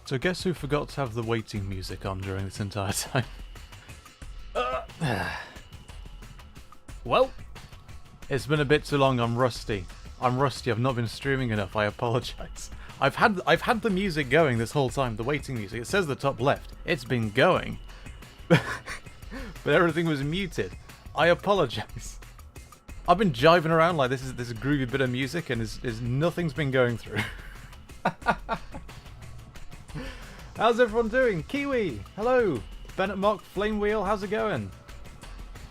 So guess who forgot to have the waiting music on during this entire time? Well, it's been a bit too long. I'm rusty. I've not been streaming enough. I apologize. I've had the music going this whole time. The waiting music. It says the top left. It's been going, but everything was muted. I apologize. I've been jiving around like this groovy bit of music, and nothing's been going through. How's everyone doing? Kiwi, hello. Bennett Mock, Flame Wheel, how's it going?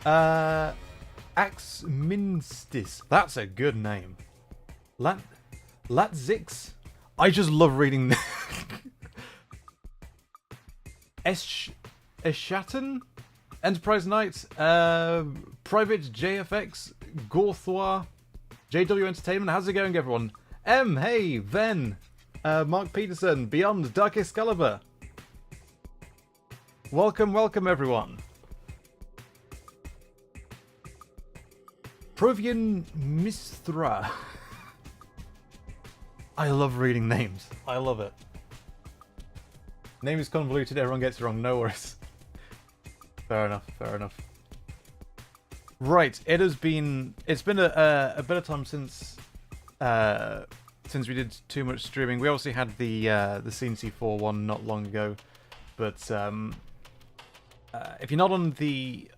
Axminstis, that's a good name. Latzix, I just love reading. Eschatten, Enterprise Knight, Private JFX, Gorthwa, JW Entertainment, how's it going, everyone? Hey, Ven, Mark Peterson, Beyond, Dark Excalibur. Welcome, everyone. Provian Mistra. I love reading names. I love it. Name is convoluted, everyone gets it wrong, no worries. Fair enough. Right, it's been a bit of time since we did too much streaming. We obviously had the CNC4 one not long ago, but if you're not on the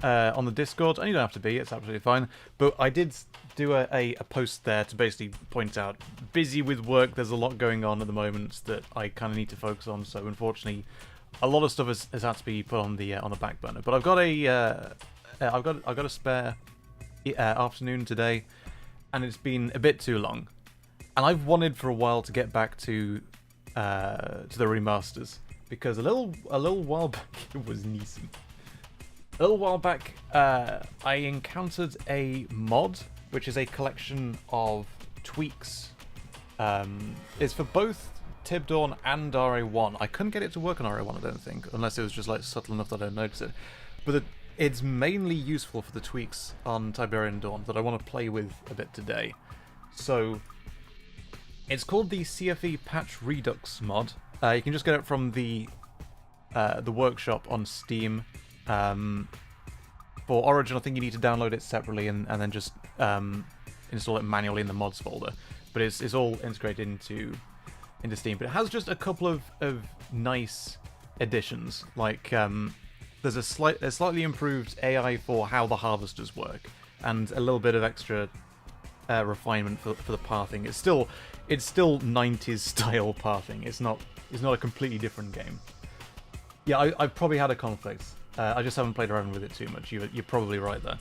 Discord, and you don't have to be, it's absolutely fine. But I did do a post there to basically point out, busy with work. There's a lot going on at the moment that I kind of need to focus on. So unfortunately, a lot of stuff has had to be put on the back burner. But I've got a spare afternoon today, and it's been a bit too long. And I've wanted for a while to get back to the remasters, because a little while back it was Neeson. A little while back, I encountered a mod, which is a collection of tweaks. It's for both Tib Dawn and RA1. I couldn't get it to work on RA1, I don't think, unless it was just like subtle enough that I don't notice it. But it's mainly useful for the tweaks on Tiberian Dawn that I want to play with a bit today. So it's called the CFE Patch Redux mod. You can just get it from the workshop on Steam. For Origin, I think you need to download it separately and then just install it manually in the mods folder. But it's all integrated into Steam. But it has just a couple of nice additions. Like there's a slightly improved AI for how the harvesters work, and a little bit of extra refinement for the pathing. It's still 90s style pathing. It's not a completely different game. Yeah, I've probably had a conflict. I just haven't played around with it too much. You're probably right there.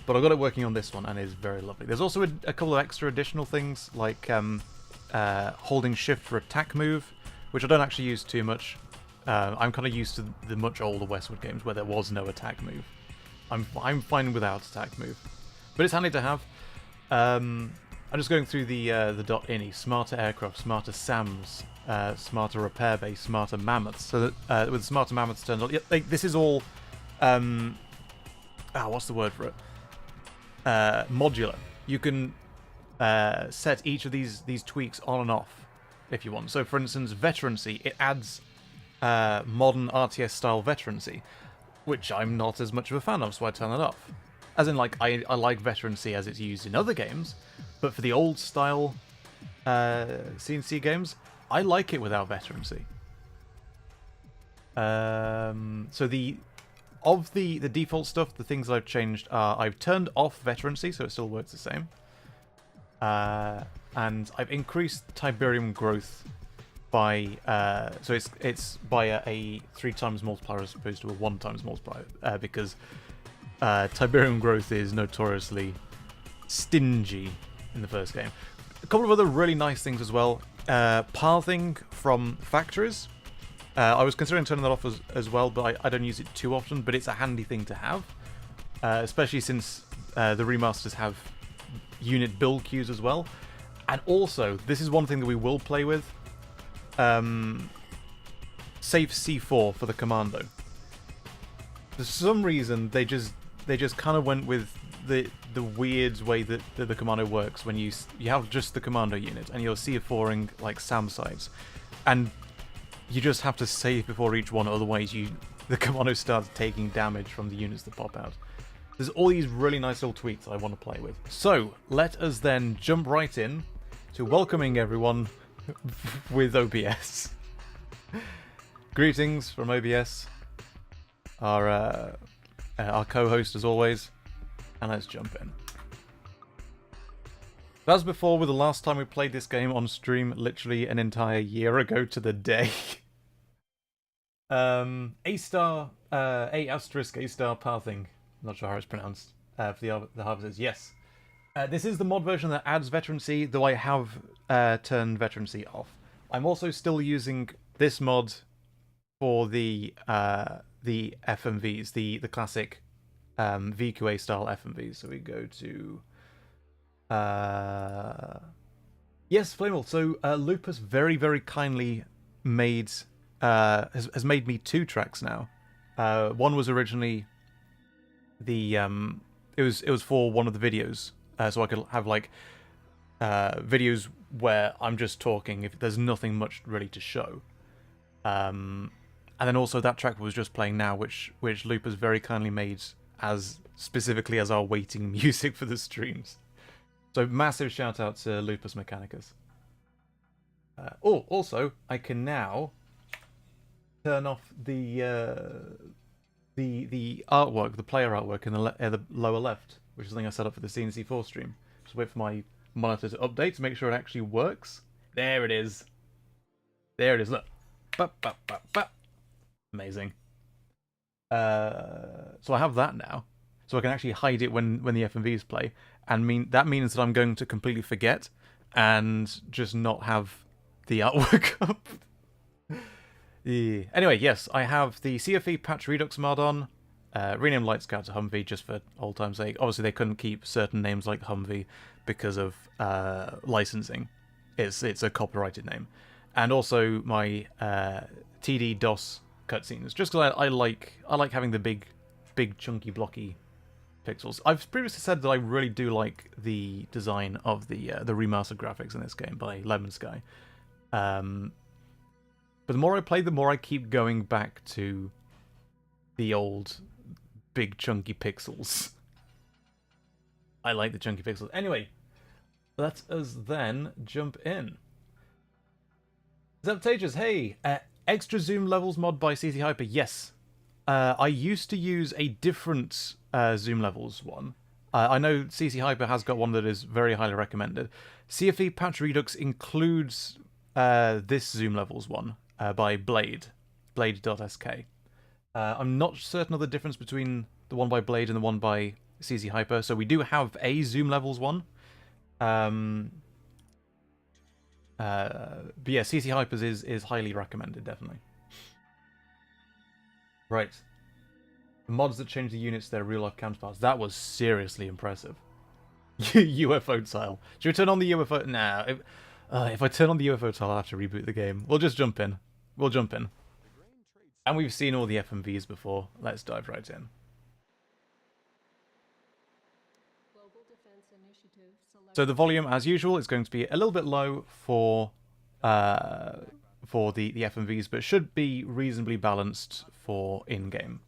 But I got it working on this one, and it's very lovely. There's also a couple of extra additional things, like holding shift for attack move, which I don't actually use too much. I'm kind of used to the much older Westwood games where there was no attack move. I'm fine without attack move, but it's handy to have. I'm just going through the .ini, smarter aircraft, smarter SAMs, smarter repair base, smarter mammoths. So that with smarter mammoths turned on, this is all what's the word for it? Modular. You can set each of these tweaks on and off if you want. So for instance, veterancy, it adds modern RTS style veterancy, which I'm not as much of a fan of, so I turn it off. As in, like, I like veterancy as it's used in other games, but for the old style CNC games, I like it without veterancy. So the default stuff, the things I've changed are, I've turned off veterancy, so it still works the same. And I've increased Tiberium growth by so it's by a 3 times multiplier as opposed to a 1 times multiplier, because Tiberium growth is notoriously stingy in the first game. A couple of other really nice things as well. Pathing from factories. I was considering turning that off as well, but I don't use it too often, but it's a handy thing to have. Especially since the remasters have unit build queues as well. And also, this is one thing that we will play with. Save C4 for the Commando. For some reason, they just kind of went with the weird way that the Commando works when you have just the Commando unit and you're C4ing like SAM sites, and you just have to save before each one, otherwise the Commando starts taking damage from the units that pop out. There's all these really nice little tweaks I want to play with. So, let us then jump right in to welcoming everyone with OBS. Greetings from OBS, our co-host as always, and let's jump in. As before, with the last time we played this game on stream, literally an entire year ago to the day. A-star, A-asterisk, A-star pathing. Not sure how it's pronounced. For the harvesters, yes. This is the mod version that adds veterancy, though I have turned veterancy off. I'm also still using this mod for the FMVs, the classic VQA style FMVs. So we go to yes, Flamel. So Lupus very, very kindly made has made me 2 tracks now. One was originally the it was for one of the videos, so I could have like videos where I'm just talking if there's nothing much really to show. And then also that track was just playing now, which Lupus very kindly made as specifically as our waiting music for the streams. So massive shout out to Lupus Mechanicus. Also I can now turn off the artwork, the player artwork in the lower left, which is something I set up for the CNC4 stream. Just wait for my monitor to update to make sure it actually works. There it is. There it is. Look. Amazing. So I have that now, so I can actually hide it when the FMVs play, and that means that I'm going to completely forget and just not have the artwork up. Yeah. Anyway, yes, I have the CFE patch Redux mod on. Renamed Light Scout to Humvee just for old time's sake. Obviously, they couldn't keep certain names like Humvee because of licensing. It's a copyrighted name. And also my TD DOS cutscenes, just because I like having the big chunky blocky pixels. I've previously said that I really do like the design of the remastered graphics in this game by Lemon Sky. But the more I play, the more I keep going back to the old big chunky pixels. I like the chunky pixels. Anyway, let us then jump in. Zeptages, hey! Extra zoom levels mod by CC Hyper. Yes. I used to use a different zoom levels one. I know CC Hyper has got one that is very highly recommended. CFE Patch Redux includes this zoom levels one by Blade.sk. I'm not certain of the difference between the one by Blade and the one by CC Hyper, so we do have a zoom levels one. But yeah, CC Hypers is highly recommended, definitely. Right. The mods that change the units to their real-life counterparts. That was seriously impressive. UFO tile. Should we turn on the UFO? Nah. If I turn on the UFO tile, I'll have to reboot the game. We'll just jump in. We'll jump in. And we've seen all the FMVs before. Let's dive right in. So the volume, as usual, is going to be a little bit low for the FMVs, but should be reasonably balanced for in-game.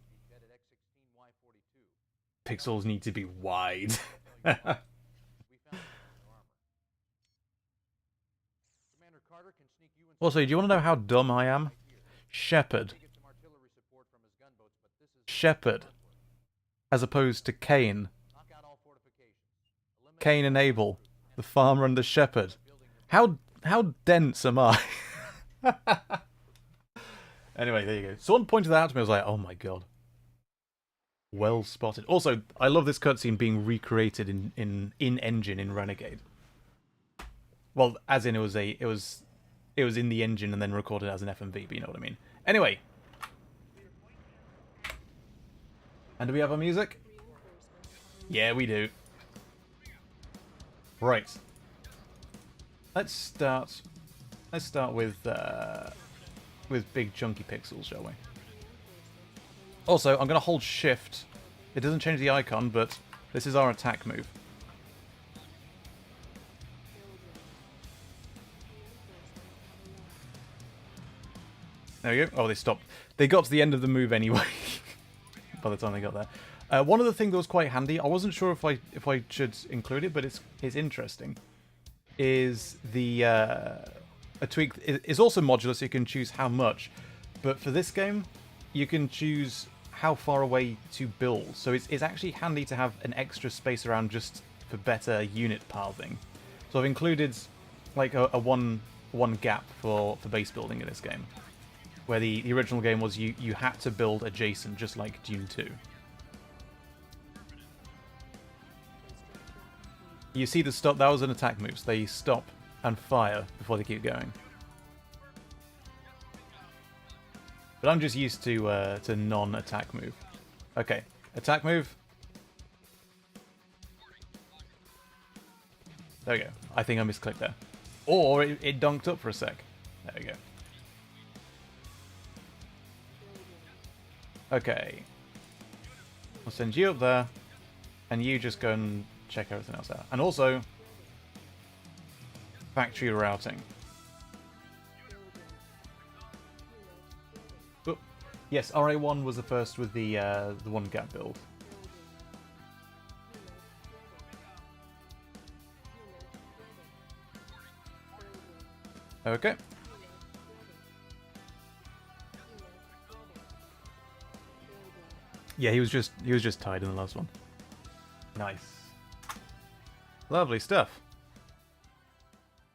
Pixels need to be wide. Also, do you want to know how dumb I am? Shepherd. Shepherd. As opposed to Cain. Cain and Abel. The farmer and the shepherd. How dense am I? Anyway, there you go. Someone pointed that out to me. I was like, oh my god. Well spotted. Also, I love this cutscene being recreated in engine in Renegade. Well, as in it was in the engine and then recorded as an FMV, but you know what I mean. Anyway. And do we have our music? Yeah, we do. Right. Let's start with big chunky pixels, shall we? Also, I'm going to hold shift. It doesn't change the icon, but this is our attack move. There we go. Oh, they stopped. They got to the end of the move anyway. By the time they got there. One other thing that was quite handy, I wasn't sure if I should include it, but it's interesting, is the a tweak is also modular, so you can choose how much. But for this game, you can choose how far away to build. So it's actually handy to have an extra space around just for better unit pathing. So I've included like a one gap for base building in this game, where the original game was you had to build adjacent, just like Dune 2. You see the stop, that was an attack move, so they stop and fire before they keep going. But I'm just used to non-attack move. Okay, attack move. There we go. I think I misclicked there. Or it dunked up for a sec. There we go. Okay. I'll send you up there, and you just go and check everything else out. And also, factory routing. Oop. Yes, RA1 was the first with the one gap build. Okay. Yeah, he was just tied in the last one. Nice. Lovely stuff.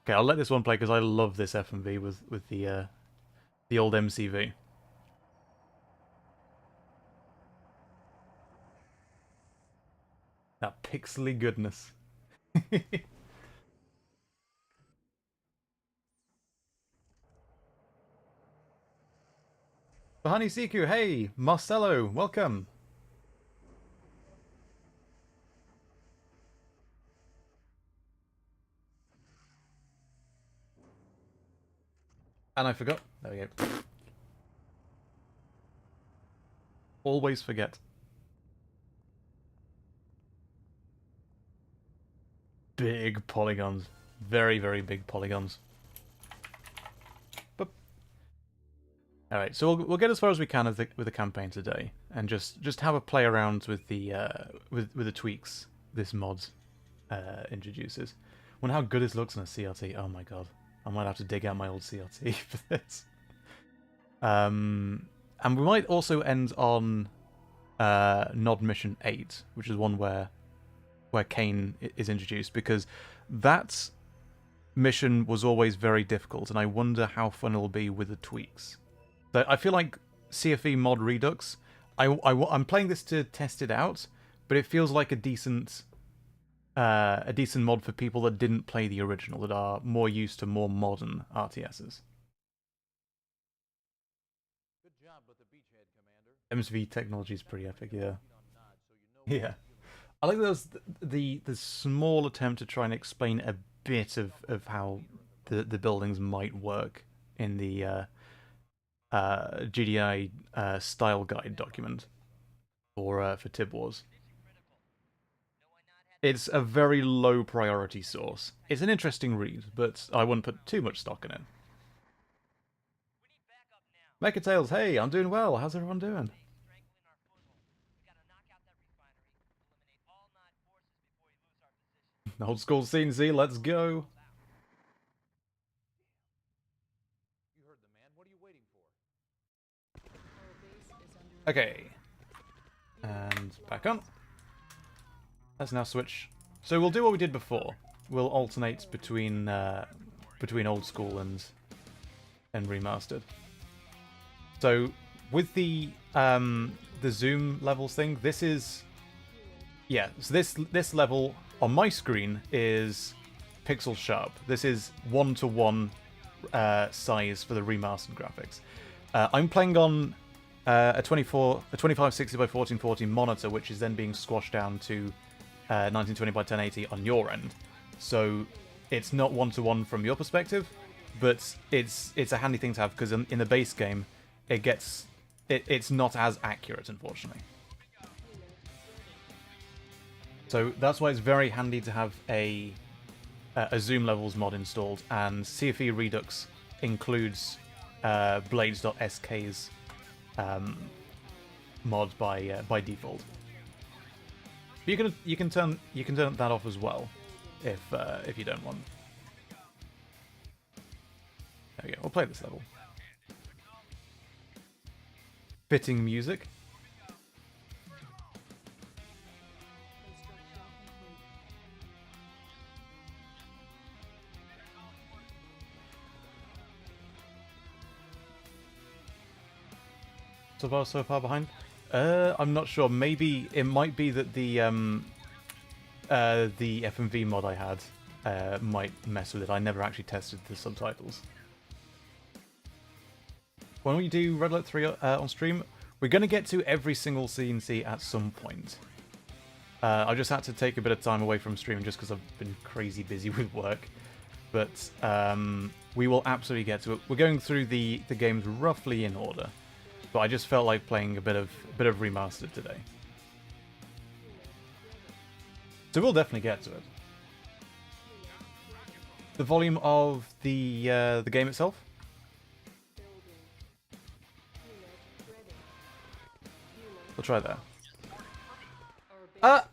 Okay, I'll let this one play because I love this FMV with the old MCV. That pixely goodness. Bahani Siku, hey! Marcelo, welcome! And I forgot. There we go. Always forget. Big polygons. Very, very big polygons. Alright, so we'll get as far as we can with the campaign today, and just have a play around with the tweaks this mod introduces. Wonder how good this looks on a CRT. Oh my god, I might have to dig out my old CRT for this. And we might also end on Nod Mission 8, which is one where Kane is introduced, because that mission was always very difficult, and I wonder how fun it'll be with the tweaks. So I feel like CFE mod Redux, I'm playing this to test it out, but it feels like a decent mod for people that didn't play the original, that are more used to more modern RTSs. Good job with the beachhead, Commander. MSV technology is pretty epic, yeah. Yeah. I like the small attempt to try and explain a bit of how the buildings might work in the GDI style guide document for Tib Wars. It's a very low priority source. It's an interesting read, but I wouldn't put too much stock in it. Mecha Tales, hey, I'm doing well. How's everyone doing? Old school CNC, let's go. Okay, and back on. Let's now switch. So we'll do what we did before. We'll alternate between old school and remastered. So with the zoom levels thing, this is So this level on my screen is pixel sharp. This is 1:1 size for the remastered graphics. I'm playing on a 2560 by 1440 monitor, which is then being squashed down to 1920 by 1080 on your end. So it's not 1:1 from your perspective, but it's a handy thing to have, because in the base game it's not as accurate, unfortunately. So that's why it's very handy to have a zoom levels mod installed, and CFE Redux includes blades.sk's mod by default. But you can turn that off as well if you don't want. There we go. We'll play this level. Fitting music. So far behind? I'm not sure. Maybe it might be that the FMV mod I had might mess with it. I never actually tested the subtitles. When we do Red Alert 3 on stream, we're going to get to every single CNC at some point. I just had to take a bit of time away from streaming just because I've been crazy busy with work. But we will absolutely get to it. We're going through the games roughly in order. But I just felt like playing a bit of Remastered today. So we'll definitely get to it. The volume of the game itself? We'll try that. Ah!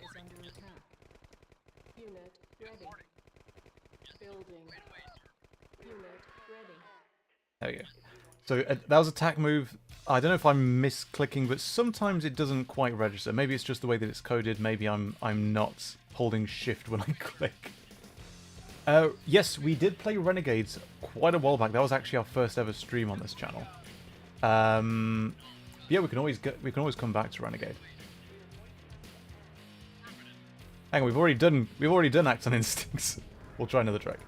There we go. So that was attack move. I don't know if I'm misclicking, but sometimes it doesn't quite register. Maybe it's just the way that it's coded. Maybe I'm not holding shift when I click. Yes, we did play Renegades quite a while back. That was actually our first ever stream on this channel. Yeah, we can always come back to Renegade. Hang on, we've already done Acts on Instincts. We'll try another track.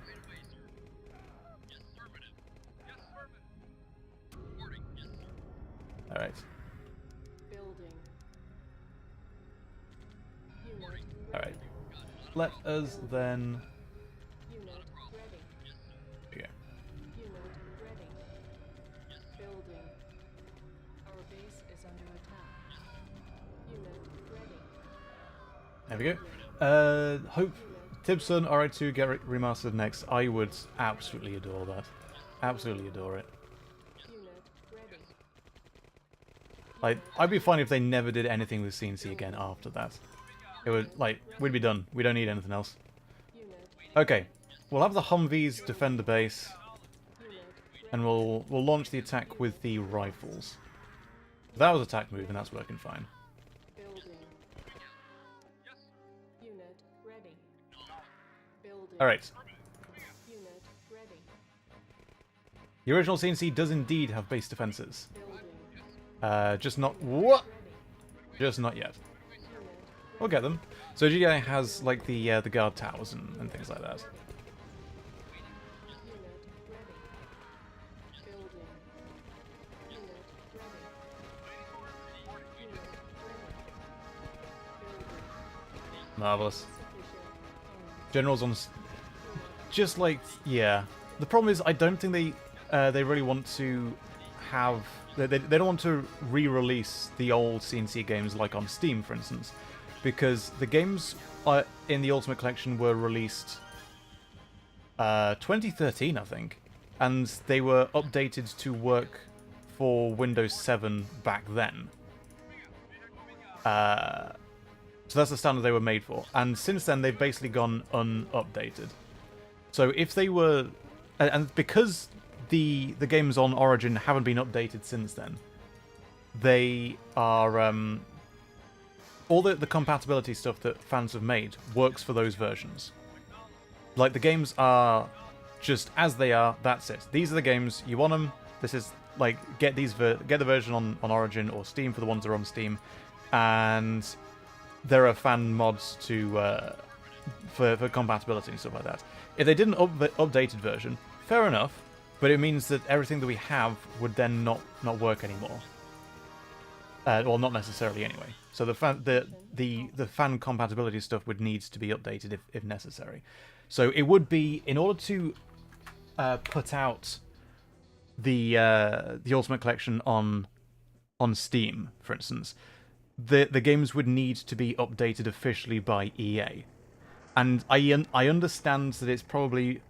All right. All right. Let us then. There we go. Hope Tibson RI2 get remastered next. I would absolutely adore that. Absolutely adore it. Like, I'd be fine if they never did anything with CNC again after that. It would, like, we'd be done. We don't need anything else. Okay, we'll have the Humvees defend the base, and we'll launch the attack with the rifles. That was attack move, and that's working fine. Alright. The original CNC does indeed have base defenses. Just not... What? Just not yet. We'll get them. So GDI has, like, the guard towers and things like that. Marvelous. Generals on... Just like... Yeah. The problem is, I don't think they really want to have... They don't want to re-release the old CNC games like on Steam, for instance, because the games in the Ultimate Collection were released 2013, I think, and they were updated to work for Windows 7 back then. So that's the standard they were made for, and since then they've basically gone unupdated. So if they were... And because the games on Origin haven't been updated since then, they are... all the compatibility stuff that fans have made works for those versions. Like, the games are just as they are, that's it. These are the games, you want them, this is, like, get the version on Origin or Steam for the ones that are on Steam, and there are fan mods to for compatibility and stuff like that. If they did an updated version, fair enough, but it means that everything that we have would then not work anymore. Well, not necessarily anyway. So the fan compatibility stuff would need to be updated if necessary. So it would be, in order to put out the Ultimate Collection on Steam, for instance, the games would need to be updated officially by EA. And I understand that it's probably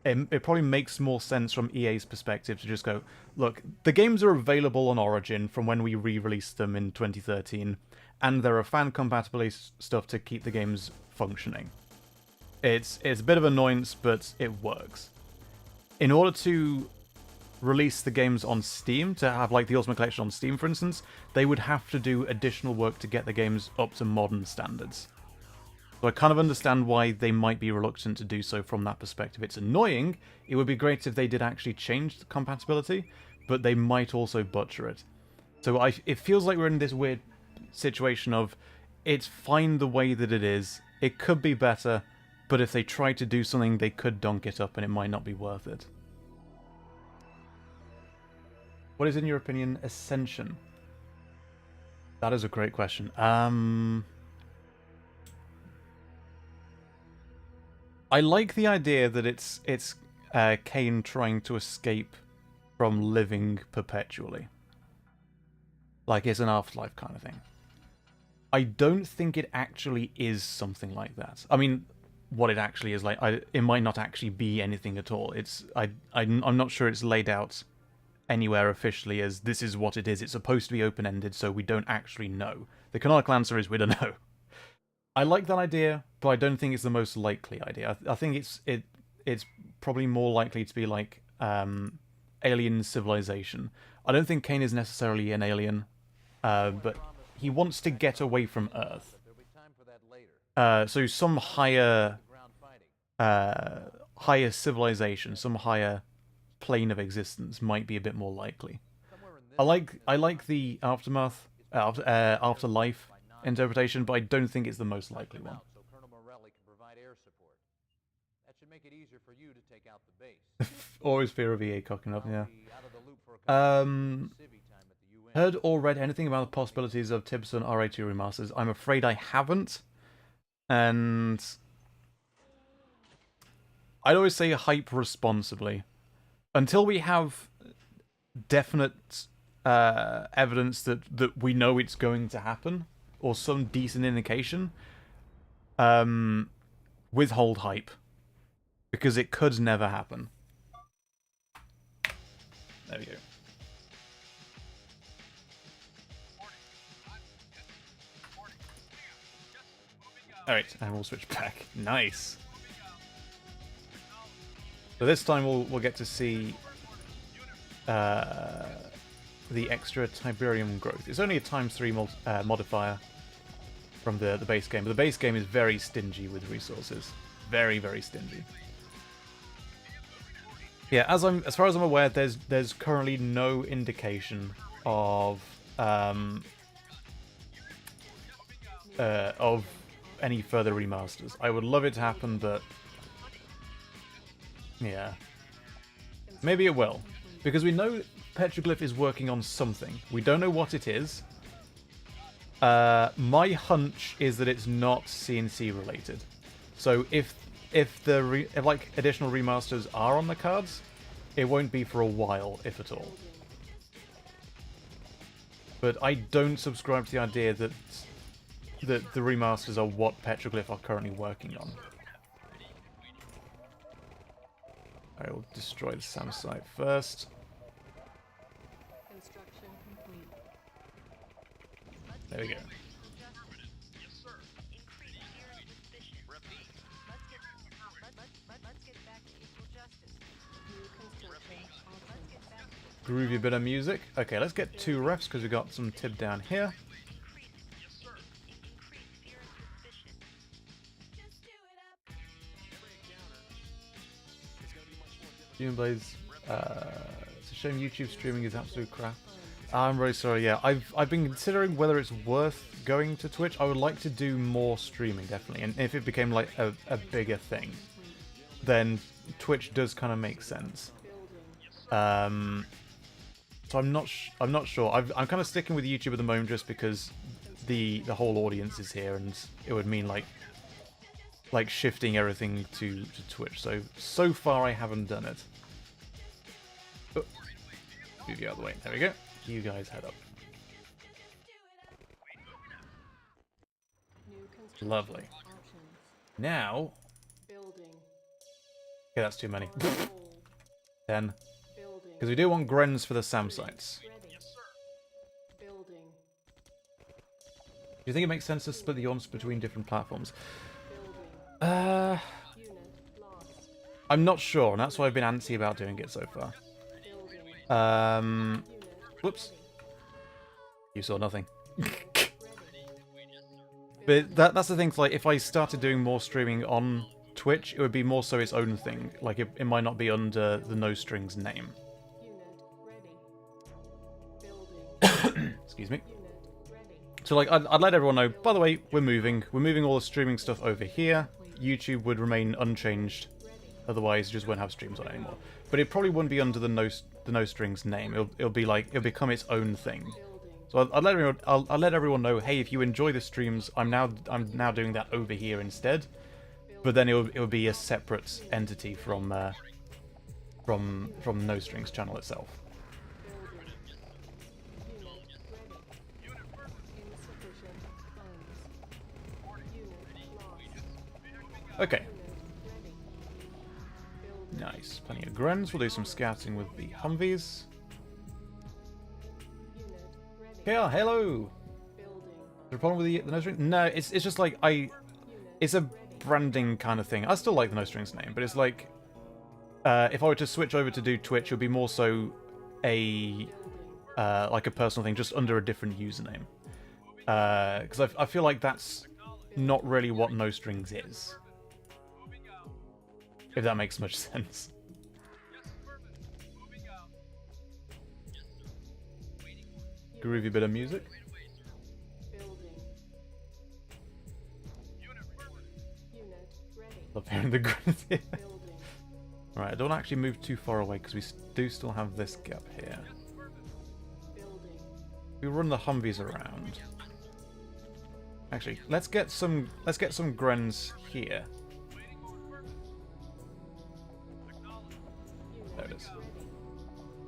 it probably makes more sense from EA's perspective to just go, look, the games are available on Origin from when we re-released them in 2013, and there are fan compatibility stuff to keep the games functioning. It's a bit of annoyance, but it works. In order to release the games on Steam, to have like the Ultimate Collection on Steam, for instance, they would have to do additional work to get the games up to modern standards. So I kind of understand why they might be reluctant to do so from that perspective. It's annoying. It would be great if they did actually change the compatibility, but they might also butcher it. So it feels like we're in this weird situation of it's fine the way that it is. It could be better, but if they try to do something, they could donk it up and it might not be worth it. What is, in your opinion, Ascension? That is a great question. I like the idea that it's Cain trying to escape from living perpetually. Like it's an afterlife kind of thing. I don't think it actually is something like that. I mean, what it actually is like, it might not actually be anything at all. I'm not sure it's laid out anywhere officially as this is what it is. It's supposed to be open-ended, so we don't actually know. The canonical answer is we don't know. I like that idea, but I don't think it's the most likely idea. I think it's probably more likely to be like alien civilization. I don't think Cain is necessarily an alien, but he wants to get away from Earth. So some higher civilization, some higher plane of existence might be a bit more likely. I like the afterlife interpretation, but I don't think it's the most likely one. Always fear of EA cocking up, yeah. Heard or read anything about the possibilities of Tiberian RA2 remasters? I'm afraid I haven't. And I'd always say hype responsibly. Until we have definite evidence that we know it's going to happen, or some decent indication, withhold hype. Because it could never happen. There we go. Alright, and we'll switch back. Nice. So this time we'll get to see the extra Tiberium growth. It's only a ×3 modifier from the base game, but the base game is very stingy with resources. Very, very stingy. Yeah, as far as I'm aware, there's currently no indication of any further remasters. I would love it to happen, but yeah, maybe it will, because we know Petroglyph is working on something. We don't know what it is. My hunch is that it's not CNC related. So if like additional remasters are on the cards, it won't be for a while, if at all. But I don't subscribe to the idea that the remasters are what Petroglyph are currently working on. I will destroy the SAM site first. There we go. Groovy bit of music. Okay, let's get 2 refs because we've got some Tib down here. Blaze. It's a shame YouTube streaming is absolute crap. I'm really sorry. Yeah, I've been considering whether it's worth going to Twitch. I would like to do more streaming, definitely, and if it became like a bigger thing, then Twitch does kind of make sense. So I'm not sure. I'm kind of sticking with YouTube at the moment just because the whole audience is here, and it would mean like shifting everything to Twitch. So far I haven't done it. Oh, move you out of the way. There we go. You guys head up. Lovely. Now, Okay, that's too many. 10. Because we do want Grens for the SAM sites. Do you think it makes sense to split the yawns between different platforms? I'm not sure, and that's why I've been antsy about doing it so far. Whoops. You saw nothing. But that's the thing, like, if I started doing more streaming on Twitch, it would be more so its own thing. Like, it might not be under the No Strings name. Excuse me. So, like, I'd let everyone know, by the way, we're moving. We're moving all the streaming stuff over here. YouTube would remain unchanged. Otherwise, you just won't have streams on it anymore. But it probably wouldn't be under the No Strings name. It'll be like, it'll become its own thing. So I'll let everyone know, hey, if you enjoy the streams, I'm now doing that over here instead. But then it'll be a separate entity from No Strings channel itself. Okay. Nice. Plenty of Grens. We'll do some scouting with the Humvees. Yeah, hello! Is there a problem with the No Strings? No, it's just like, it's a branding kind of thing. I still like the No Strings name, but it's like, if I were to switch over to do Twitch, it would be more so like a personal thing, just under a different username. Because I feel like that's not really what No Strings is. If that makes much sense. Groovy bit of music. Love hearing the grunts here. Alright, I don't actually move too far away because we do still have this gap here. We run the Humvees around. Actually, let's get some Grens here. There it is.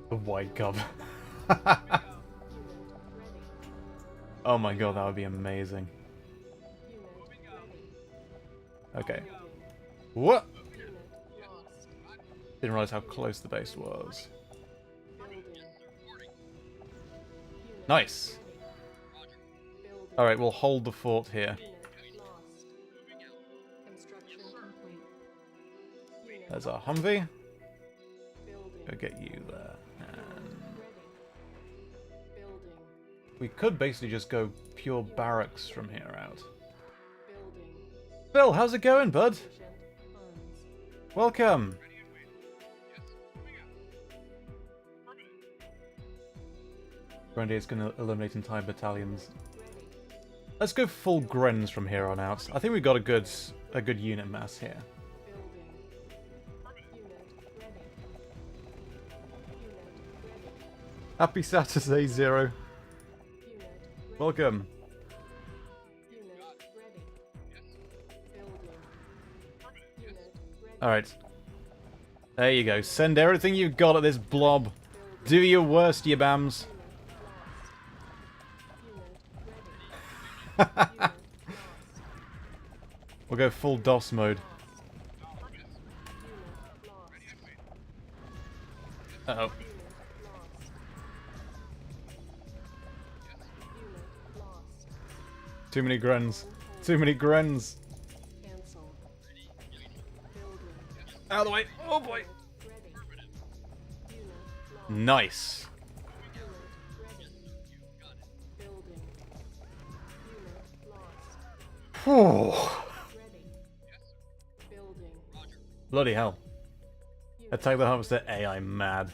The wide cover. Oh my god, that would be amazing. Okay. What? Didn't realize how close the base was. Nice. Alright, we'll hold the fort here. There's our Humvee. Go get you there. And we could basically just go pure barracks from here out. Bill, how's it going, bud? Welcome. Grenadier's going to eliminate entire battalions. Let's go full Grens from here on out. I think we've got a good unit mass here. Happy Saturday, Zero. Welcome. Alright. There you go. Send everything you've got at this blob. Do your worst, you bams. We'll go full DOS mode. Uh-oh. Too many Grens. Too many Grens. Out of the way. Oh boy. Nice. Bloody hell. Attack the harvester AI mad.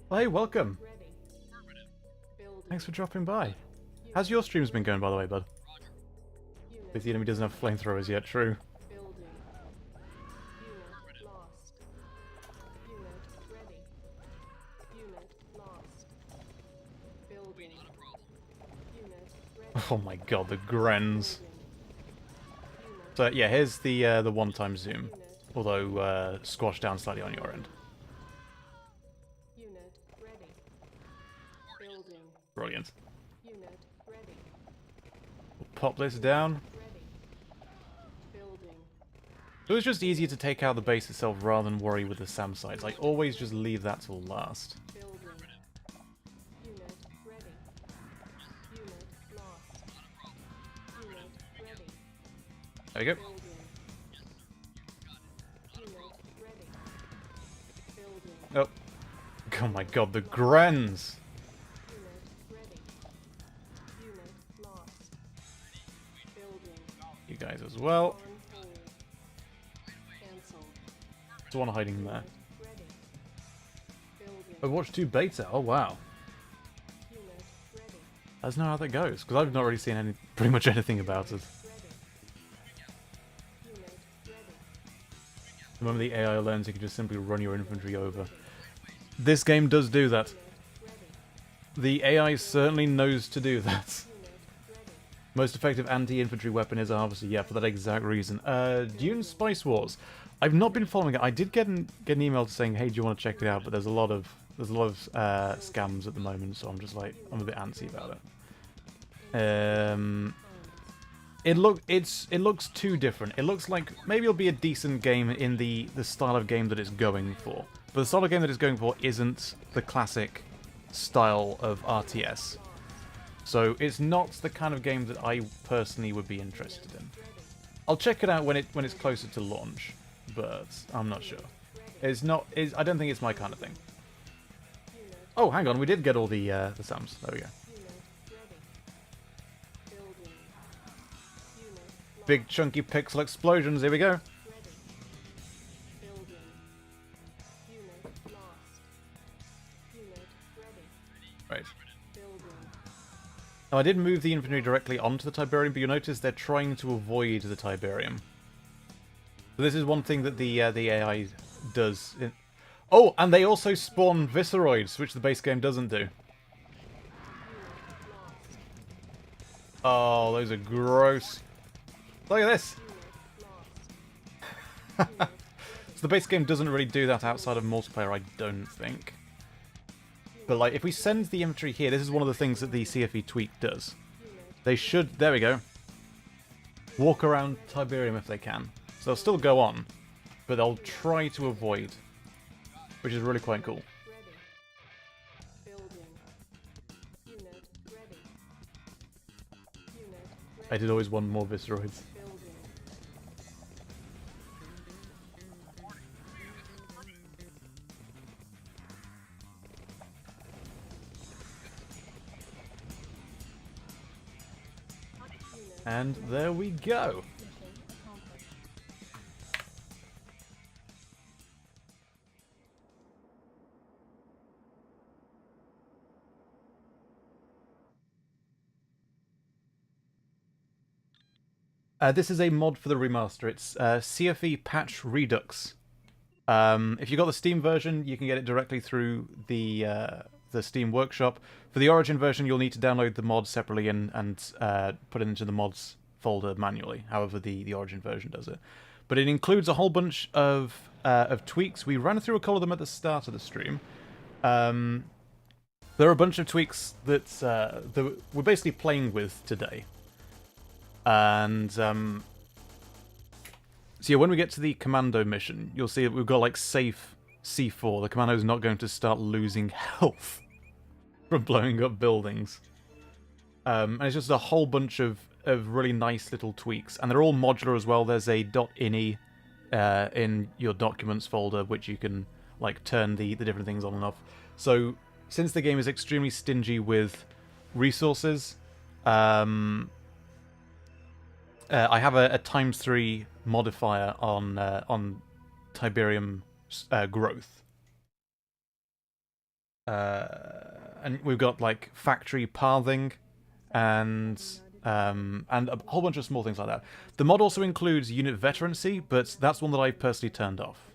Oh, hey, welcome. Thanks for dropping by. How's your streams been going, by the way, bud? If the enemy doesn't have flamethrowers yet, true. Oh my god, the Grens. So yeah, here's the one-time zoom, although squashed down slightly on your end. Brilliant. We'll pop this down. It was just easier to take out the base itself rather than worry with the SAM sites. I always just leave that till last. There we go. Oh. Oh my god, the Grens! You guys as well. There's one hiding there. Overwatch 2 beta? Oh wow. I don't know how that goes, because I've not really seen pretty much anything about it. The moment the AI learns, you can just simply run your infantry over. This game does do that. The AI certainly knows to do that. Most effective anti-infantry weapon is a harvester, yeah, for that exact reason. Dune Spice Wars. I've not been following it. I did get an email saying, hey, do you want to check it out? But there's a lot of scams at the moment, so I'm just like, I'm a bit antsy about it. It looks too different. It looks like maybe it'll be a decent game in the style of game that it's going for. But the style of game that it's going for isn't the classic style of RTS. So it's not the kind of game that I personally would be interested in. I'll check it out when it's closer to launch, but I'm not sure. I don't think it's my kind of thing. Oh, hang on, we did get all the SAMs. There we go. Big chunky pixel explosions, here we go. Right. Now I did move the infantry directly onto the Tiberium, but you'll notice they're trying to avoid the Tiberium. So this is one thing that the AI does. Oh, and they also spawn Visceroids, which the base game doesn't do. Oh, those are gross. Look at this! So the base game doesn't really do that outside of multiplayer, I don't think. But like, if we send the infantry here, this is one of the things that the CFE tweak does. They should, there we go, walk around Tiberium if they can. So they'll still go on, but they'll try to avoid, which is really quite cool. I did always want more Visceroids. And there we go. This is a mod for the remaster. It's CFE patch Redux. If you got the Steam version, you can get it directly through the Steam Workshop. For the Origin version, you'll need to download the mod separately and put it into the mods folder manually. However, the Origin version does it. But it includes a whole bunch of tweaks. We ran through a couple of them at the start of the stream. There are a bunch of tweaks that we're basically playing with today. And so yeah, when we get to the Commando mission, you'll see that we've got like safe C4. The Commando's not going to start losing health from blowing up buildings. And it's just a whole bunch of really nice little tweaks. And they're all modular as well. There's a .ini in your documents folder, which you can like turn the different things on and off. So since the game is extremely stingy with resources, I have a ×3 modifier on Tiberium growth, and we've got like factory pathing, and a whole bunch of small things like that. The mod also includes unit veterancy, but that's one that I've personally turned off.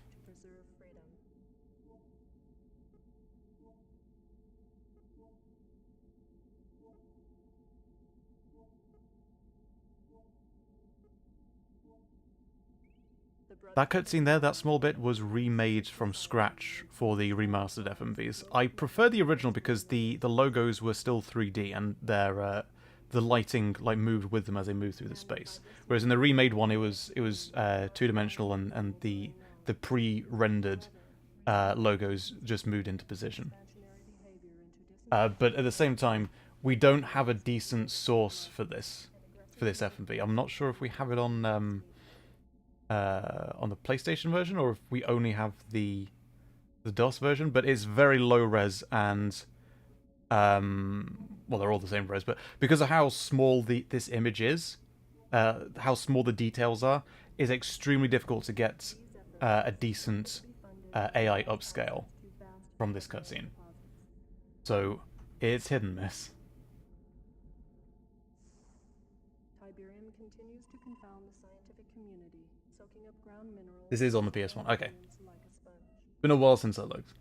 That cutscene there, that small bit, was remade from scratch for the remastered FMVs. I prefer the original because the logos were still 3D and they're the lighting like moved with them as they moved through the space. Whereas in the remade one, it was 2-dimensional, and the pre-rendered logos just moved into position. But at the same time, we don't have a decent source for this FMV. I'm not sure if we have it on the PlayStation version or if we only have the DOS version. But it's very low res and well, they're all the same res, but because of how small this image is, how small the details are, is extremely difficult to get a decent AI upscale from this cutscene. So it's hit and miss. Tiberium continues to confound the scientific community, soaking up ground minerals. This is on the PS1. Okay. Been a while since I looked.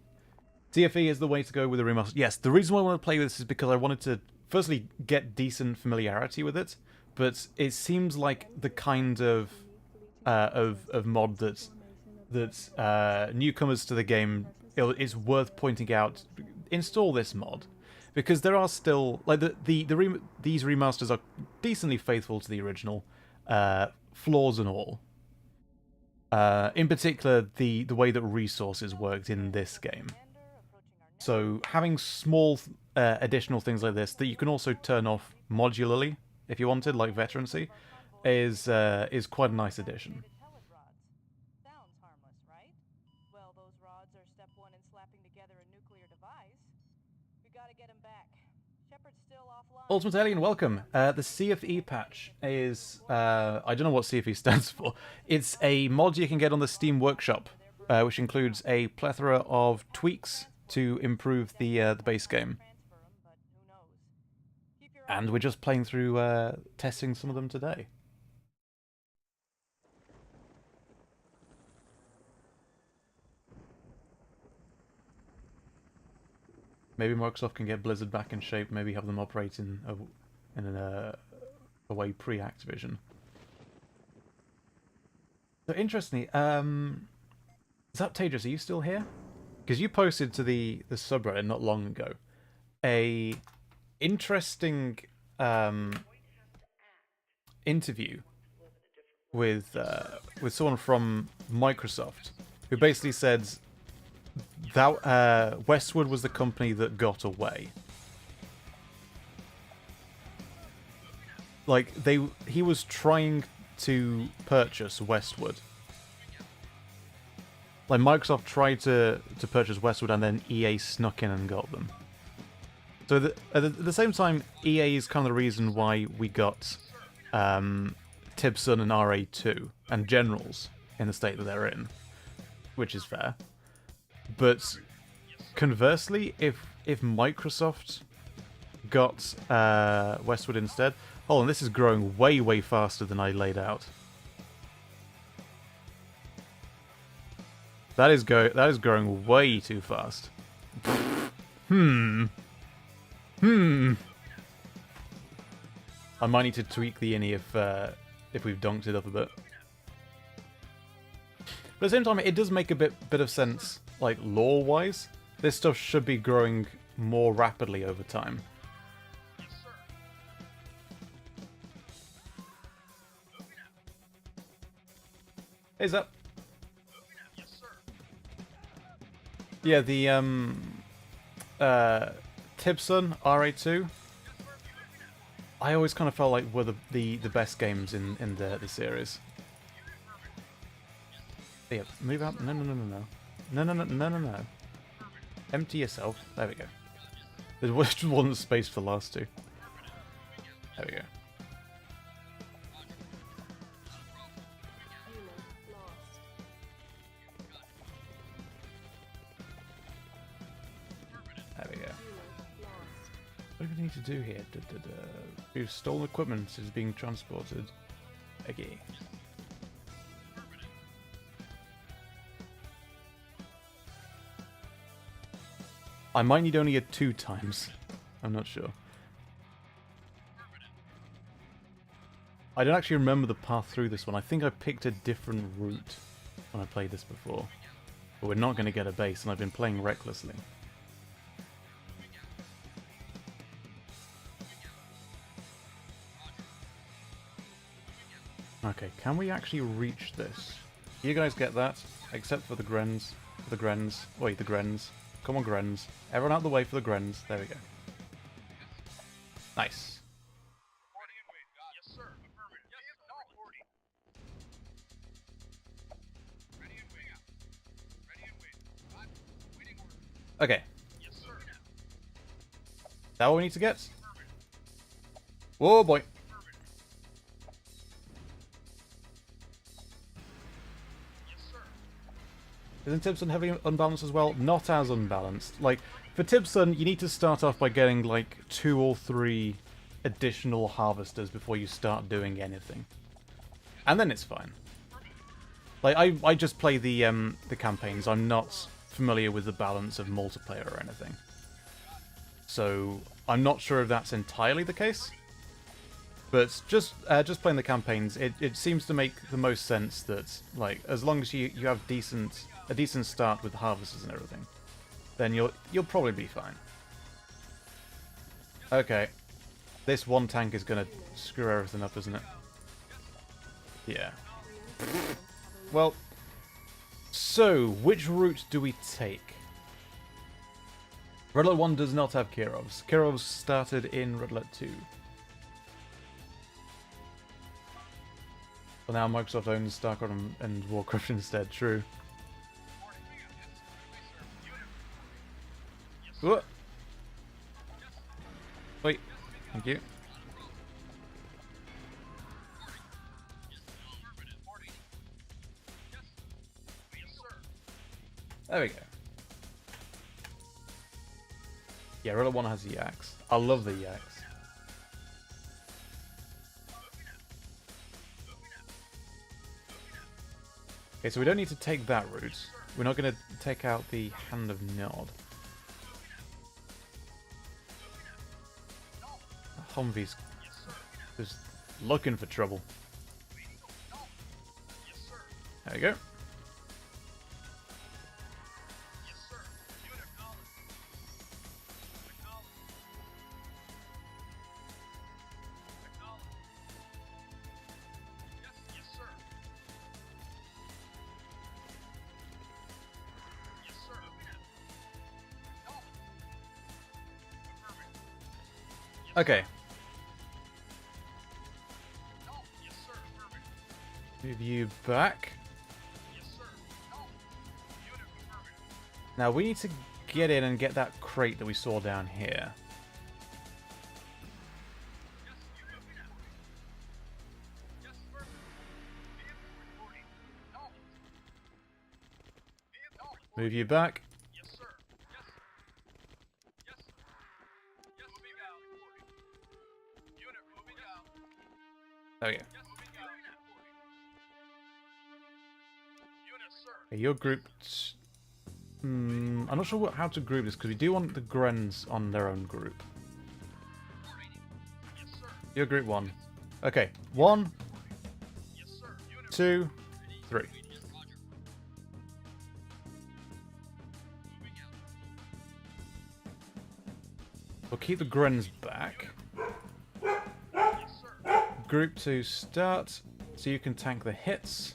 CFE is the way to go with the remaster. Yes, the reason why I want to play this is because I wanted to firstly get decent familiarity with it, but it seems like the kind of mod that newcomers to the game, it's worth pointing out. Install this mod, because there are still like these remasters are decently faithful to the original, flaws and all. In particular, the way that resources worked in this game. So having small additional things like this that you can also turn off modularly if you wanted, like veterancy, is quite a nice addition. Ultimate Alien, welcome. The CFE patch is I don't know what CFE stands for. It's a mod you can get on the Steam Workshop, which includes a plethora of tweaks to improve the base game. And we're just playing through testing some of them today. Maybe Microsoft can get Blizzard back in shape. Maybe have them operate in a way pre-Activision. So interestingly, Zaptages, are you still here? Because you posted to the subreddit not long ago a interesting interview with someone from Microsoft who basically said that Westwood was the company that got away. Like he was trying to purchase Westwood. Like Microsoft tried to purchase Westwood, and then EA snuck in and got them. So at the same time, EA is kind of the reason why we got Tibson and RA2 and Generals in the state that they're in, which is fair. But conversely, if Microsoft got Westwood instead, hold on, this is growing way faster than I laid out. That is growing way too fast. I might need to tweak the innie if we've donked it up a bit. But at the same time, it does make a bit of sense, like lore-wise. This stuff should be growing more rapidly over time. Hey, Zap. Yeah, the Tibson RA2. I always kind of felt like were the best games in the series. Yeah, move out. No. Empty yourself. There we go. There wasn't space for the last two. There we go. There we go. What do we need to do here? We've stolen equipment is being transported. Okay. I might need only it 2 times. I'm not sure. I don't actually remember the path through this one. I think I picked a different route when I played this before. But we're not going to get a base, and I've been playing recklessly. Okay, can we actually reach this? You guys get that? Except for the Grens. The Grens. Wait, the Grens. Come on, Grens. Everyone out of the way for the Grens. There we go. Nice. Okay. That what we need to get? Whoa, boy. Isn't Tibson heavily unbalanced as well? Not as unbalanced. Like, for Tibson, you need to start off by getting, like, 2 or 3 additional harvesters before you start doing anything. And then it's fine. Like, I just play the campaigns. I'm not familiar with the balance of multiplayer or anything. So, I'm not sure if that's entirely the case. But just playing the campaigns, it seems to make the most sense that, like, as long as you have a decent start with harvesters and everything, then you'll probably be fine. Okay. This one tank is gonna screw everything up, isn't it? Yeah. Well, so, which route do we take? Red Alert 1 does not have Kirovs. Kirovs started in Red Alert 2. Well, now Microsoft owns StarCraft and Warcraft instead, true. What? Wait, thank you. There we go. Yeah, Red Alert 1 has the yaks. I love the yaks. Okay, so we don't need to take that route. We're not going to take out the Hand of Nod. Humvee's just looking for trouble. There we go. Okay. Move you back. Now we need to get in and get that crate that we saw down here. Move you back. There we go. Okay, you're grouped. I'm not sure how to group this because we do want the Grens on their own group. You're group 1. Okay, 1, 2, 3. We'll keep the Grens back. Group 2 start, so you can tank the hits.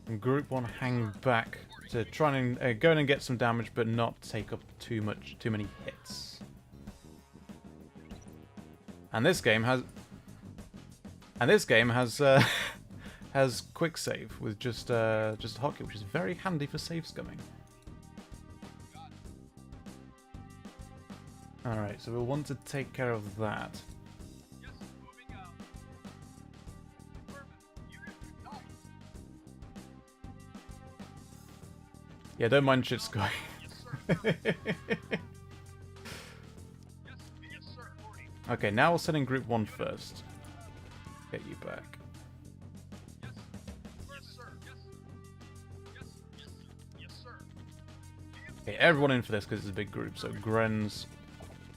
And Group 1 hang back to try and go in and get some damage, but not take up too many hits. And this game has has quick save with just a hotkey, which is very handy for save scumming. Alright, so we'll want to take care of that. Yeah, don't mind shit sky. Okay, now we'll send in Group 1 first. Get you back. Okay, everyone in for this because it's a big group, so Grens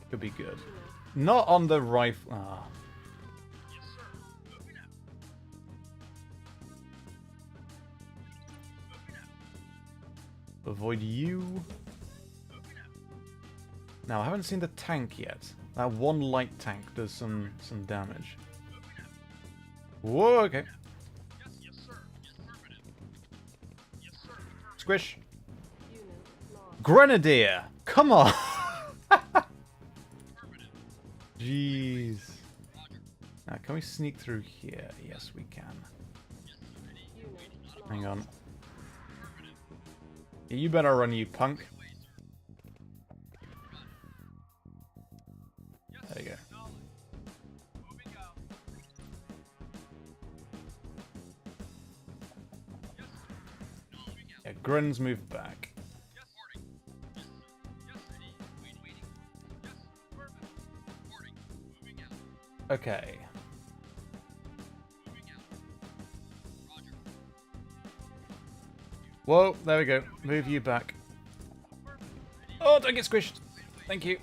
could be good. Not on the rifle. Ah. Avoid you. Now, I haven't seen the tank yet. That one light tank does some damage. Whoa, okay. Squish. Grenadier! Come on! Jeez. Now, can we sneak through here? Yes, we can. Hang on. You better run, you punk. There you go. Yeah, Gruns move back. Okay. Whoa, there we go. Move you back. Oh, don't get squished. Thank you.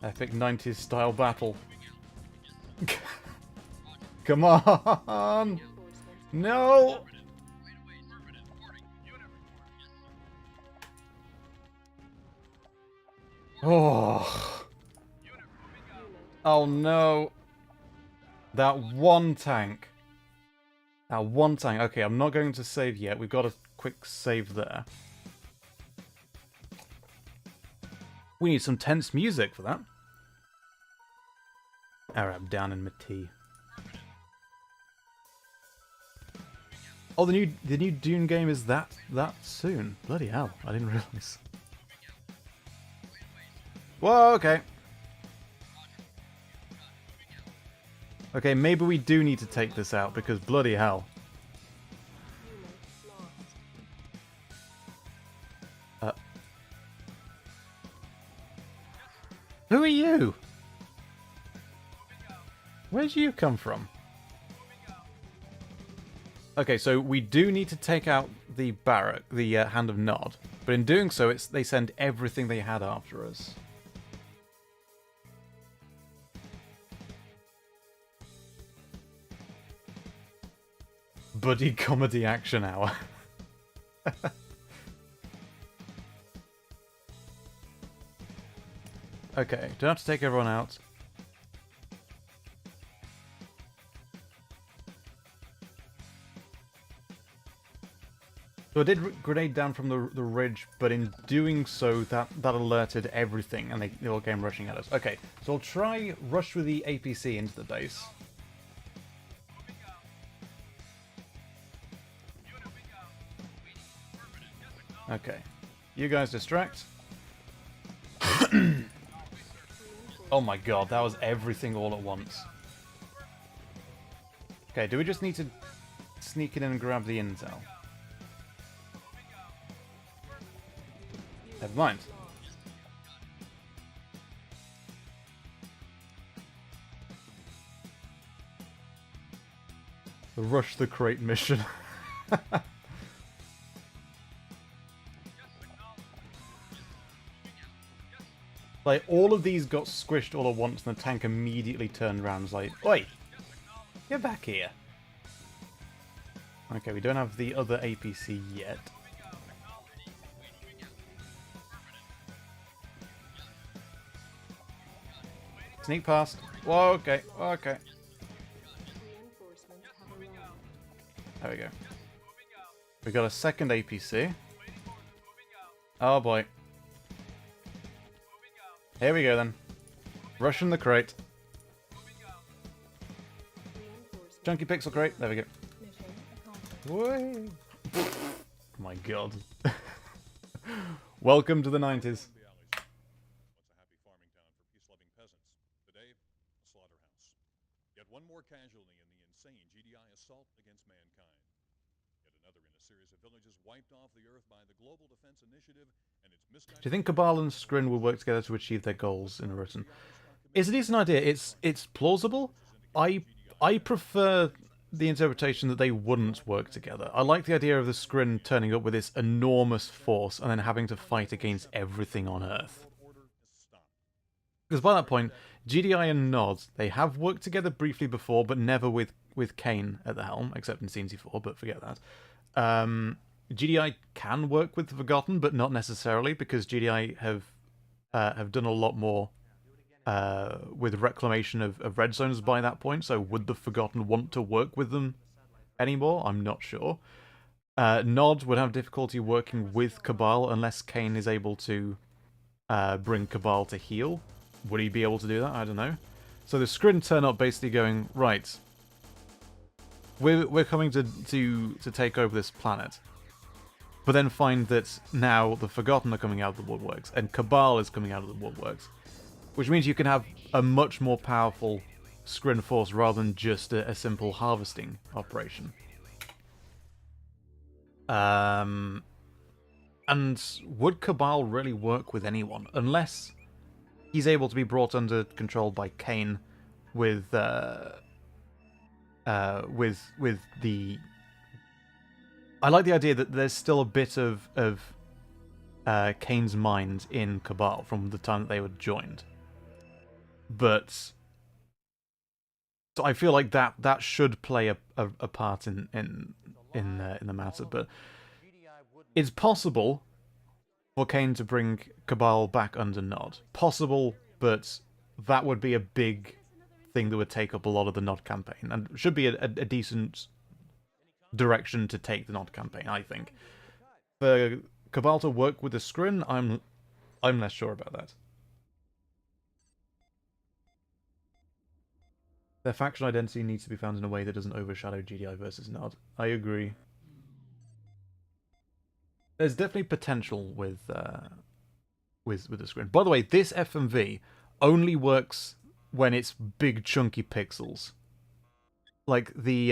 Epic 90s style battle. Come on! No! Oh. Oh no. That one tank. That one tank. Okay, I'm not going to save yet. We've got a quick save there. We need some tense music for that. Alright, I'm down in my tea. Oh, the new Dune game is that soon. Bloody hell, I didn't realise. Whoa, okay. Okay, maybe we do need to take this out, because bloody hell. Who are you? Where'd you come from? Okay, so we do need to take out the barrack, the Hand of Nod, but in doing so, they send everything they had after us. Buddy comedy action hour. Okay, don't have to take everyone out. So I did grenade down from the ridge, but in doing so, that alerted everything, and they all came rushing at us. Okay, so I'll try rush with the APC into the base. Okay, you guys distract. Oh my god, that was everything all at once. Okay, do we just need to sneak in and grab the intel? Never mind. The rush the crate mission. Like, all of these got squished all at once, and the tank immediately turned around and was like, oi! Get back here! Okay, we don't have the other APC yet. Sneak past. Whoa, okay, okay. There we go. We got a second APC. Oh boy. Here we go then. Rushing the crate. Chunky pixel crate. There we go. Whee! My god. Welcome to the 90s. One more casualty in the insane GDI assault against mankind. Yet another in a series of villages wiped off the Earth by the Global Defense Initiative and its misguided... Do you think Cabal and Skrin will work together to achieve their goals in a written? It's a decent idea. It's plausible. I prefer the interpretation that they wouldn't work together. I like the idea of the Skrin turning up with this enormous force and then having to fight against everything on Earth. Because by that point, GDI and Nod, they have worked together briefly before, but never with Kane at the helm, except in Scene C4, but forget that. GDI can work with the Forgotten, but not necessarily, because GDI have done a lot more with reclamation of red zones by that point, so would the Forgotten want to work with them anymore? I'm not sure. Nod would have difficulty working with Cabal unless Kane is able to bring Cabal to heal. Would he be able to do that? I don't know. So the Skrin turn up basically going, right, we're coming to take over this planet. But then find that now the Forgotten are coming out of the woodworks, and Cabal is coming out of the woodworks. Which means you can have a much more powerful Skrin force rather than just a simple harvesting operation. And would Cabal really work with anyone? Unless he's able to be brought under control by Kane with the... I like the idea that there's still a bit of Kane's mind in Cabal from the time that they were joined. But so I feel like that should play a part in the matter. But it's possible for Kane to bring Cabal back under Nod. Possible, but that would be a big thing that would take up a lot of the Nod campaign, and should be a decent direction to take the Nod campaign, I think. For Cabal to work with the Skrin, I'm less sure about that. Their faction identity needs to be found in a way that doesn't overshadow GDI versus Nod. I agree. There's definitely potential with the Skrin. By the way, this FMV only works when it's big chunky pixels. Like the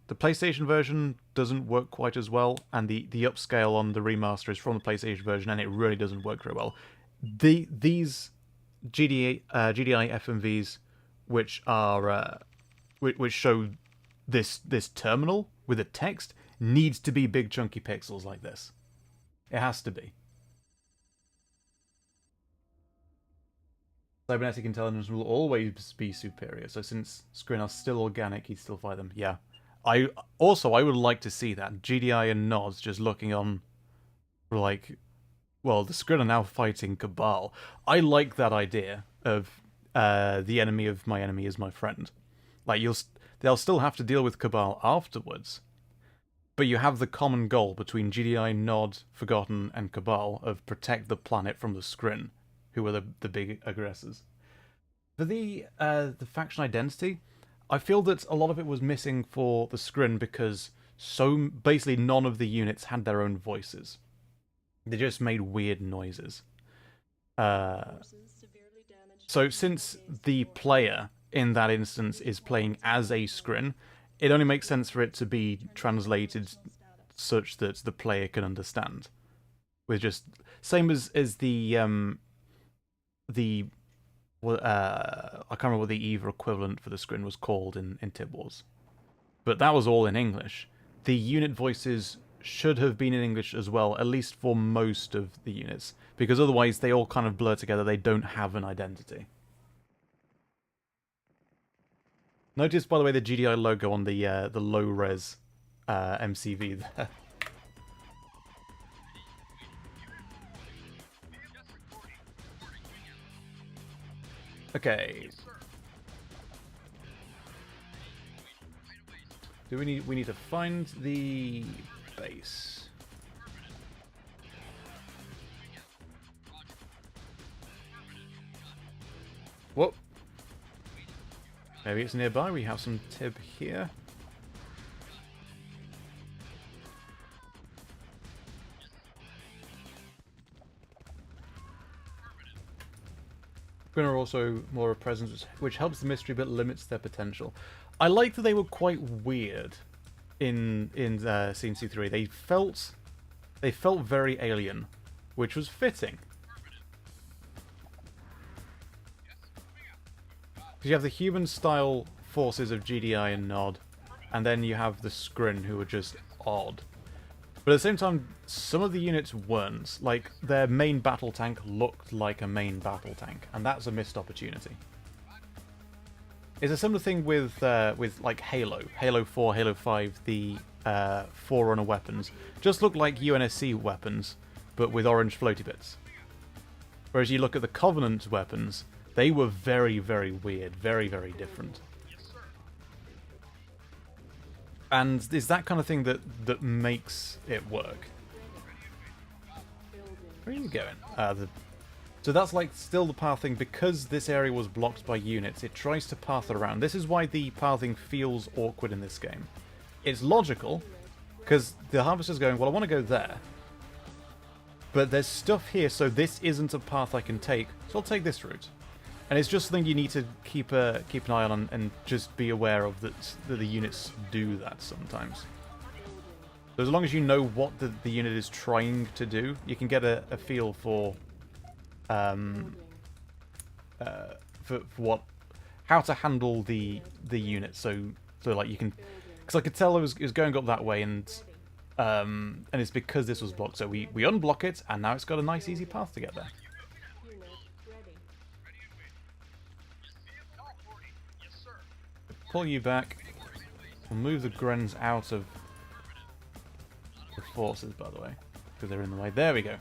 PlayStation version doesn't work quite as well, and the upscale on the remaster is from the PlayStation version, and it really doesn't work very well. These GDI FMVs, which are which show this terminal with a text, needs to be big chunky pixels like this. It has to be. Cybernetic intelligence will always be superior, so since Skrin are still organic, he'd still fight them. Yeah. I would like to see that. GDI and Nods just looking on like, well, the Skrin are now fighting Cabal. I like that idea of the enemy of my enemy is my friend. Like, they'll still have to deal with Cabal afterwards, but you have the common goal between GDI, Nod, Forgotten, and Cabal of protect the planet from the Skrin, who are the big aggressors. For the faction identity, I feel that a lot of it was missing for the Skrin because basically none of the units had their own voices. They just made weird noises. So since the player in that instance is playing as a Skrin, it only makes sense for it to be translated such that the player can understand. With just same as the I can't remember what the EVA equivalent for the Skrin was called in Tib Wars, but that was all in English. The unit voices should have been in English as well, at least for most of the units, because otherwise they all kind of blur together. They don't have an identity. Notice, by the way, the GDI logo on the low-res MCV there. Okay. We need to find the base. Whoop. Maybe it's nearby. We have some Tib here. Skrin are also more a presence, which helps the mystery but limits their potential. I like that they were quite weird in Scene C3. They felt very alien, which was fitting. Because you have the human-style forces of GDI and Nod, and then you have the Skrin, who are just odd. But at the same time, some of the units weren't. Like, their main battle tank looked like a main battle tank, and that's a missed opportunity. It's a similar thing with like Halo. Halo 4, Halo 5, the Forerunner weapons just look like UNSC weapons, but with orange floaty bits. Whereas you look at the Covenant weapons, they were very, very weird, very, very different. And it's that kind of thing that makes it work. Where are you going? So that's like still the pathing, because this area was blocked by units, it tries to path around. This is why the pathing feels awkward in this game. It's logical, because the harvester's going, well, I want to go there. But there's stuff here, so this isn't a path I can take, so I'll take this route. And it's just something you need to keep an eye on and just be aware of, that the units do that sometimes. So as long as you know what the unit is trying to do, you can get a feel for how to handle the unit. So like you can, because I could tell it was going up that way, and it's because this was blocked. So we unblock it, and now it's got a nice easy path to get there. Pull you back. We'll move the Grens out of the forces, by the way, because they're in the way. There we go.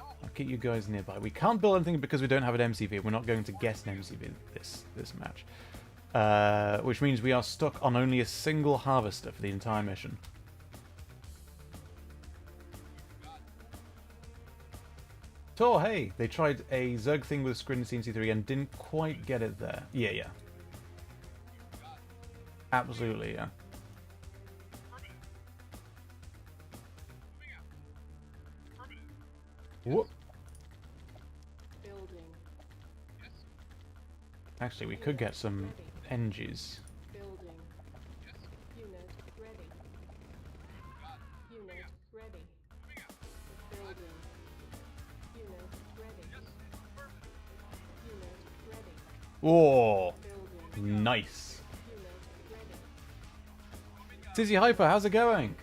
I'll keep you guys nearby. We can't build anything because we don't have an MCV. We're not going to get an MCV this match. Which means we are stuck on only a single harvester for the entire mission. Oh, hey! They tried a Zerg thing with Scrin CNC3 and didn't quite get it there. Yeah. Absolutely, yeah. Whoop. Actually, we could get some NGs. Whoa! Nice. Tizzy Hyper, how's it going?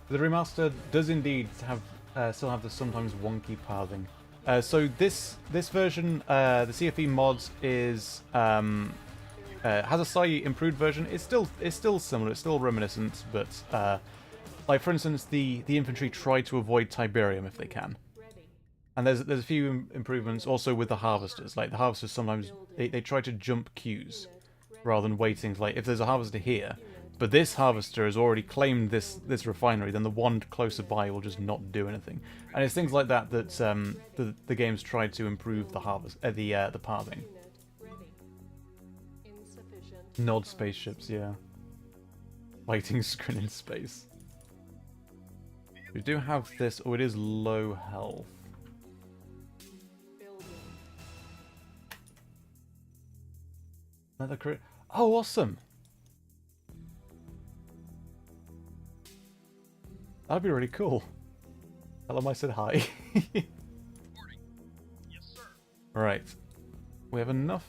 The remaster does indeed have still have the sometimes wonky pathing. So this version, the CFE mods is has a slightly improved version. It's still similar. It's still reminiscent, but like for instance, the infantry try to avoid Tiberium if they can. And there's a few improvements also with the harvesters. Like the harvesters sometimes they try to jump queues rather than waiting. Like if there's a harvester here, but this harvester has already claimed this refinery, then the one closer by will just not do anything. And it's things like that that the game's tried to improve the the pathing. Nod spaceships, yeah. Fighting screen in space. We do have this. Oh, it is low health. Another crit. Oh, awesome! That'd be really cool. Tell him I said hi. Right. We have enough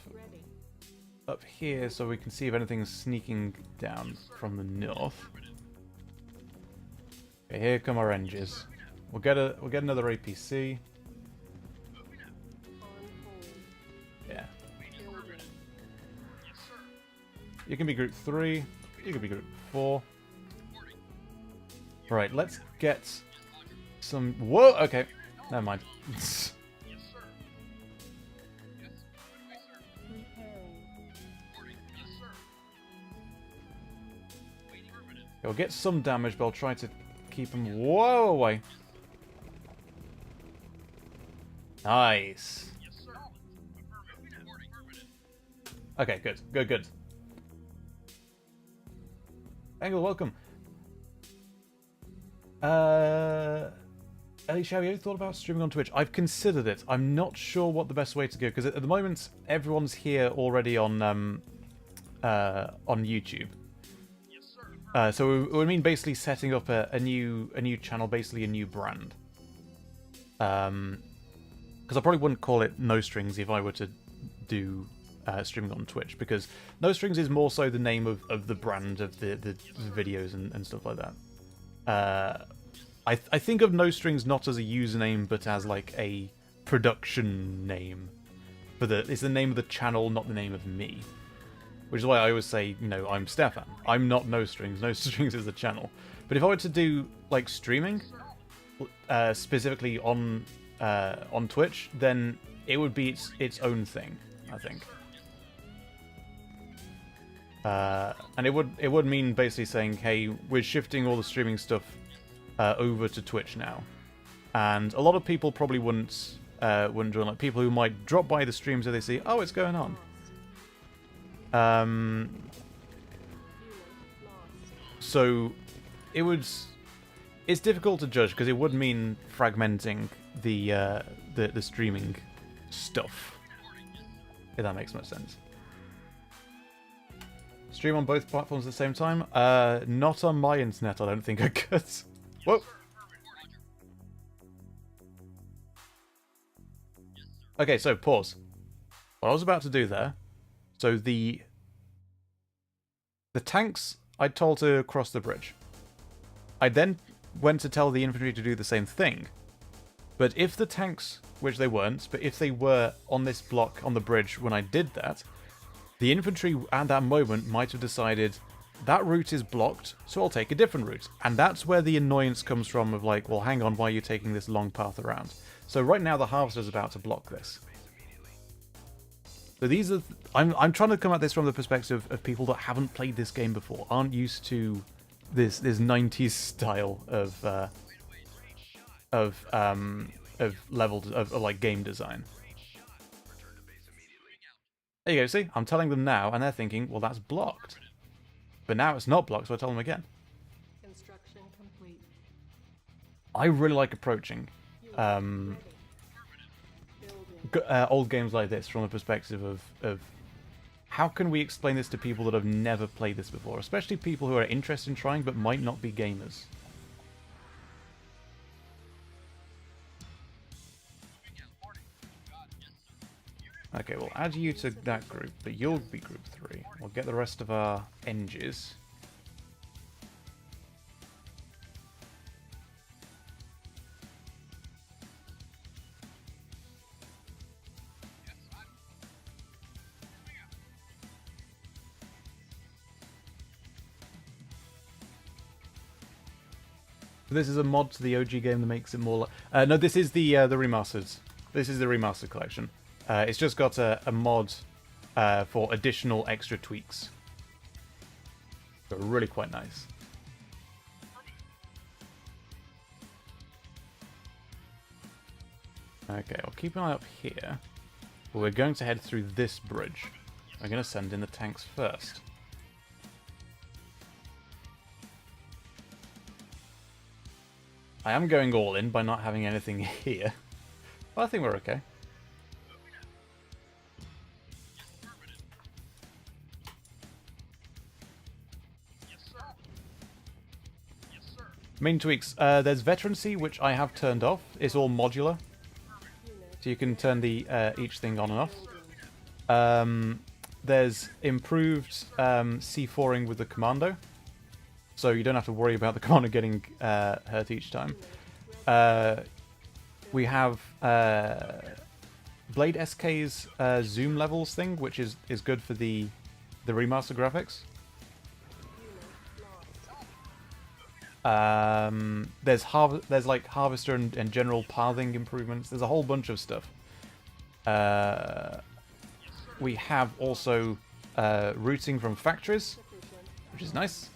up here so we can see if anything's sneaking down from the north. Okay, here come our NGs. We'll get another APC. Yeah. You can be group 3. You can be group 4. Right, let's get some... Whoa! Okay. Never mind. We'll get some damage, but I'll try to keep him... Whoa! Away. Nice. Okay, good. Good. Angle, welcome. Ellie Shao, you ever thought about streaming on Twitch? I've considered it. I'm not sure what the best way to go, because at the moment everyone's here already on YouTube. So we mean basically setting up a new channel, basically a new brand. because I probably wouldn't call it No Strings if I were to do streaming on Twitch, because No Strings is more so the name of the brand of the videos and stuff like that. I think of No Strings not as a username, but as like a production name. It's the name of the channel, not the name of me. Which is why I always say, you know, I'm Stefan. I'm not No Strings. No Strings is the channel. But if I were to do like streaming, specifically on Twitch, then it would be its own thing, I think. And it would mean basically saying, hey, we're shifting all the streaming stuff over to Twitch now, and a lot of people probably wouldn't join. Like people who might drop by the streams where they see, oh, it's going on. So it's difficult to judge because it would mean fragmenting the streaming stuff, if that makes much sense. Stream on both platforms at the same time? Not on my internet, I don't think I could. Whoa! Okay, so pause. What I was about to do there. So the tanks I told to cross the bridge. I then went to tell the infantry to do the same thing. But if the tanks, which they weren't, but if they were on this block on the bridge when I did that, the infantry at that moment might have decided that route is blocked, so I'll take a different route. And that's where the annoyance comes from of like, well, hang on, why are you taking this long path around? So right now the Harvester's about to block this. So these are... I'm trying to come at this from the perspective of people that haven't played this game before, aren't used to this 90s style of levels of like game design. There you go, see? I'm telling them now, and they're thinking, well, that's blocked. But now it's not blocked, so I tell them again. Construction complete. I really like approaching old games like this from the perspective of how can we explain this to people that have never played this before, especially people who are interested in trying but might not be gamers. Okay, we'll add you to that group, but you'll be group 3. We'll get the rest of our enges. This is a mod to the OG game that makes it more like... no, this is the Remastered. This is the Remastered collection. It's just got a mod for additional extra tweaks. So really quite nice. Okay, I'll keep an eye up here. But we're going to head through this bridge. We're going to send in the tanks first. I am going all in by not having anything here. But I think we're okay. Main tweaks. There's veterancy, which I have turned off. It's all modular. So you can turn the each thing on and off. There's improved C4ing with the Commando. So you don't have to worry about the Commando getting hurt each time. We have Blade SK's zoom levels thing, which is good for the remaster graphics. There's like Harvester and general pathing improvements. There's a whole bunch of stuff. We have also routing from factories, which is nice.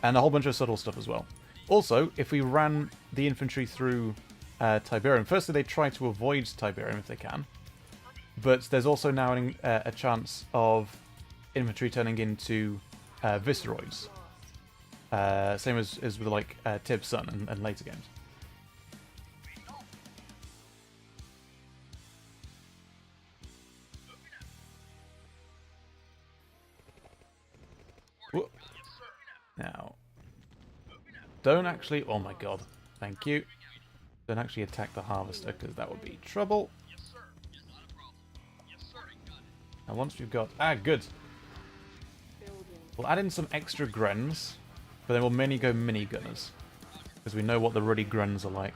And a whole bunch of subtle stuff as well. Also, if we ran the infantry through Tiberium, firstly they try to avoid Tiberium if they can. But there's also now a chance of infantry turning into Visceroids. Same as with like Tib Sun and later games. Whoa. Now, don't actually... Oh my god. Thank you. Don't actually attack the harvester, because that would be trouble. And once we've got... Ah, good. We'll add in some extra gruns, but then we'll mainly go mini gunners, because we know what the ruddy gruns are like.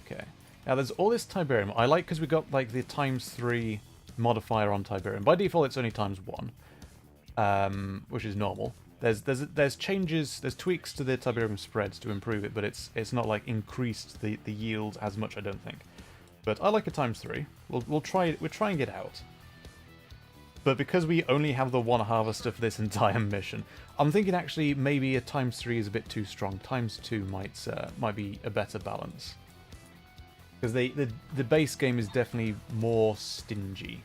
Okay. Now there's all this Tiberium. I like because we got like the ×3 modifier on Tiberium. By default, it's only ×1, which is normal. There's changes, there's tweaks to the Tiberium spreads to improve it, but it's not like increased the yield as much, I don't think. But I like a ×3. We're trying it out. But because we only have the one harvester for this entire mission, I'm thinking actually maybe a ×3 is a bit too strong. ×2 might be a better balance. Because the base game is definitely more stingy.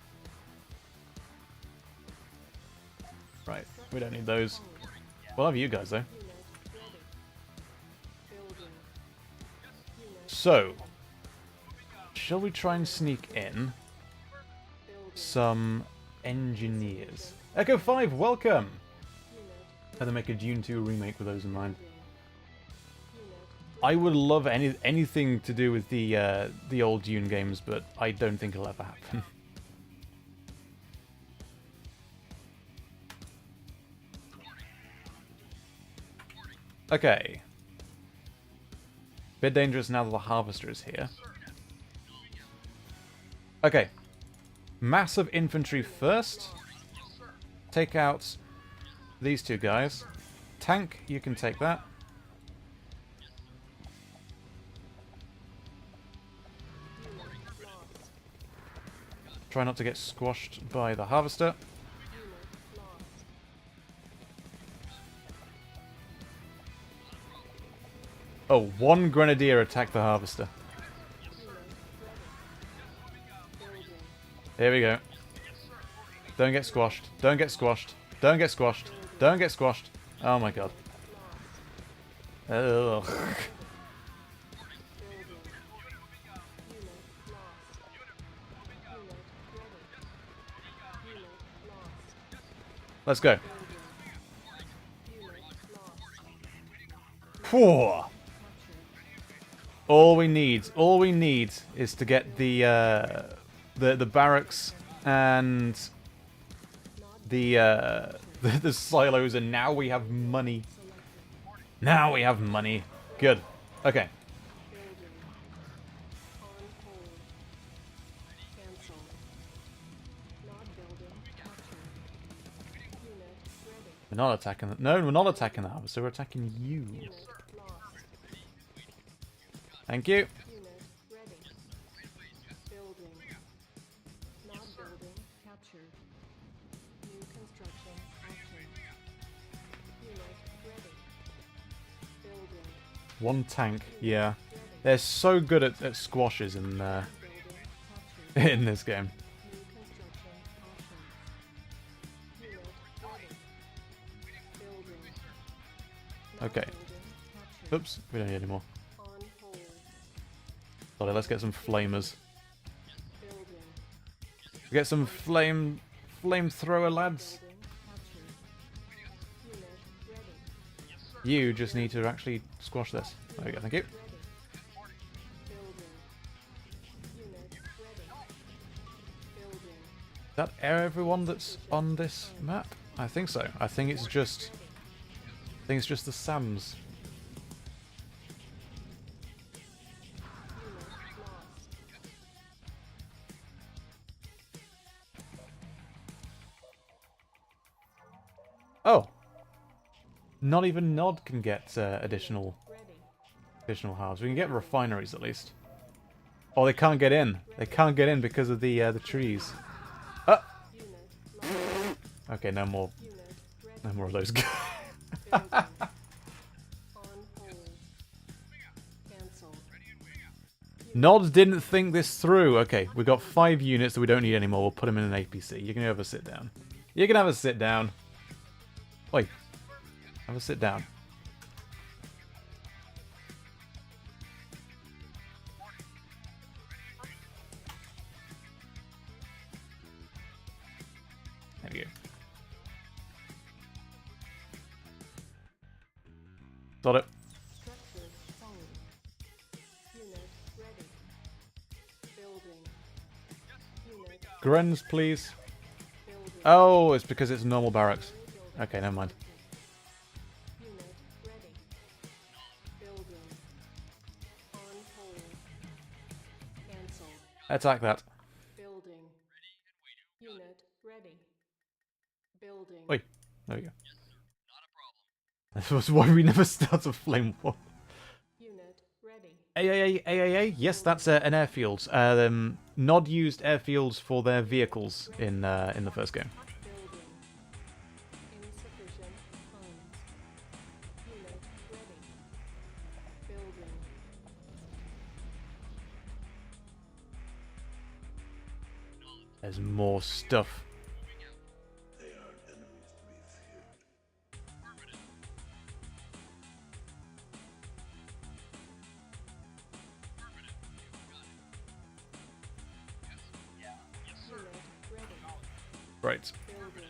Right, we don't need those. We'll have you guys though. So, shall we try and sneak in some engineers? Echo 5, welcome! Had to make a Dune 2 remake with those in mind. I would love anything to do with the old Dune games, but I don't think it'll ever happen. Okay. Bit dangerous now that the harvester is here. Okay. Massive infantry first. Take out these two guys. Tank, you can take that. Try not to get squashed by the harvester. Oh, one grenadier attacked the harvester. Here we go. Don't get squashed. Don't get squashed. Don't get squashed. Don't get squashed. Oh my god. Ugh. Let's go. Whew. All we need is to get the barracks and the silos, and now we have money. Now we have money. Good. Okay. We're not attacking the... No, we're not attacking the harvester. We're attacking you. Thank you. One tank, yeah. They're so good at squashes in this game. Okay. Oops, we don't need any more. Sorry, let's get some flamers. Get some flamethrower lads. You just need to actually squash this. There we go, thank you. Is that everyone that's on this map? I think so. I think it's just the SAMs. Oh. Not even Nod can get additional halves. We can get refineries at least. Oh, they can't get in. They can't get in because of the trees. Okay, no more of those guys. Nod didn't think this through. Okay, we've got 5 units that we don't need anymore. We'll put them in an APC. You can have a sit down. You can have a sit down. Wait. Have a sit down. There we go. Got it. Structure solid. Unit ready. Building. Unit Grens, please. building. Oh, it's because it's normal barracks. Okay, never mind. Unit ready. Building. On hold. Cancelled. Attack that. Building. Unit ready. Building. Wait, there we go. This was why we never start a flame war. Unit ready. AAA? Yes, that's an airfield. Nod used airfields for their vehicles in the first game. Building. Insufficient funds. Unit ready. Building. There's more stuff. Unit ready. Right. Building.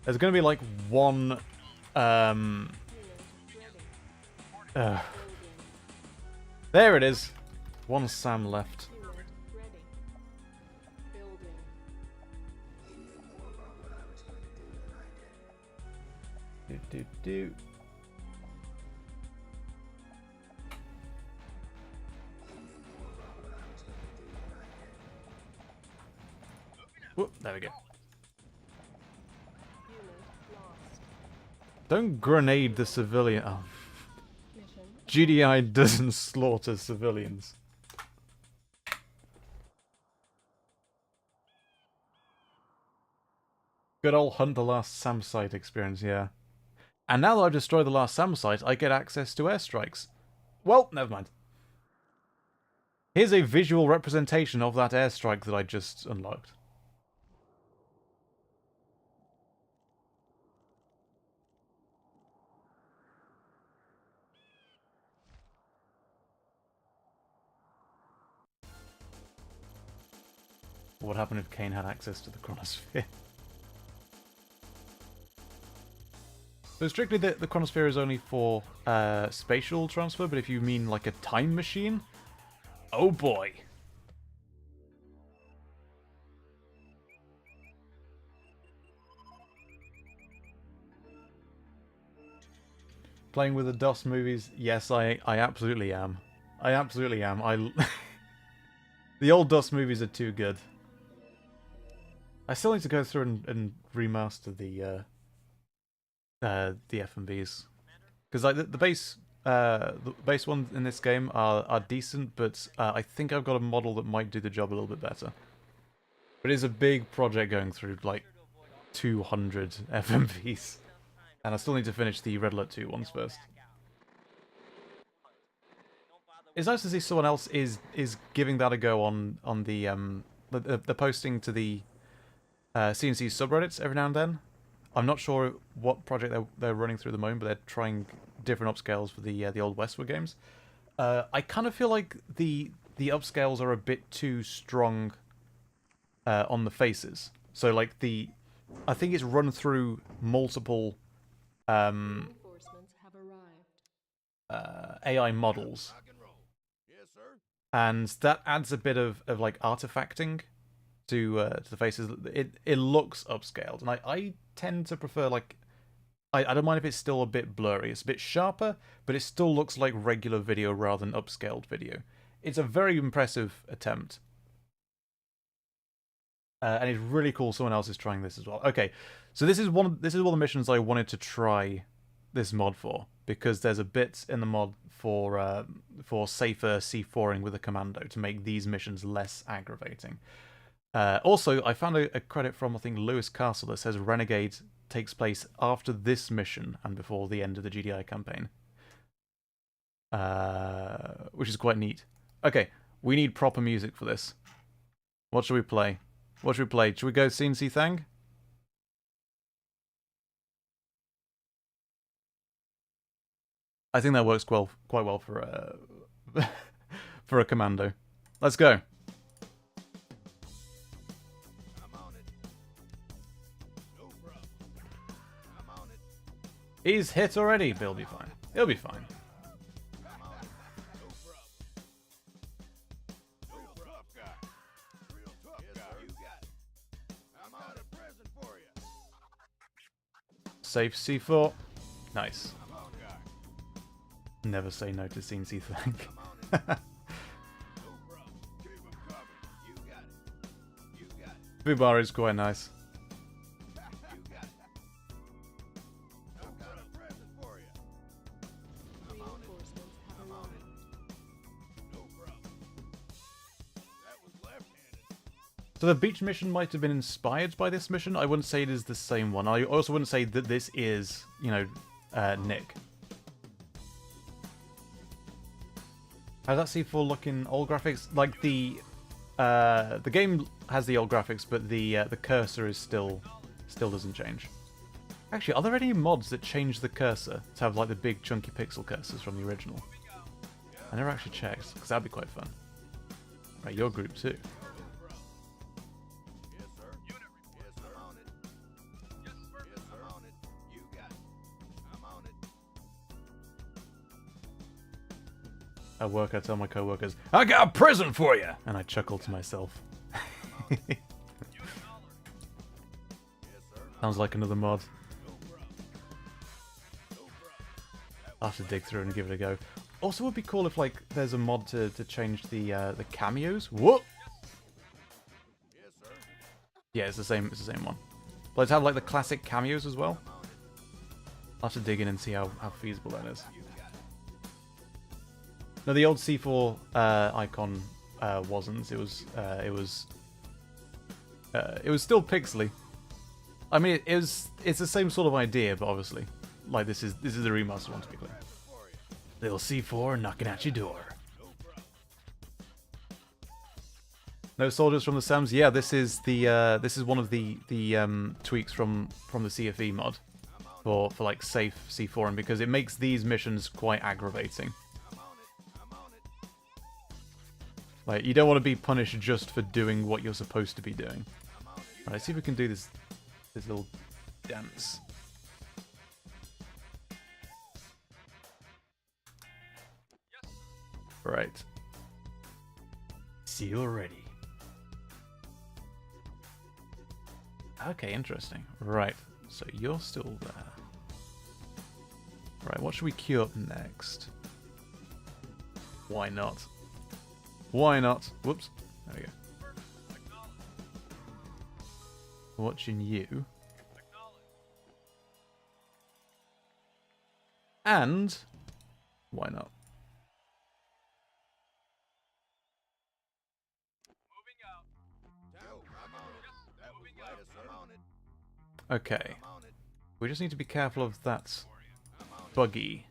There's going to be like one. Unit ready. Uh, Building. there it is. One Sam left. Unit ready. Building. Do. Whoop, there we go. Unit lost. Don't grenade the civilian. Oh, Mission GDI doesn't slaughter civilians. Good old hunt the last SAM site experience, yeah. And now that I've destroyed the last SAM site, I get access to airstrikes. Well, never mind. Here's a visual representation of that airstrike that I just unlocked. What happened if Kane had access to the chronosphere? So strictly the chronosphere is only for spatial transfer, but if you mean like a time machine, oh boy. Playing with the DOS movies, yes, I absolutely am. I absolutely am. The old DOS movies are too good. I still need to go through and remaster the FMVs, because like the base ones in this game are decent, but I think I've got a model that might do the job a little bit better. But it's a big project going through like 200 FMVs, and I still need to finish the Red Alert 2 ones first. It's nice to see someone else is giving that a go on the posting to the CNC subreddits every now and then. I'm not sure what project they're running through at the moment, but they're trying different upscales for the old Westwood games. I kind of feel like the upscales are a bit too strong on the faces. So like I think it's run through multiple reinforcements have arrived. AI models, and that adds a bit of like artifacting to the faces. It looks upscaled, and I tend to prefer like I don't mind if it's still a bit blurry. It's a bit sharper, but it still looks like regular video rather than upscaled video. It's a very impressive attempt, and it's really cool someone else is trying this as well. Okay, so this is one of the missions I wanted to try this mod for, because there's a bit in the mod for safer C4ing with a Commando to make these missions less aggravating. Also, I found a credit from, I think, Lewis Castle that says Renegade takes place after this mission and before the end of the GDI campaign. Which is quite neat. Okay, we need proper music for this. What should we play? What should we play? Should we go CNC Thang? I think that works quite well for for a Commando. Let's go. He's hit already, but he'll be fine. He'll be fine. Safe C4. Nice. Never say no to scene C-Thing. Bubar is quite nice. Reinforcements have arrived. So the beach mission might have been inspired by this mission. I wouldn't say it is the same one. I also wouldn't say that this is, you know, Nick. How does that C4 look in old graphics? Like the game has the old graphics, but the cursor is still doesn't change. Actually, are there any mods that change the cursor to have like the big chunky pixel cursors from the original? I never actually checked, because that'd be quite fun. Right, your group too. At work, I tell my co-workers, "I got a present for you!" And I chuckle to myself. Sounds like another mod. I'll have to dig through and give it a go. Also, it would be cool if, like, there's a mod to change the cameos. Whoop! Yeah, it's the same one. But to have, like, the classic cameos as well. I'll have to dig in and see how feasible that is. No, the old C4 icon wasn't. It was still pixely. I mean, it's the same sort of idea, but obviously, like this is the remastered one, to be clear. Little C4 knocking at your door. No soldiers from the SAMs. Yeah, this is one of the tweaks from the CFE mod for like safe C4, and because it makes these missions quite aggravating. Like, you don't want to be punished just for doing what you're supposed to be doing. Alright, let's see if we can do this little dance. Right. See you already. Okay, interesting. Right, so you're still there. Right, what should we queue up next? Why not? Why not? Whoops. There we go. Watching you. And why not? Okay. We just need to be careful of that buggy.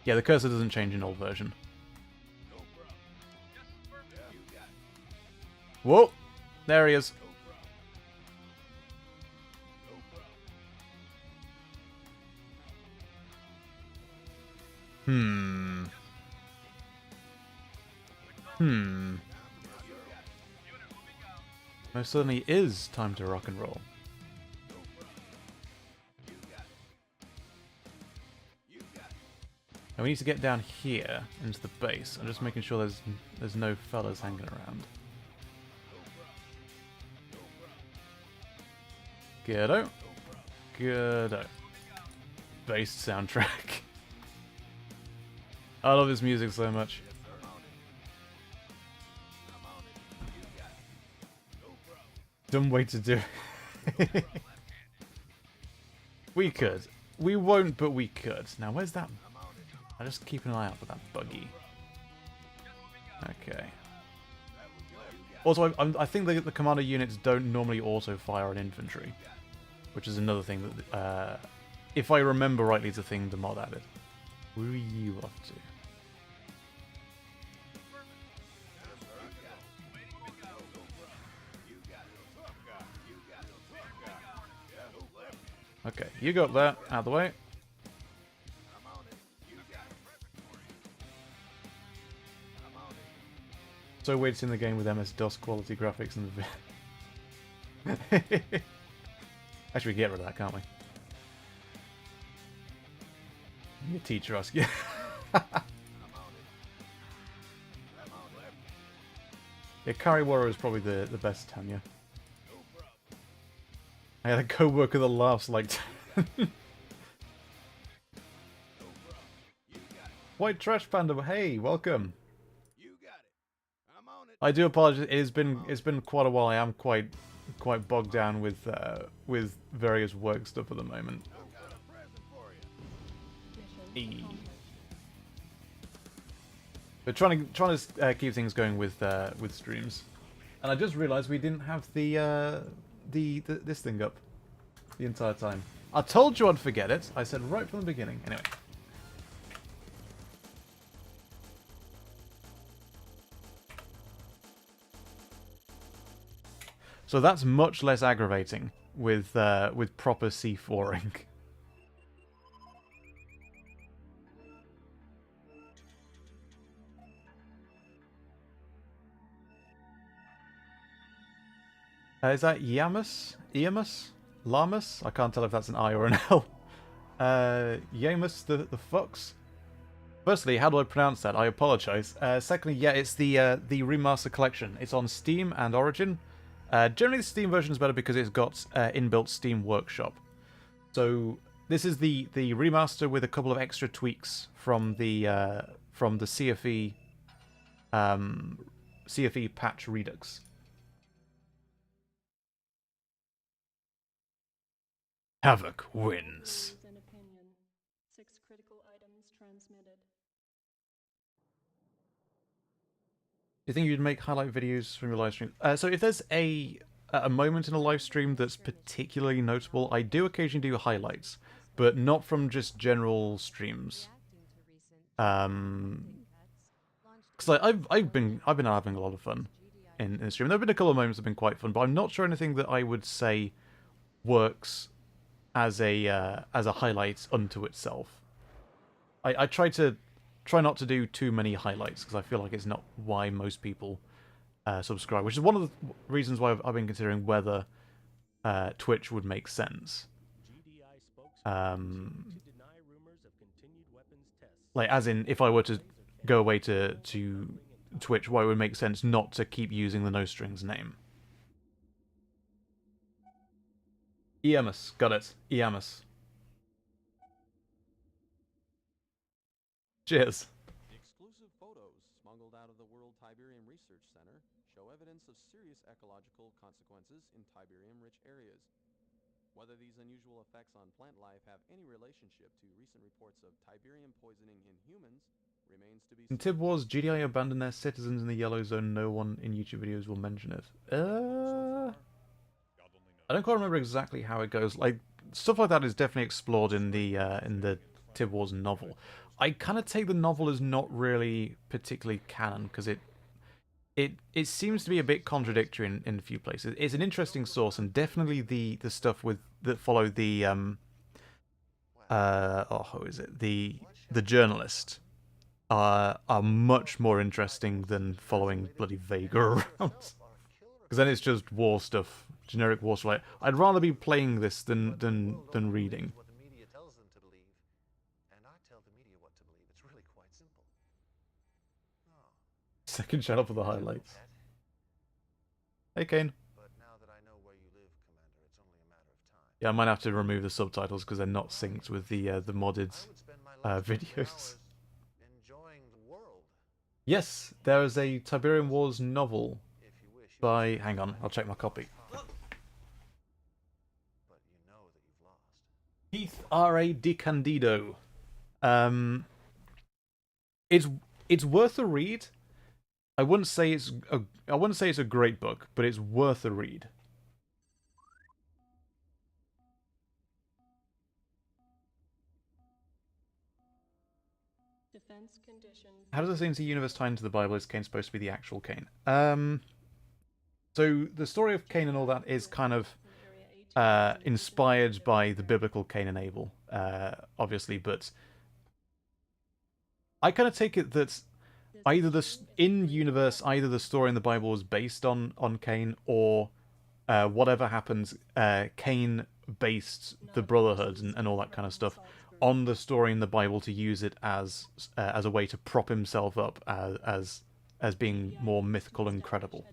Yeah, the cursor doesn't change in old version. Whoa! There he is. Most certainly is time to rock and roll. And we need to get down here into the base. I'm just making sure there's no fellas hanging around. Ghetto. Ghetto. Bass soundtrack. I love this music so much. Dumb way to do it. We could. We won't, but we could. Now, where's that? I'll just keep an eye out for that buggy. Okay. Also, I think the Commando units don't normally auto-fire on infantry, which is another thing that, if I remember rightly, is a thing the mod added. Where are you off to? Okay, you got that out of the way. So weird seeing the game with MS-DOS quality graphics and the Actually, we can get rid of that, can't we? You teacher us, yeah. Yeah, Kariwara is probably the best Tanya. I had a co-worker that laughs like... White Trash Panda, hey, welcome. I do apologize. It's been quite a while. I am quite bogged down with various work stuff at the moment. But trying to keep things going with streams, and I just realised we didn't have the this thing up the entire time. I told you I'd forget it. I said right from the beginning. Anyway. So that's much less aggravating with proper C4ing. Is that Yamus? Iamus? Lamus? I can't tell if that's an I or an L. Yamus the Fox? Firstly, how do I pronounce that? I apologize. Secondly, yeah, it's the Remastered collection. It's on Steam and Origin. Generally, the Steam version is better because it's got inbuilt Steam Workshop. So this is the remaster with a couple of extra tweaks from the CFE CFE patch Redux. Havoc wins. An opinion. 6 critical items transmitted. Do you think you'd make highlight videos from your live stream? So if there's a moment in a live stream that's particularly notable, I do occasionally do highlights, but not from just general streams. Because I've been having a lot of fun in the stream. There have been a couple of moments that have been quite fun, but I'm not sure anything that I would say works as a highlight unto itself. I try not to do too many highlights because I feel like it's not why most people subscribe, which is one of the reasons why I've been considering whether Twitch would make sense. Like, as in, if I were to go away to Twitch, why it would make sense not to keep using the No Strings name. Iamus, got it. Iamus. Cheers. The exclusive photos smuggled out of the World Tiberium Research Center show evidence of serious ecological consequences in Tiberium-rich areas. Whether these unusual effects on plant life have any relationship to recent reports of Tiberium poisoning in humans remains to be In seen. Tib Wars, GDI abandoned their citizens in the Yellow Zone. No one in YouTube videos will mention it. I don't quite remember exactly how it goes. Like, stuff like that is definitely explored in the Tib Wars novel. I kind of take the novel as not really particularly canon because it seems to be a bit contradictory in a few places. It's an interesting source, and definitely the stuff that follow the who is it? The journalist are much more interesting than following bloody Vega around. Because then it's just war stuff, generic war stuff. Like, I'd rather be playing this than reading. What the media tells them to believe, and I tell the media what to believe. It's really quite simple. Oh, Second channel for the highlights. Hey, Kane. but now that I know where you live, Commander, it's only a matter of time. Yeah, I might have to remove the subtitles because they're not synced with the modded I would spend my last videos. hours enjoying the world. Yes, there is a Tiberium Wars novel If you wish, you by... Hang on, I'll check my copy. but you know that you've lost. Keith R.A. DiCandido. It's worth a read. I wouldn't say it's a great book, but it's worth a read. Defense conditions. How does it seem to universe tie into the Bible? Is Cain supposed to be the actual Cain? So the story of Cain and all that is kind of inspired by the biblical Cain and Abel, obviously, but I kind of take it that either in-universe, either the story in the Bible was based on Cain, or whatever happens, Cain based the Brotherhood and all that kind of stuff on the story in the Bible to use it as a way to prop himself up as being more mythical and credible.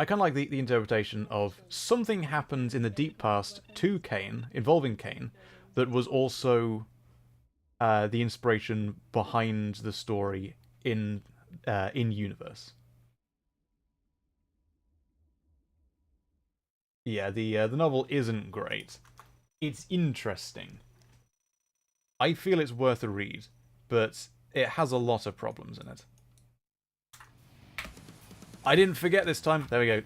I kind of like the interpretation of something happened in the deep past to Kane, involving Kane, that was also the inspiration behind the story in universe. Yeah, the novel isn't great. It's interesting. I feel it's worth a read, but it has a lot of problems in it. I didn't forget this time. There we go.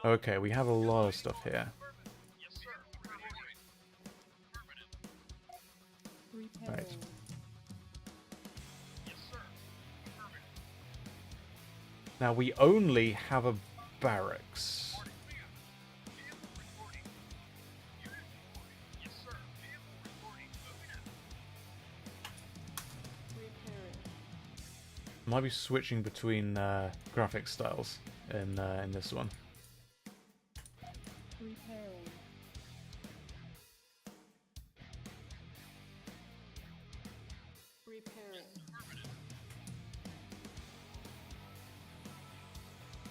Okay, we have a lot of stuff here. Right. Now we only have a barracks. Might be switching between graphic styles in this one.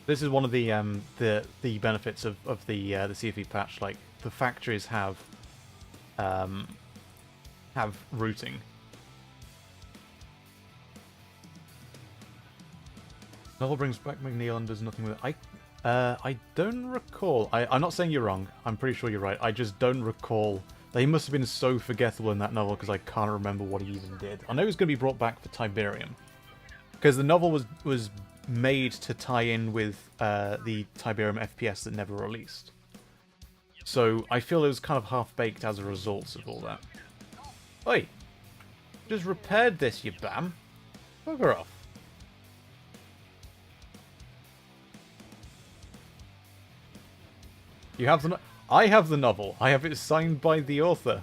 This is one of the benefits of the CFE patch. Like the factories have routing. Novel brings back McNeil and does nothing with it. I don't recall. I'm not saying you're wrong. I'm pretty sure you're right. I just don't recall. He must have been so forgettable in that novel because I can't remember what he even did. I know he was going to be brought back for Tiberium because the novel was made to tie in with the Tiberium FPS that never released. So I feel it was kind of half-baked as a result of all that. Oi! Just repaired this, you bam! Bugger off. You have the I have the novel. I have it signed by the author.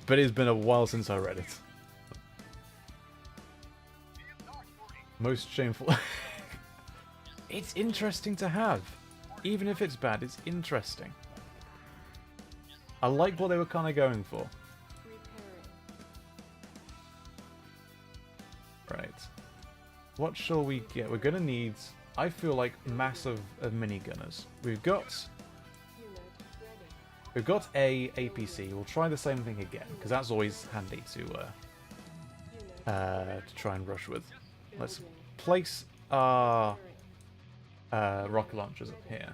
But it's been a while since I read it. Most shameful. It's interesting to have. Even if it's bad, it's interesting. I like what they were kind of going for. Right. What shall we get? We're going to need, I feel like, massive minigunners. We've got a APC. We'll try the same thing again, because that's always handy to try and rush with. Let's place our rocket launchers up here.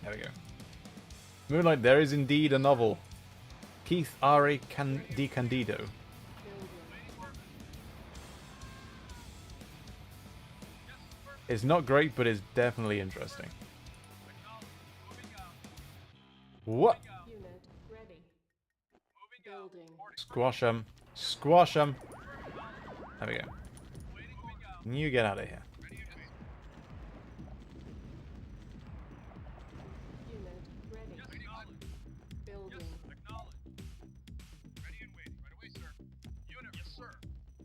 There we go. Moonlight, there is indeed a novel. Keith R.A. Di Candido. It's not great, but it's definitely interesting. What? Squash him. Squash him. There we go. You get out of here.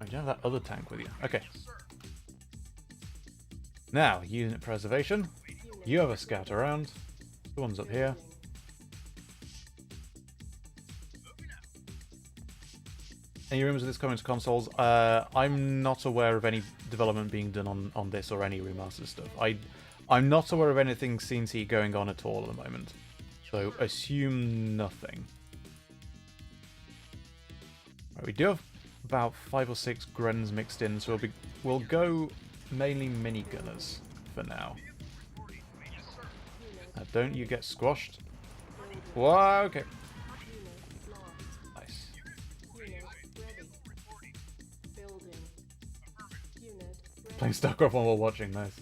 Oh, you have that other tank with you. Okay. Now, unit preservation. You have a scout around. The one's up here. Any rumors of this coming to consoles? I'm not aware of any development being done on this or any remastered stuff. I'm not aware of anything CNC going on at all at the moment. So assume nothing. Right, we do have about 5 or 6 Grens mixed in, so we'll go mainly minigunners for now. Don't you get squashed? Whoa, okay. Nice. Playing StarCraft while watching, nice.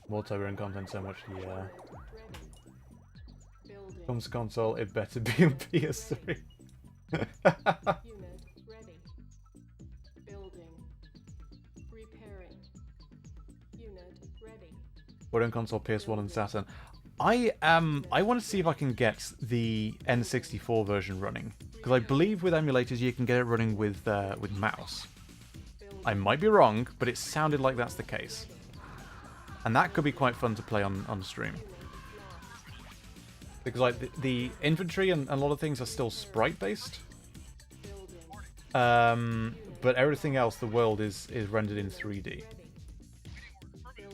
More Tiberian content, so much, yeah. Comes to console, it better be on PS3. We're on console, PS1 and Saturn. I want to see if I can get the N64 version running, because I believe with emulators you can get it running with mouse. I might be wrong, but it sounded like that's the case. And that could be quite fun to play on stream. Because like the infantry and a lot of things are still sprite-based. But everything else, the world is rendered in 3D.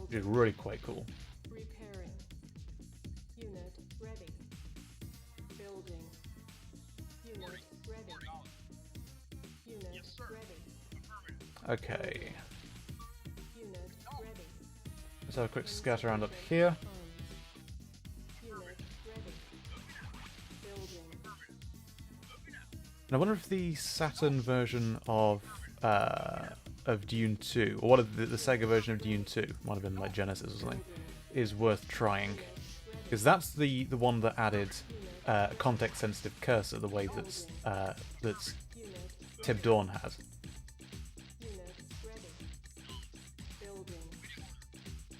Which is really quite cool. Repairing. Unit ready. Building. Unit ready. Unit ready. Okay. Unit ready. Let's have a quick scatter around up here. Unit ready. Building. And I wonder if the Saturn version of Dune 2, or what if the Sega version of Dune 2, might have been like Genesis or something, is worth trying. Because that's the one that added a context-sensitive cursor, the way that's Tib Dawn had. Unit ready. Building.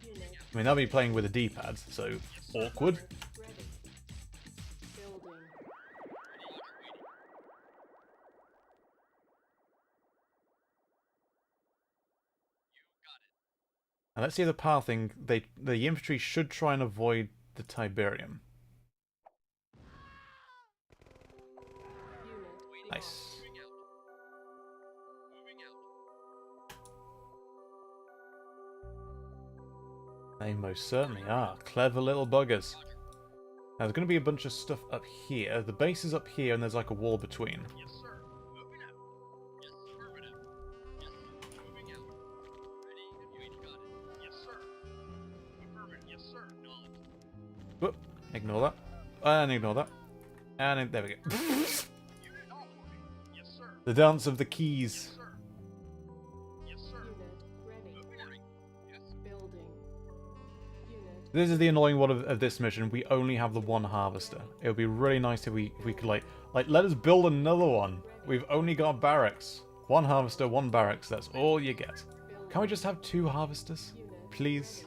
Unit I mean, that'll be playing with a D-pad, so awkward. ready. Building. And let's see the pathing. The infantry should try and avoid the Tiberium. Unit Nice. They most certainly are. Clever little buggers. Now, there's going to be a bunch of stuff up here. The base is up here, and there's like a wall between. Whoop. Ignore that. And ignore that. And there we go. The dance of the keys. Unit ready. Building. Unit This is the annoying one of this mission. We only have the one harvester. It would be really nice if we could like let us build another one. We've only got barracks. One harvester, one barracks. That's all you get. Can we just have 2 harvesters, please?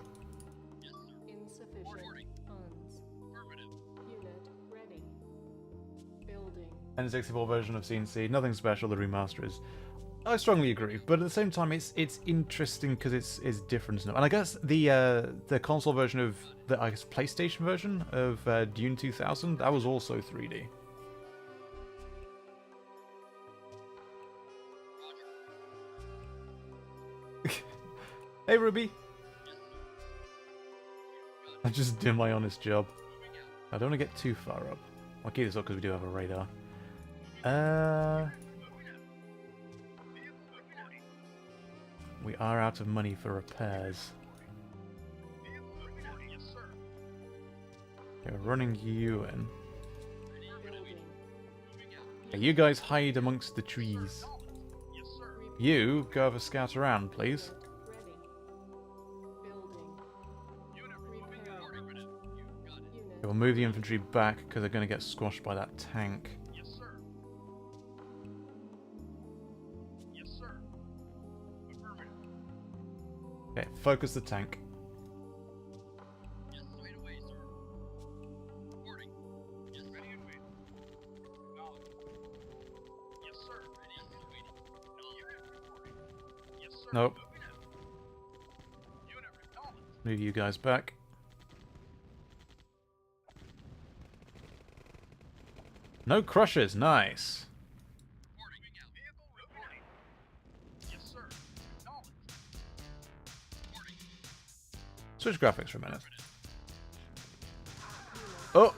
insufficient funds. Unit ready. Building. N64 version of CNC, nothing special. The remaster is. I strongly agree, but at the same time, it's interesting because it's different. And I guess the console version of the PlayStation version of Dune 2000, that was also 3D. Hey Ruby, I just did my honest job. I don't want to get too far up. I'll keep this up because we do have a radar. We are out of money for repairs. Okay, we're running you in. Okay, you guys hide amongst the trees. You go have a scout around, please. Ready. Building. Repairing. Okay, we'll move the infantry back because they're going to get squashed by that tank. Okay, focus the tank. Nope. Move you guys back. No crushes, nice. Switch graphics for a minute. Oh!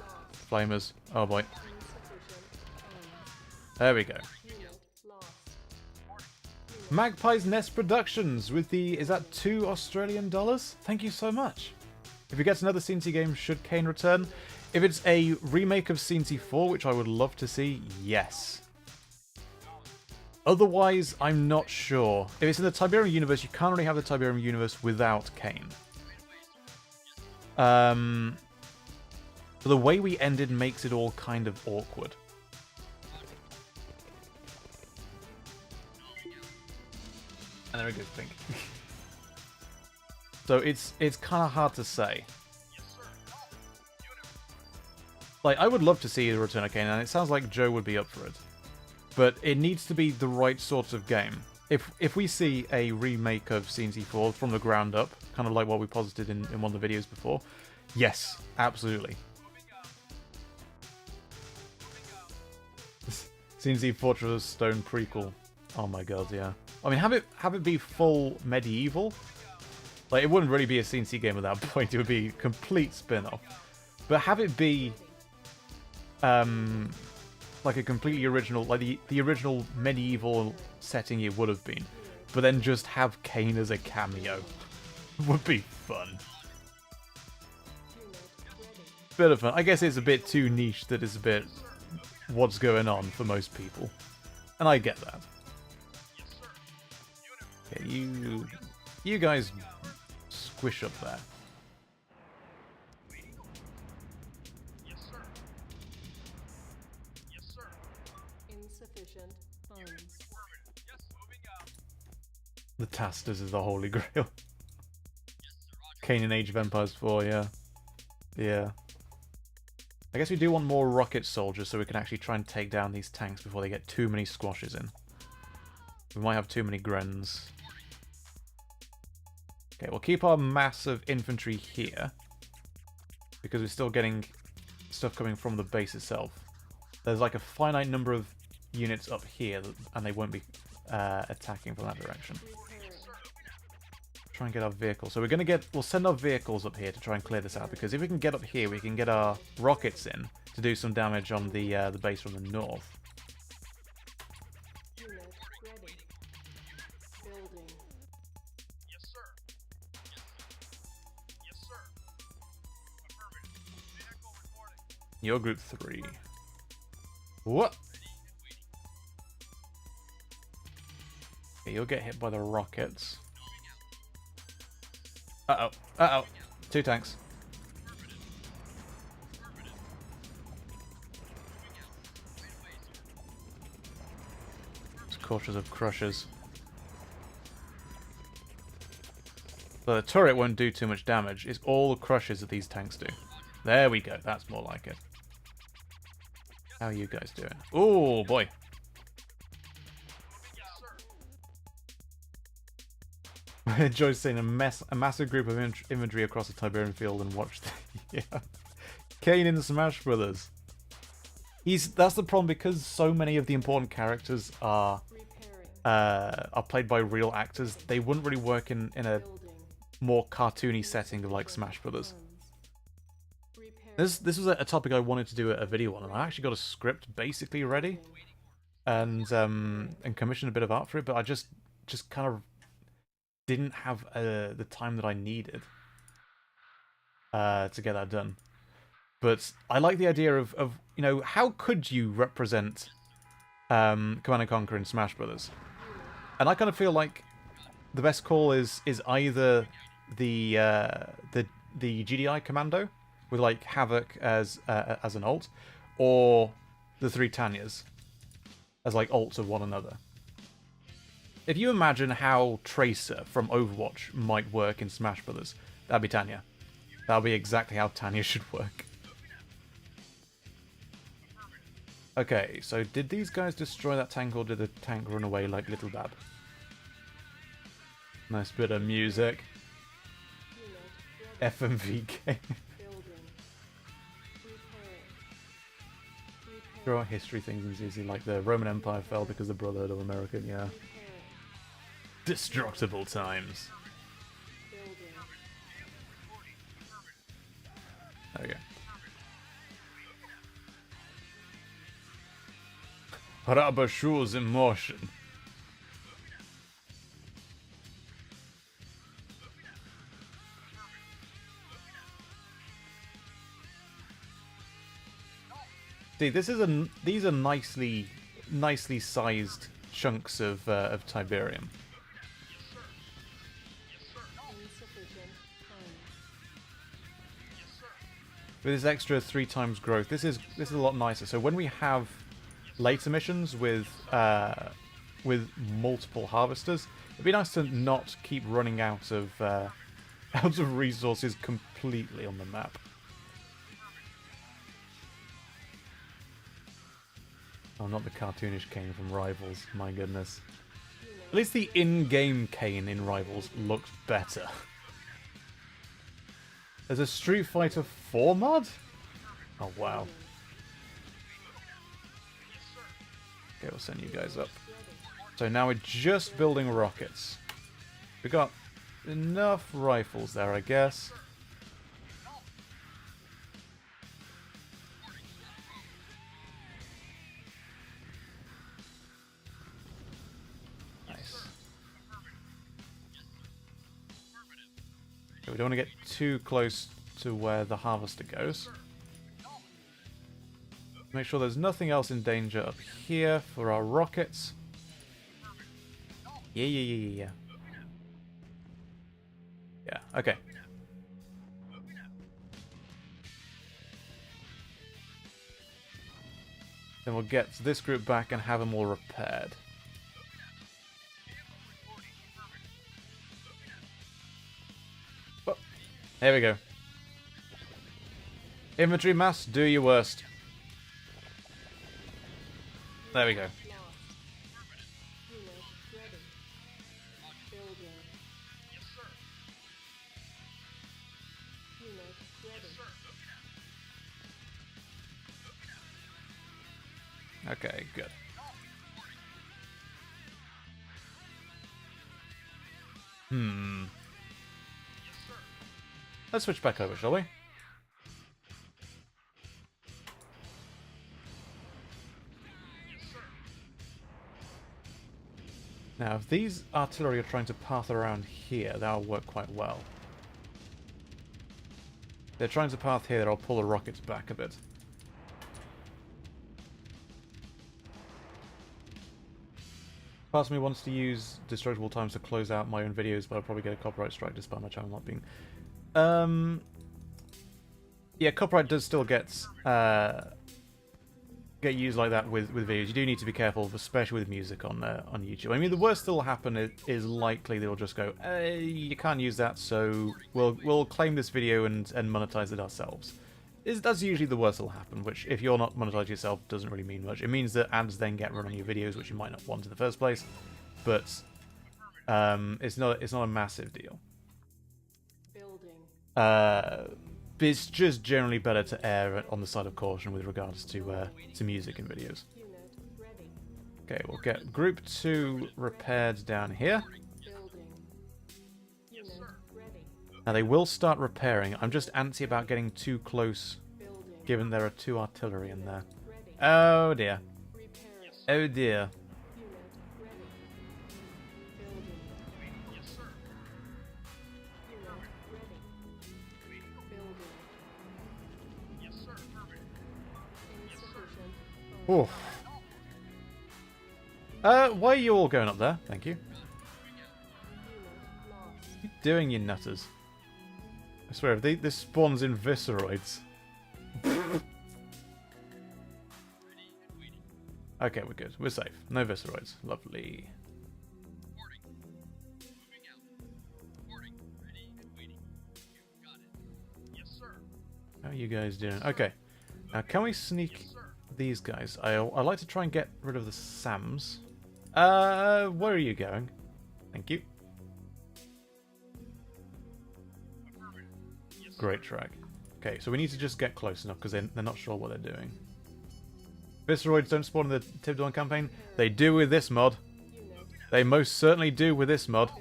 Flamers. Oh boy. There we go. Unit lost. Magpie's Nest Productions with the... Is that $2 Australian? Thank you so much. If you get another CNC game, should Kane return? If it's a remake of CNC 4, which I would love to see, yes. Otherwise, I'm not sure. If it's in the Tiberium universe, you can't really have the Tiberium universe without Kane. So the way we ended makes it all kind of awkward. And there we go, think. So it's kind of hard to say. Like, I would love to see the return of Kane, and it sounds like Joe would be up for it. But it needs to be the right sort of game. if we see a remake of CNC4 from the ground up, kind of like what we posited in one of the videos before, yes, absolutely. CNC Fortress of Stone prequel. Oh my god, yeah. I mean, have it be full medieval. Like, it wouldn't really be a CNC game at that point. It would be a complete spin-off. But have it be like a completely original, like the original medieval setting it would have been, but then just have Kane as a cameo. Would be fun. Bit of fun. I guess it's a bit too niche that it's a bit what's going on for most people. And I get that. Okay, you guys squish up there. Insufficient funds. The Tasters is the holy grail. Kane in Age of Empires 4, yeah. Yeah. I guess we do want more rocket soldiers so we can actually try and take down these tanks before they get too many squashes in. We might have too many Grens. Okay, we'll keep our massive infantry here, because we're still getting stuff coming from the base itself. There's like a finite number of units up here, and they won't be attacking from that direction. Try and get our vehicles. So we'll send our vehicles up here to try and clear this out, because if we can get up here, we can get our rockets in to do some damage on the base from the north. Unit ready. Building. Yes, sir. Yes, sir. Affirmative. Vehicle reporting. Your group 3. What? Okay, you'll get hit by the rockets. Uh-oh. Uh-oh. 2 tanks. It's cautious of crushers. But the turret won't do too much damage. It's all the crushers that these tanks do. There we go. That's more like it. How are you guys doing? Oh boy. Enjoy seeing a massive group of infantry across the Tiberian field and watch the Kane in Smash Brothers. That's the problem, because so many of the important characters are played by real actors. They wouldn't really work in a more cartoony setting of like Smash Brothers. This was a topic I wanted to do a video on, and I actually got a script basically ready, and commissioned a bit of art for it, but I just kind of didn't have the time that I needed to get that done. But I like the idea of you know, how could you represent Command and Conquer in Smash Brothers? And I kind of feel like the best call is either the GDI Commando with like Havoc as an ult, or the 3 Tanyas as like ults of one another. If you imagine how Tracer from Overwatch might work in Smash Brothers, that'd be Tanya. That'll be exactly how Tanya should work. Okay, so did these guys destroy that tank, or did the tank run away like Little Bab? Nice bit of music. FMV game. There are history things in ZZ, like the Roman Empire fell because the Brotherhood of America, yeah. Destructible times. There we go. Rubber shoes in motion. See, these are nicely sized chunks of Tiberium. With this extra 3 times growth, this is a lot nicer. So when we have later missions with multiple harvesters, it'd be nice to not keep running out of resources completely on the map. Oh, not the cartoonish Kane from Rivals, my goodness. At least the in-game Kane in Rivals looks better. There's a Street Fighter 4 mod? Oh, wow. Okay, we'll send you guys up. So now we're just building rockets. We got enough rifles there, I guess. Nice. Okay, we don't want to get too close to where the harvester goes. Make sure there's nothing else in danger up here for our rockets. Yeah. Yeah, okay. Then we'll get this group back and have them all repaired. Oh, there we go. Infantry mass, do your worst. There we go. Okay, good. Let's switch back over, shall we? Now, if these artillery are trying to path around here, that'll work quite well. If they're trying to path here, I'll pull the rockets back a bit. Part of me wants to use destructible times to close out my own videos, but I'll probably get a copyright strike despite my channel not being... Yeah, copyright does still get used like that with videos. You do need to be careful, especially with music on YouTube. I mean, the worst that'll happen is likely they'll just go, you can't use that, so we'll claim this video and monetize it ourselves. That's usually the worst that'll happen, which, if you're not monetized yourself, doesn't really mean much. It means that ads then get run on your videos, which you might not want in the first place, but it's not a massive deal. It's just generally better to err on the side of caution with regards to music and videos. Okay, we'll get Group 2 repaired down here. Now they will start repairing. I'm just antsy about getting too close, given there are 2 artillery in there. Oh dear. Oh dear. Oh. Why are you all going up there? Thank you. What are you doing, you nutters? I swear, if this spawns in Visceroids. Okay, we're good. We're safe. No Visceroids. Lovely. How are you guys doing? Okay. Now, can we sneak these guys? I like to try and get rid of the SAMs. Where are you going? Thank you. Great track. Okay, so we need to just get close enough because they're not sure what they're doing. Visceroids don't spawn in the Tiberian campaign. They do with this mod. They most certainly do with this mod.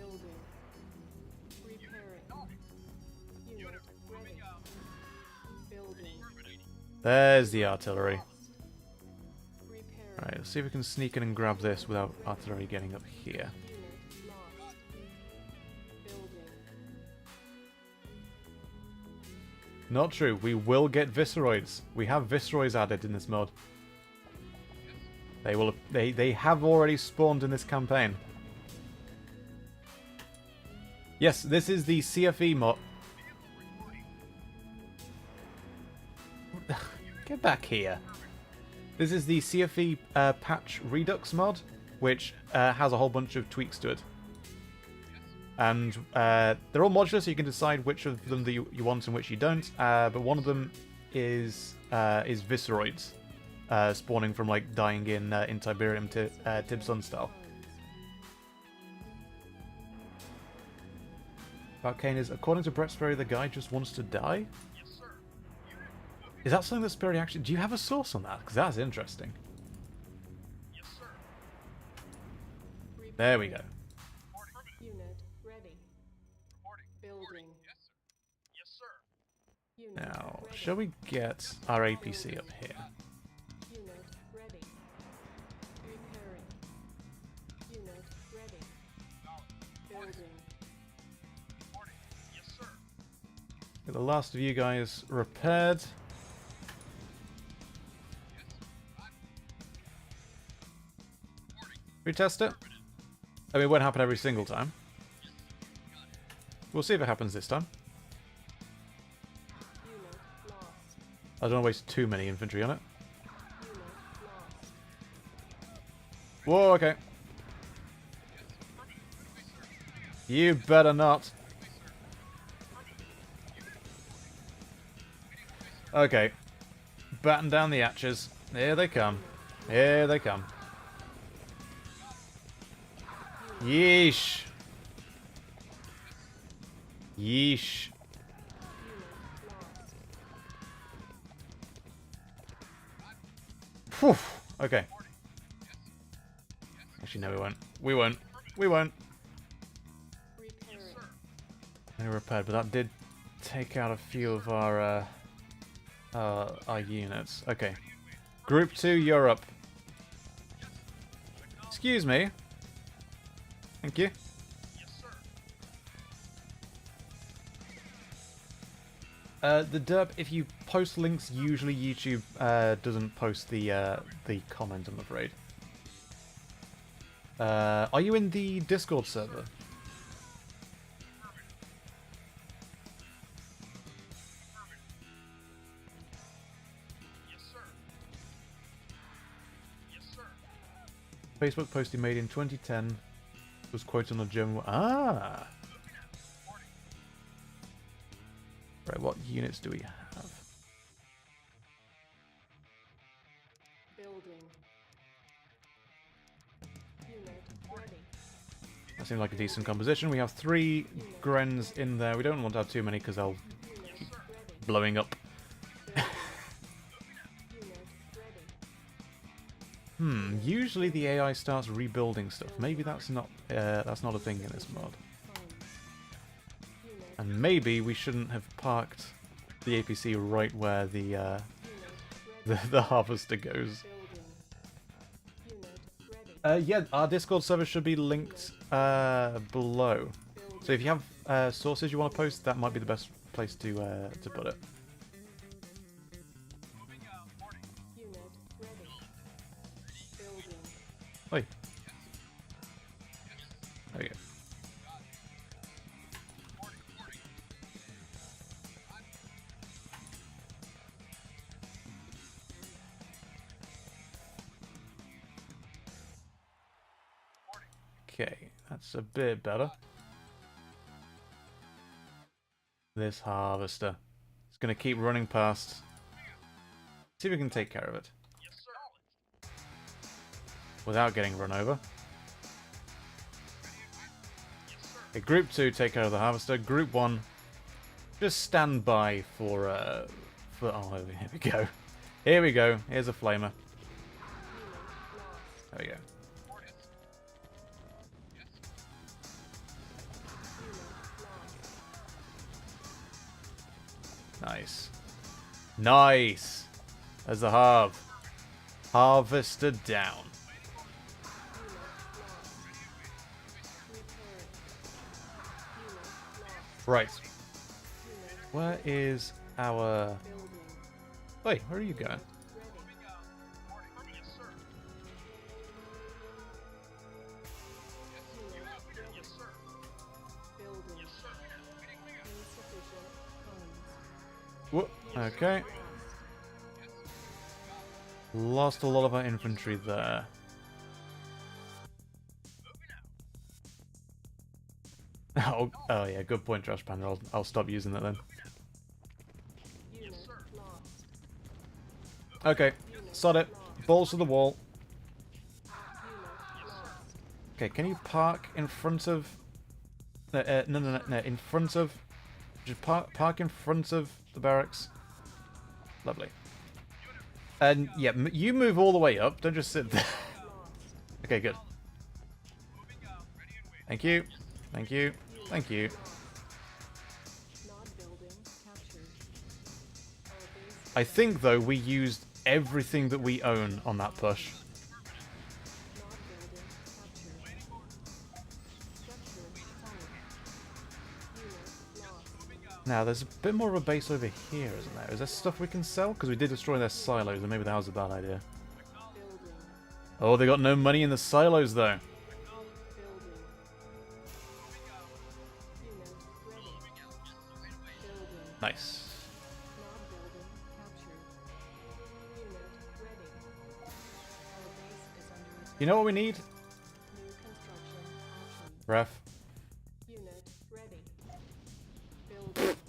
There's the artillery. Alright, let's see if we can sneak in and grab this without artillery getting up here. Not true. We will get Visceroids. We have Visceroids added in this mod. They have already spawned in this campaign. Yes, this is the CFE mod. Get back here. This is the CFE patch Redux mod, which has a whole bunch of tweaks to it. And they're all modular, so you can decide which of them that you want and which you don't. But one of them is Visceroids, spawning from like dying in Tiberium to Tibsun style. about Kane is, according to Brett Sperry, the guy just wants to die? Is that something that Sperry actually... Do you have a source on that? Because that's interesting. There we go. Unit ready. Building. Unit Now, ready. shall we get our APC up here? Unit ready. Repairing. Unit ready. Building. Get the last of you guys repaired. Retest it. I mean, it won't happen every single time. We'll see if it happens this time. Unit lost. I don't want to waste too many infantry on it. Unit lost. Whoa, okay. You better not. Okay. Batten down the hatches. Here they come. Here they come. Yeesh. Yeesh. Unit lost. Whew. Okay. Actually, no, we won't. We won't. We won't. Repairing. They repaired, but that did take out a few of our units. Okay. Group 2, Europe. Excuse me. Thank you. The derp, if you post links, usually YouTube doesn't post the comment, I'm afraid. Are you in the Discord server? Facebook post he made in 2010 was quoted on a German... Ah! Right, what units do we have? Building. Unit ready. That seems like a decent composition. We have 3 Grens in there. We don't want to have too many because they'll Unit ready. blowing up. Unit ready. Usually the AI starts rebuilding stuff. Maybe that's not a thing in this mod. Funds. Unit And maybe we shouldn't have parked the APC right where the unit ready. the harvester goes. Building. Unit ready. Yeah, our Discord server should be linked below. So if you have sources you want to post, that might be the best place to put it. Unit ready. Building. Oi. There we go. Okay, that's a bit better. This harvester. It's going to keep running past. See if we can take care of it. Without getting run over. Okay, group 2 take care of the harvester. Group 1 just stand by for oh, here we go. Here we go. Here's a flamer. There we go. Nice. Nice! There's the harv. Harvester down. Right. Where is our... Wait, where are you going? Whoop. Okay. Lost a lot of our infantry there. Oh yeah, good point, Trash Panda. I'll stop using that then. Okay, sod it. Balls to the wall. Okay, can you park in front of No. In front of... Just park in front of the barracks. Lovely. And, yeah, you move all the way up. Don't just sit there. Okay, good. Thank you. Thank you. Thank you. I think, though, we used everything that we own on that push. Now, there's a bit more of a base over here, isn't there? Is there stuff we can sell? Because we did destroy their silos, and maybe that was a bad idea. Oh, they got no money in the silos, though. Nice. You know what we need? Ref.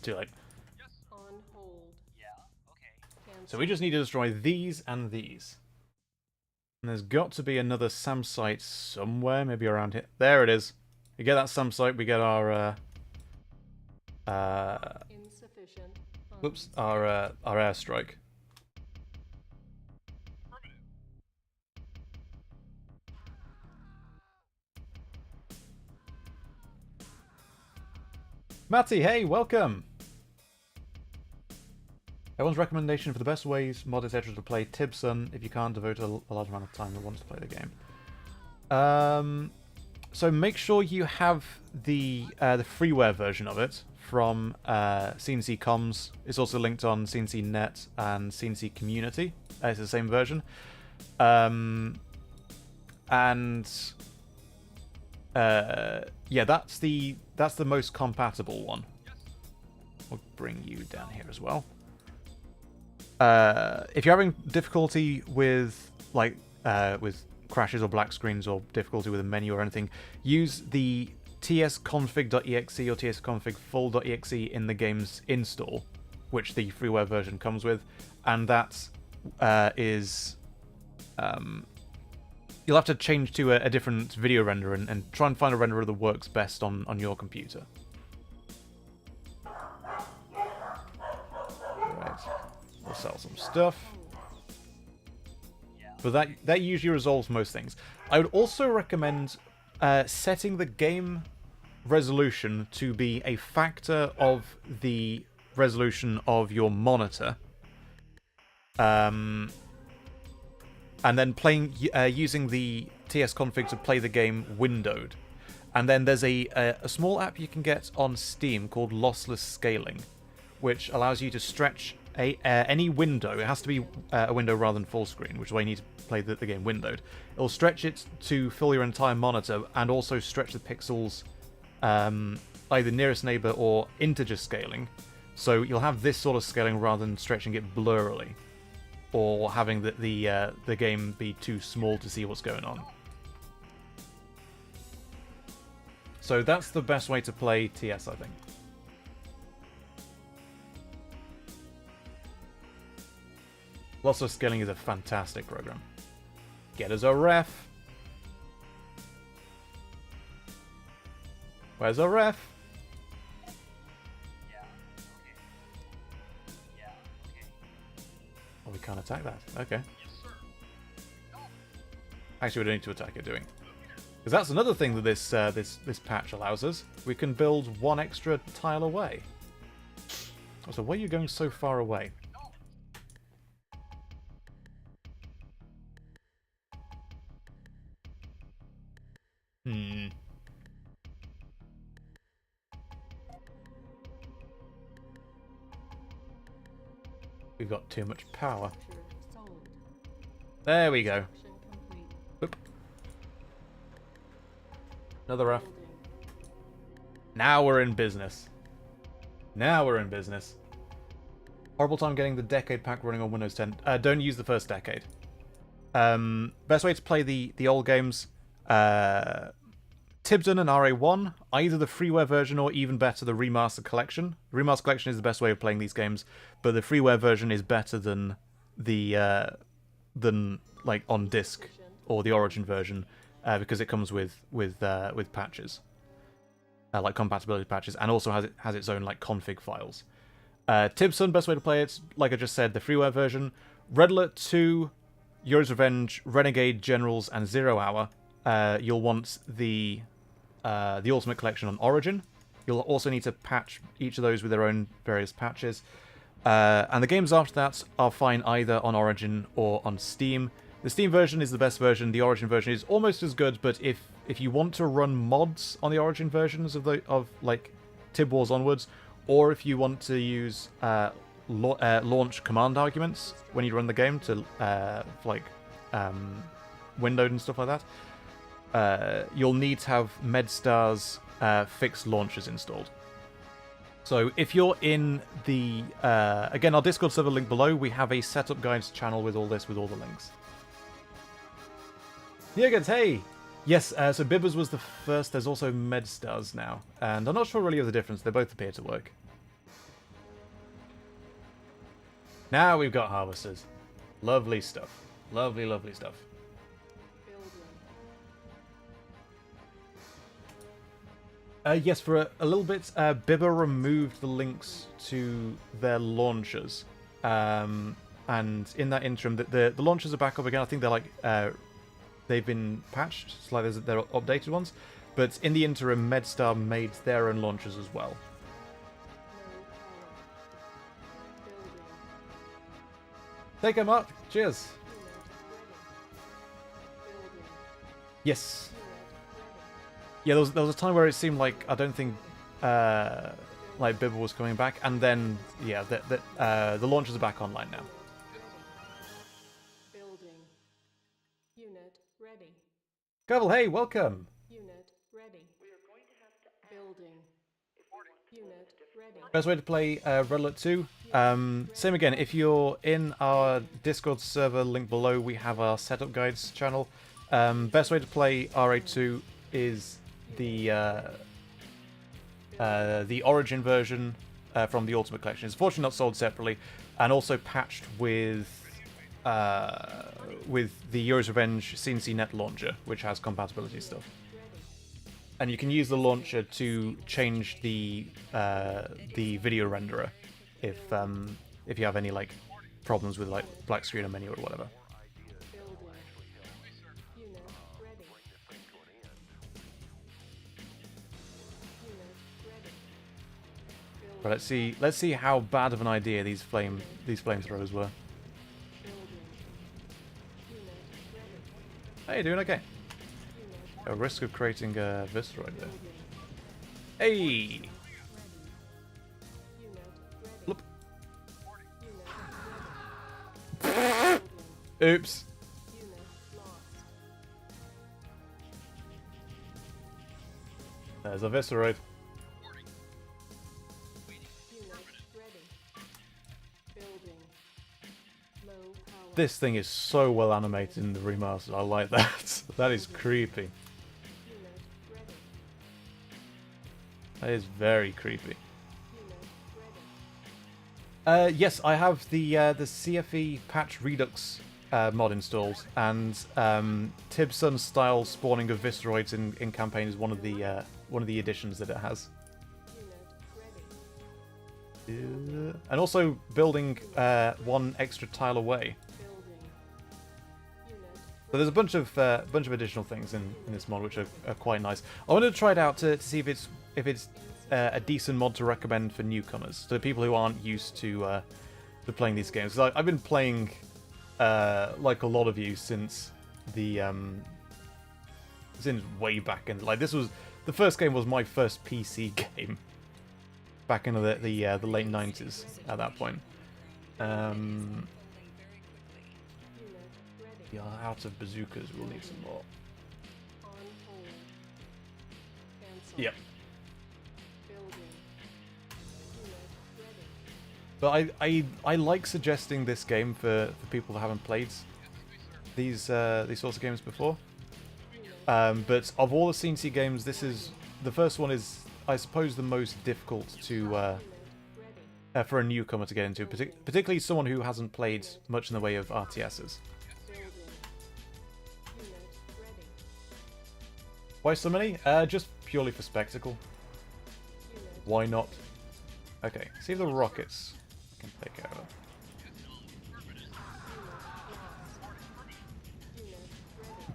Too late. So we just need to destroy these and these. And there's got to be another SAM site somewhere, maybe around here. There it is. We get that SAM site, we get our whoops, our airstrike. Matty, hey, welcome! Everyone's recommendation for the best ways mod etc. to play Tibson if you can't devote a large amount of time at once to play the game. So make sure you have the freeware version of it from CNC Comms. It's also linked on CNC Net and CNC Community. It's the same version. Yeah, that's the most compatible one. We'll bring you down here as well. If you're having difficulty with with crashes or black screens or difficulty with a menu or anything, use the tsconfig.exe or tsconfig full.exe in the game's install, which the freeware version comes with, and that is you'll have to change to a different video renderer and try and find a renderer that works best on your computer. Right. We'll sell some stuff. But that usually resolves most things. I would also recommend setting the game resolution to be a factor of the resolution of your monitor. And then using the tsconfig to play the game windowed. And then there's a small app you can get on Steam called Lossless Scaling, which allows you to stretch any window. It has to be a window rather than full screen, which is why you need to play the game windowed. It'll stretch it to fill your entire monitor and also stretch the pixels either nearest neighbor or integer scaling. So you'll have this sort of scaling rather than stretching it blurrily, or having the game be too small to see what's going on. So that's the best way to play TS, I think. Lossless Scaling is a fantastic program. Get us a ref. Where's our ref? Oh, we can't attack that. Okay. Actually, we don't need to attack it, do we? Because that's another thing that this patch allows us. We can build one extra tile away. Oh, so why are you going so far away? We've got too much power. There we go. Oop. Another ref. Now we're in business. Now we're in business. Horrible time getting the Decade pack running on Windows 10. Don't use the first Decade. Best way to play the old games. Tibden and RA1, either the freeware version or even better the Remastered collection. The Remastered collection is the best way of playing these games, but the freeware version is better than like on disc or the Origin version because it comes with patches. like compatibility patches, and also has its own like config files. Tibsun, best way to play it, like I just said, the freeware version. Red Alert 2, Yuri's Revenge, Renegade, Generals, and Zero Hour. You'll want the Ultimate Collection on Origin. You'll also need to patch each of those with their own various patches. And the games after that are fine either on Origin or on Steam. The Steam version is the best version. The Origin version is almost as good, but if you want to run mods on the Origin versions of like Tib Wars onwards, or if you want to use launch command arguments when you run the game to windowed and stuff like that, you'll need to have MedStar's fixed launchers installed. So if you're in the again, our Discord server link below, we have a setup guides channel with all this, with all the links. Jürgens, hey! Yes, so Bibbers was the first. There's also MedStars now, and I'm not sure really of the difference. They both appear to work. Now we've got harvesters. Lovely stuff. Lovely, lovely stuff. Yes, for a little bit, Bibber removed the links to their launchers. And in that interim, the launchers are back up again. I think they're like... they've been patched, so like they're updated ones. But in the interim, MedStar made their own launchers as well. Take them up. Cheers. Yes. Yeah, there was a time where it seemed like I don't think like Bibber was coming back, and then yeah, the launchers are back online now. Building. Unit ready. Cobble, hey, welcome. Unit ready. We are going to have to building. Unit ready. Best way to play Red Alert 2. Same again, if you're in our Discord server link below, we have our setup guides channel. Best way to play RA2 is the Origin version from the Ultimate Collection. It's fortunately not sold separately, and also patched with the Yuri's Revenge CNC Net launcher, which has compatibility stuff. And you can use the launcher to change the video renderer if you have any like problems with like black screen or menu or whatever. But let's see how bad of an idea these flamethrowers were. Hey, you're doing okay. A risk of creating a Visceroid there. Hey! Look. Oops. There's a Visceroid. This thing is so well animated in the remaster. I like that. That is creepy. That is very creepy. Yes, I have the CFE patch Redux mod installed, and Tibsun style spawning of Visceroids in campaign is one of the additions that it has. And also building one extra tile away. So there's a bunch of additional things in this mod which are quite nice. I wanted to try it out to see if it's a decent mod to recommend for newcomers, to people who aren't used to playing these games. Because I've been playing like a lot of you since since way back, and like this was the first game was my first PC game back in the late 90s at that point. We are out of bazookas, we'll need some more. Yep. But I like suggesting this game for people that haven't played these sorts of games before. But of all the CNC games, this is the first one is, I suppose, the most difficult to for a newcomer to get into, particularly someone who hasn't played much in the way of RTSs. Why so many? Just purely for spectacle. Why not? Okay, see if the rockets can take over.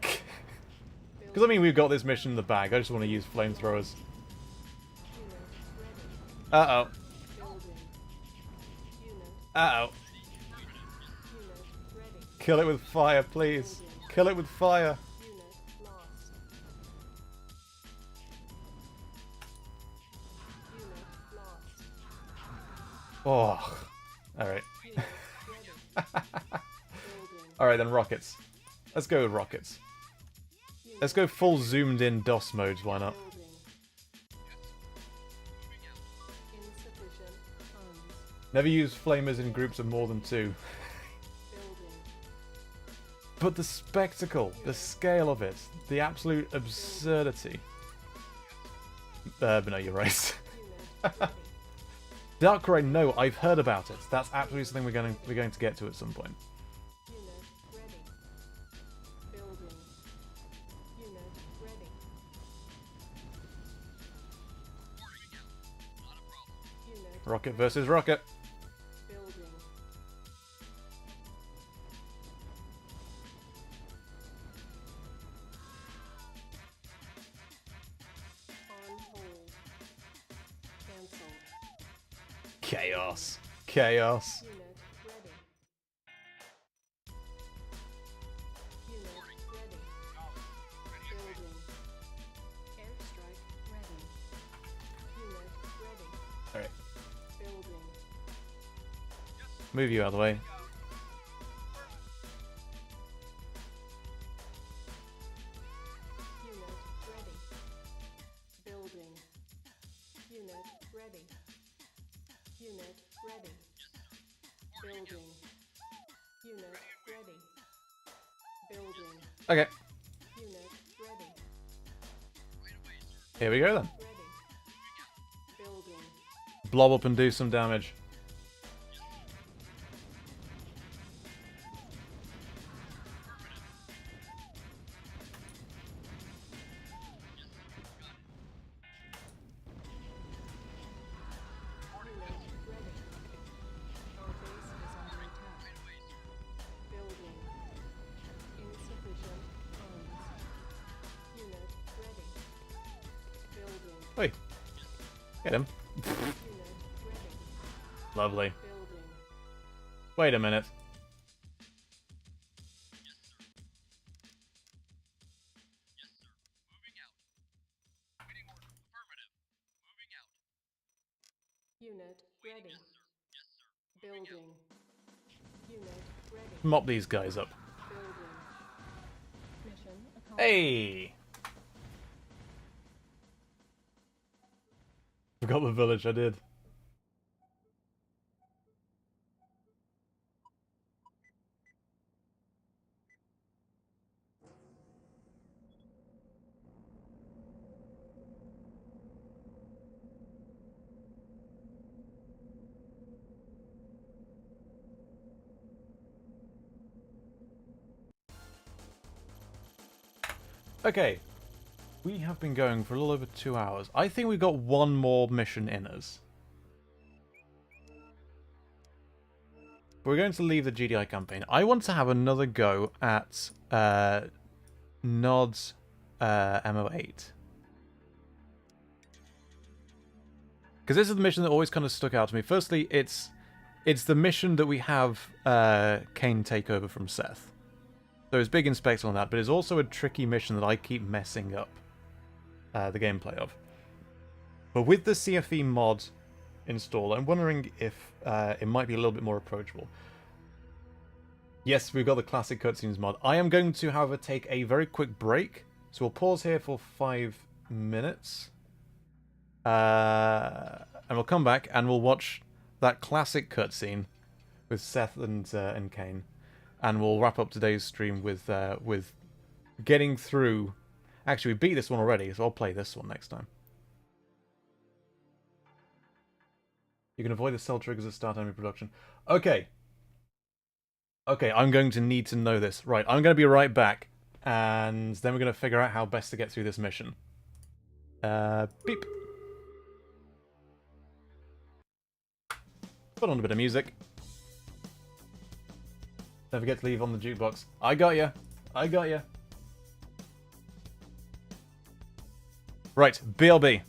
Because, I mean, we've got this mission in the bag. I just want to use flamethrowers. Uh-oh. Uh-oh. Kill it with fire, please. Kill it with fire. Oh. Alright. Alright then, rockets. Let's go with rockets. Let's go full zoomed in DOS modes, why not? Never use flamers in groups of more than 2. But the spectacle, the scale of it, the absolute absurdity. But no, you're right. Darkrai, no, I've heard about it. That's absolutely something we're going to get to at some point. Rocket versus rocket. Chaos. Chaos. Alright. Move you out of the way. Okay. Here we go then. Blob up and do some damage. Oi. Get him. Lovely. Wait a minute. Unit ready. Building. Unit ready. Mop these guys up. Building. Mission accomplished. Hey! Forgot the village, I did. Okay. We have been going for a little over 2 hours. I think we've got one more mission in us. We're going to leave the GDI campaign. I want to have another go at Nod's MO8. Because this is the mission that always kind of stuck out to me. Firstly, it's the mission that we have Kane take over from Seth. So it's big in specs on that, but it's also a tricky mission that I keep messing up the gameplay of. But with the CFE mod installed, I'm wondering if it might be a little bit more approachable. Yes, we've got the classic cutscenes mod. I am going to, however, take a very quick break. So we'll pause here for 5 minutes. And we'll come back and we'll watch that classic cutscene with Seth and Kane. And we'll wrap up today's stream with getting through... Actually, we beat this one already, so I'll play this one next time. You can avoid the cell triggers at start enemy production. Okay. Okay, I'm going to need to know this. Right, I'm going to be right back. And then we're going to figure out how best to get through this mission. Beep. Put on a bit of music. Don't forget to leave on the jukebox. I got ya. I got ya. Right, BLB.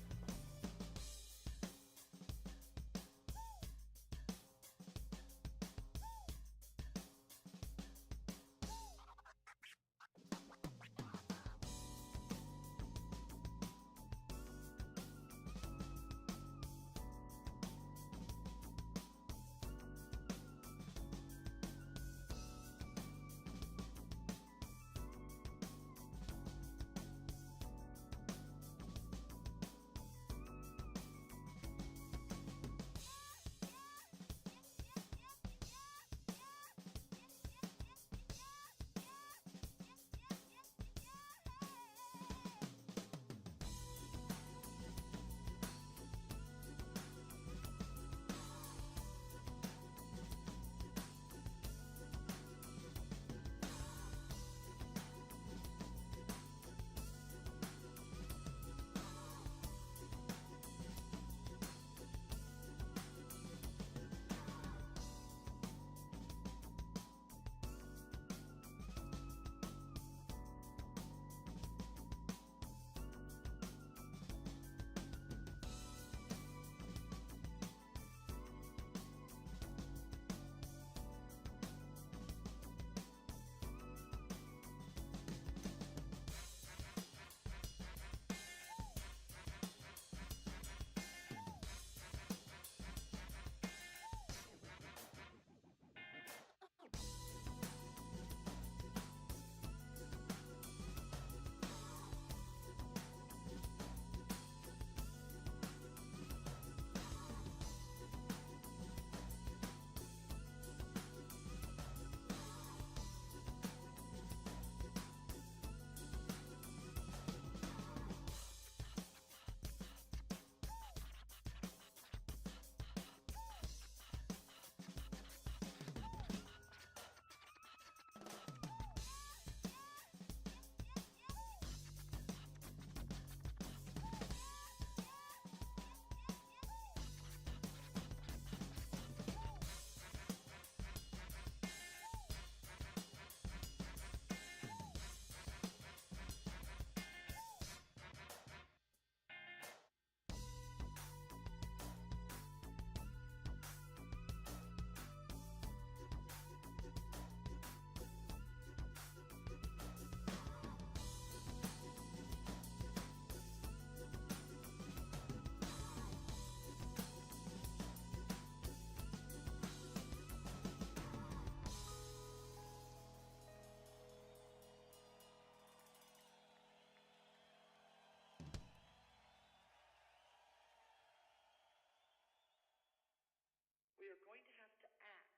We are going to have to act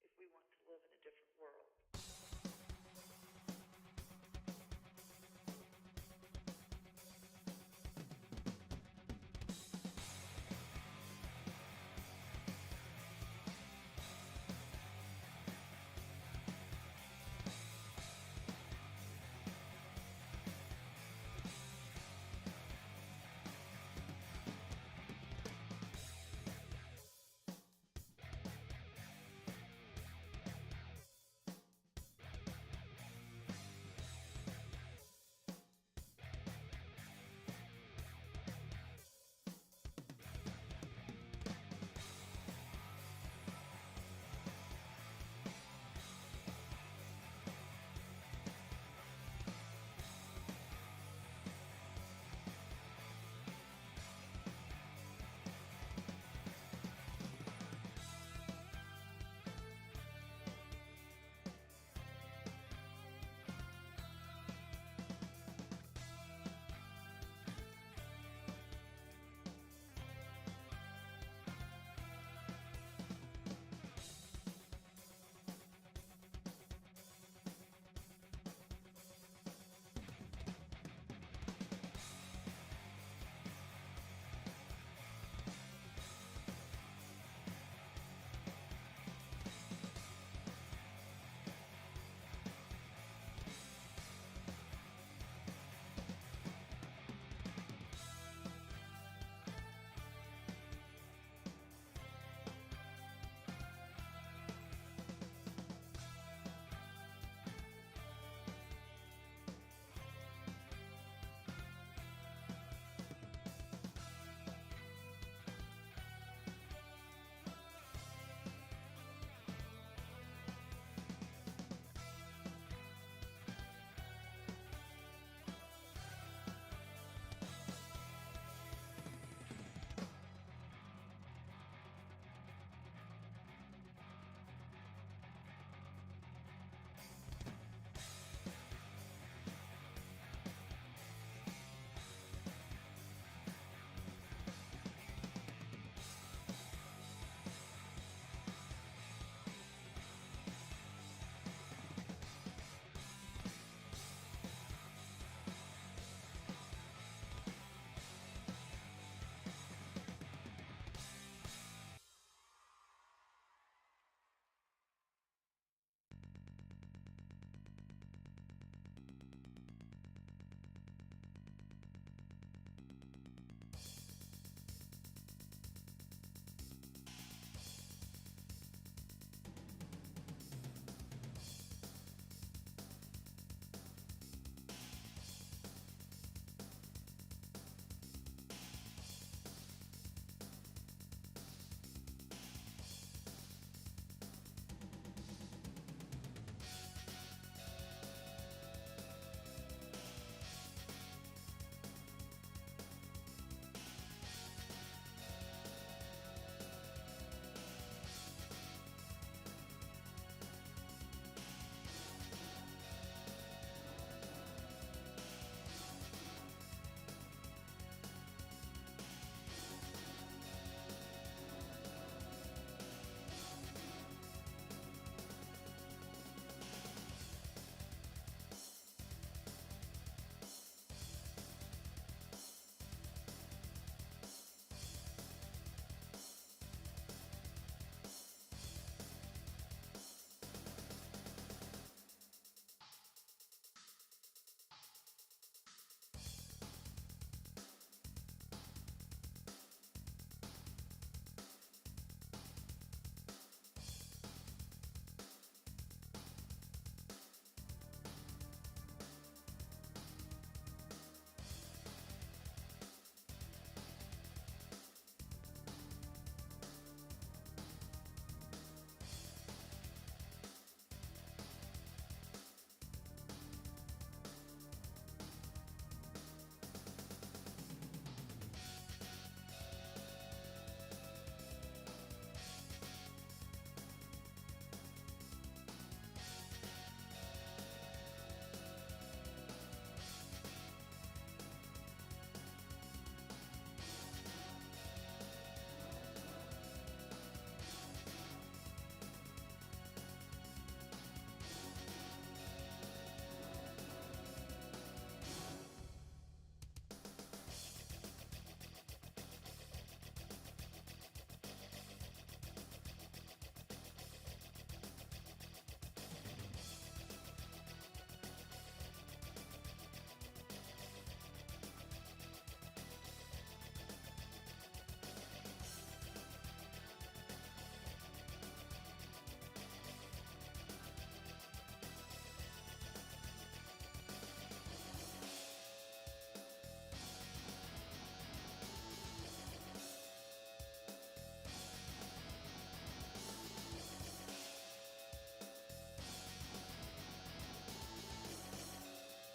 if we want to live in a different world.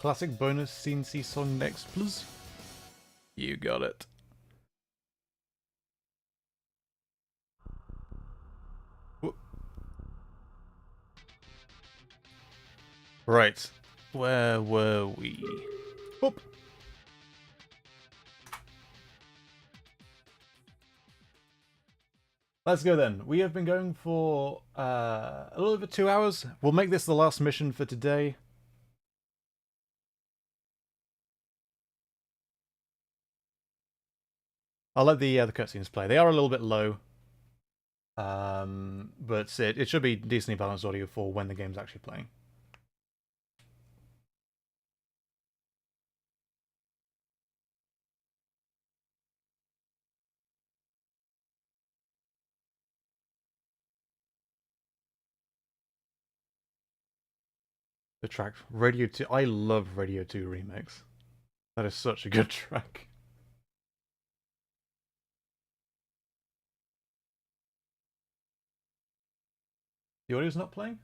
Classic bonus CNC song next, please. You got it. Whoop. Right. Where were we? Whoop. Let's go then. We have been going for a little over 2 hours. We'll make this the last mission for today. I'll let the cutscenes play. They are a little bit low, but it should be decently balanced audio for when the game's actually playing. The track Radio 2. I love Radio 2 Remix. That is such a good track. The audio's not playing?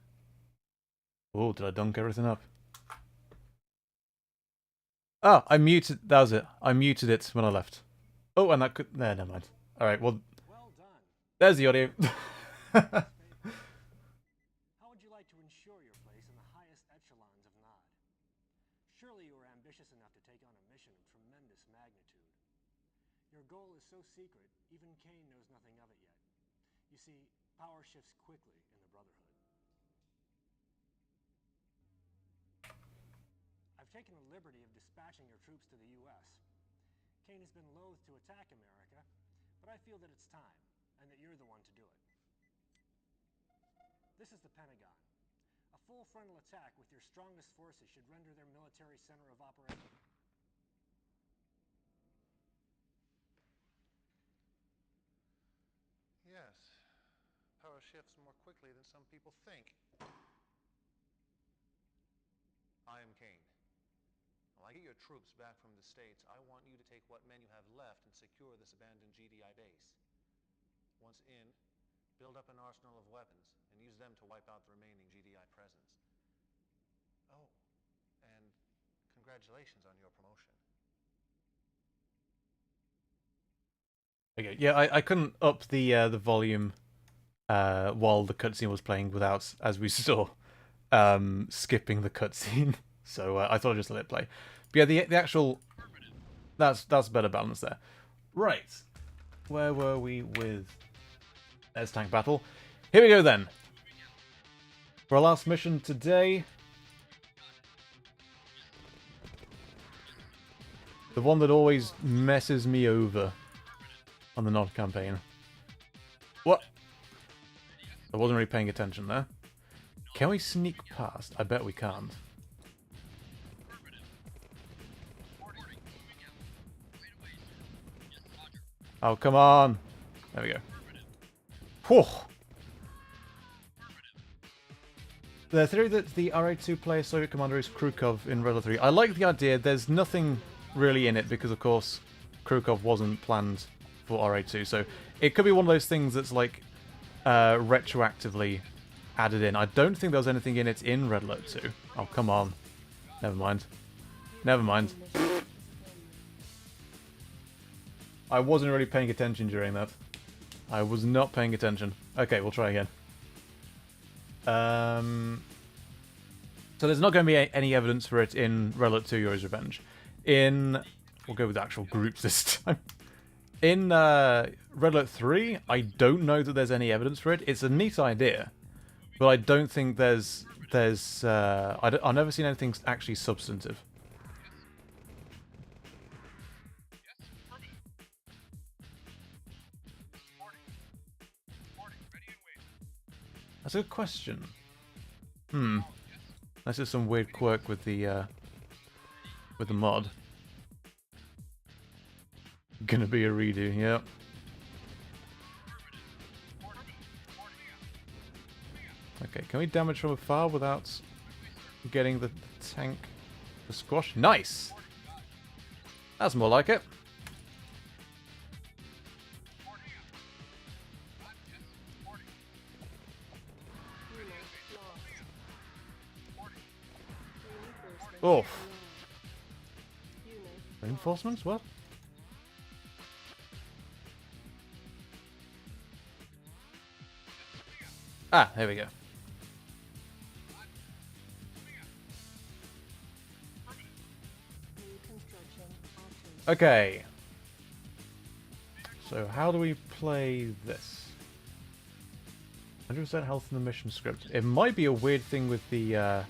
Oh, did I dunk everything up? Oh, I muted. That was it. I muted it when I left. Oh, and that could. There, never mind. Alright, well. There's the audio. How would you like to ensure your place in the highest echelons of Nod? Surely you are ambitious enough to take on a mission of tremendous magnitude. Your goal is so secret, even Kane knows nothing of it yet. You see, power shifts quickly in the Brotherhood. I've taken the liberty of dispatching your troops to the U.S. Kane has been loath to attack America, but I feel that it's time, and that you're the one to do it. This is the Pentagon. A full frontal attack with your strongest forces should render their military center of operation. Yes. Power shifts more quickly than some people think. I am Kane. While I get your troops back from the States, I want you to take what men you have left and secure this abandoned GDI base. Once in, build up an arsenal of weapons and use them to wipe out the remaining GDI presence. Oh, and congratulations on your promotion. Okay, yeah, I couldn't up the volume while the cutscene was playing without, as we saw, skipping the cutscene. So I thought I'd just let it play. But yeah, the actual that's better balance there. Right, where were we with? There's tank battle. Here we go then. For our last mission today. The one that always messes me over on the Nod campaign. What? I wasn't really paying attention there. Can we sneak past? I bet we can't. Oh, come on. There we go. Whew. The theory that the RA2 player Soviet commander is Krukov in Redux 3. I like the idea. There's nothing really in it because, of course, Krukov wasn't planned for RA2. So it could be one of those things that's like retroactively added in. I don't think there was anything in it in Red Alert 2. Oh, come on. Never mind. Never mind. I wasn't really paying attention during that. I was not paying attention. Okay, we'll try again. So there's not going to be any evidence for it in Red Alert 2 Yuri's Revenge. We'll go with actual groups this time. In Red Alert 3, I don't know that there's any evidence for it. It's a neat idea, but I don't think I've never seen anything actually substantive. That's a good question. That's just some weird quirk with the mod. Gonna be a redo, yep. Okay, can we damage from afar without getting the tank to squash? Nice! That's more like it. Oof. Reinforcements? What? Ah, here we go. New construction options. Okay. So how do we play this? 100% health in the mission script. It might be a weird thing with the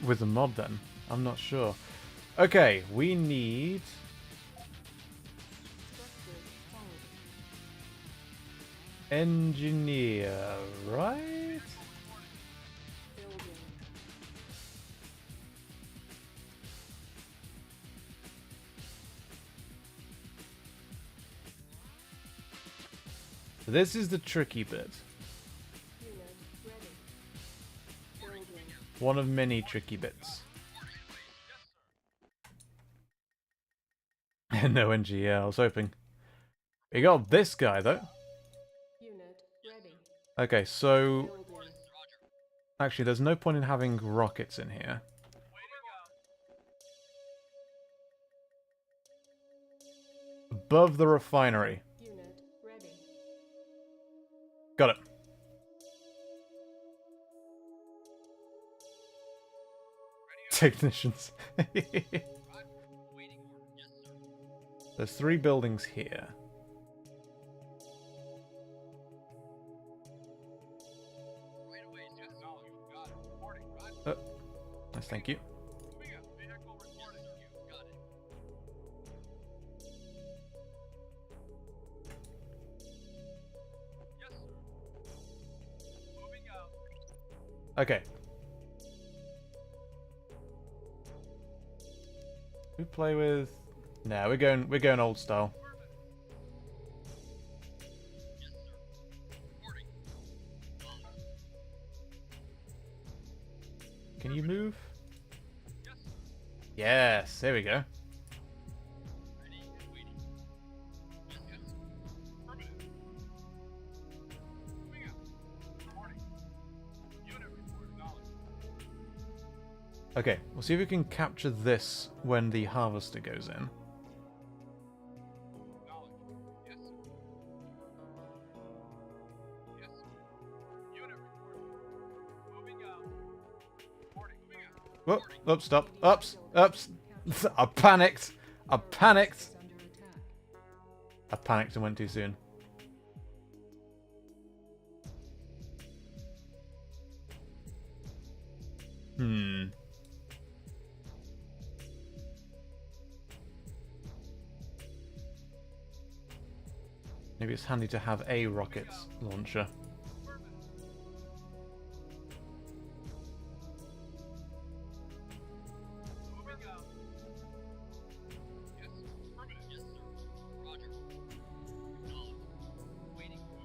mod then. I'm not sure. Okay, we need Structure quality. engineer, right? Building. This is the tricky bit. Unit ready. Building. One of many tricky bits. No NG, I was hoping. We got this guy though. Unit ready. Okay, so Building. actually there's no point in having rockets in here. Above the refinery. Unit ready. Got it. Technicians. There's 3 buildings here. Nice, thank you. Okay. We play with. Nah, we're going old style. Can you move? Yes, there we go. Okay, we'll see if we can capture this when the harvester goes in. Whoop, oops, stop. Ups, ups. I panicked. I panicked. Is under attack. I panicked and went too soon. Maybe it's handy to have a rocket launcher.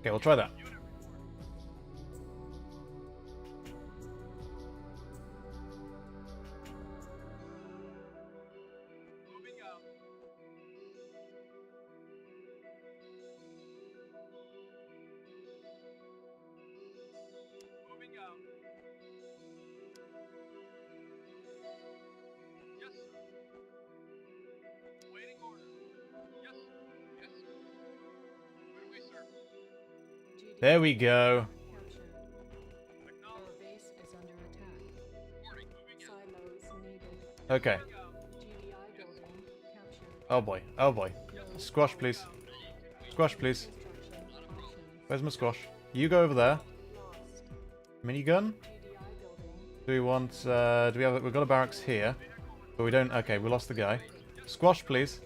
Okay, we'll try that. There we go. Captured. Our base is under attack. Silos needed. Okay. GDI building captured. Oh boy. Oh boy. Squash, please. Squash, please. Construction options. Where's my squash? You go over there. Lost. Minigun? GDI building. Do we want, do we have, we've got a barracks here. But we don't, okay, we lost the guy. Squash, please.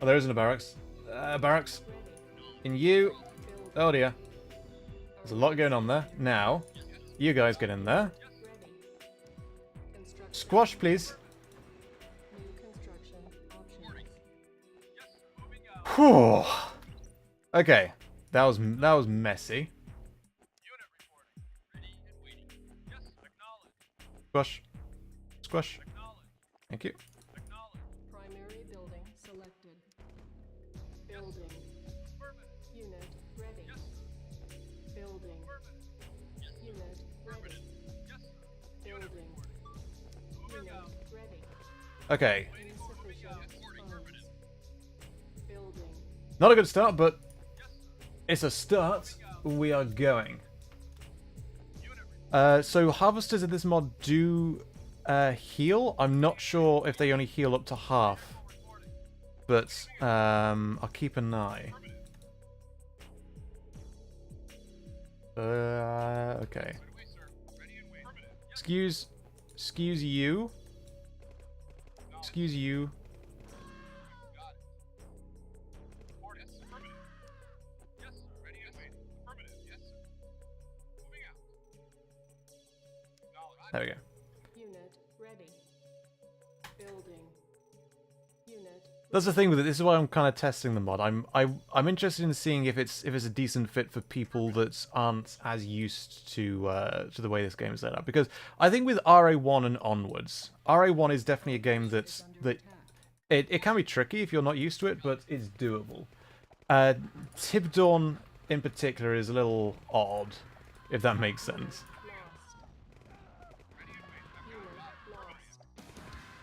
Oh, there isn't a barracks. Barracks. In you. Oh dear. There's a lot going on there. Now, you guys get in there. Squash, please. Whew. Okay, that was messy. Squash. Squash. Thank you. Primary building selected. Building. Unit ready. Building. Unit ready. Building. Unit ready. Okay. Insufficient funds. Building. Not a good start, but it's a start. We are going. So harvesters in this mod do heal. I'm not sure if they only heal up to half. But I'll keep an eye. Okay. Excuse you. Excuse you. There we go. Unit ready. Building. Unit. That's the thing with it. This is why I'm kind of testing the mod. I'm interested in seeing if it's a decent fit for people that aren't as used to the way this game is set up. Because I think with RA1 and onwards, RA1 is definitely a game that it can be tricky if you're not used to it, but it's doable. Tib Dawn in particular is a little odd, if that makes sense.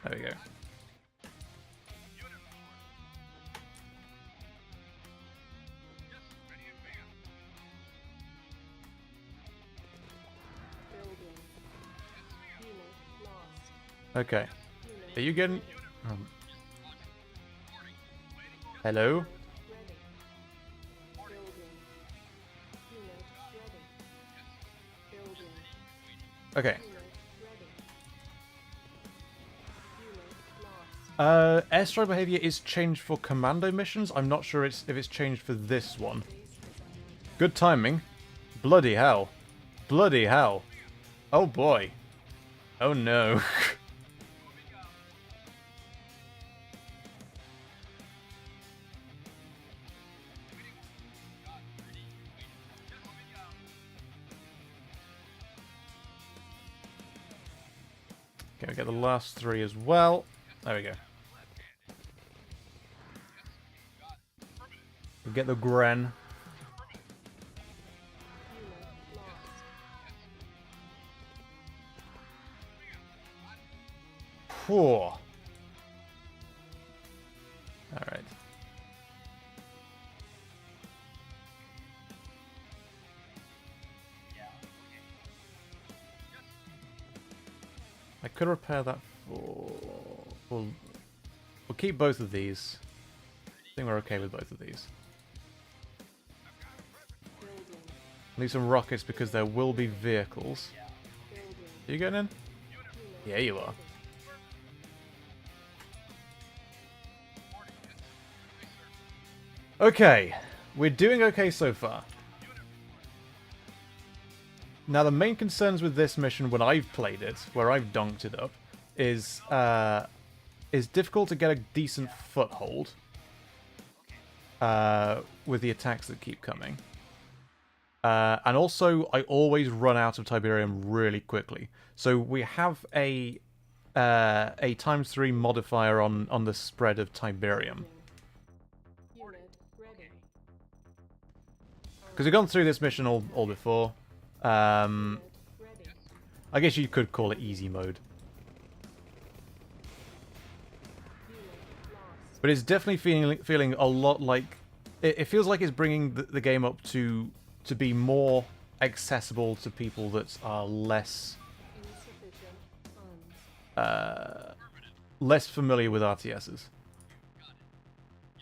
There we go. Okay. Are you getting... Hello? Okay. Airstrike behavior is changed for Commando missions. I'm not sure if it's changed for this one. Good timing. Bloody hell. Bloody hell. Oh boy. Oh no. Okay, we get the last three as well. There we go. We get the Gren. Whew. Alright. I could repair that for... We'll keep both of these. I think we're okay with both of these. Need some rockets because there will be vehicles. Are you getting in? Yeah, you are. Okay, we're doing okay so far. Now, the main concerns with this mission when I've played it, where I've donked it up, is difficult to get a decent foothold with the attacks that keep coming. And also, I always run out of Tiberium really quickly. So we have a ×3 modifier on the spread of Tiberium. Because we've gone through this mission all before. I guess you could call it easy mode. But it's definitely feeling a lot like... It feels like it's bringing the game up to be more accessible to people that are less familiar with RTSs.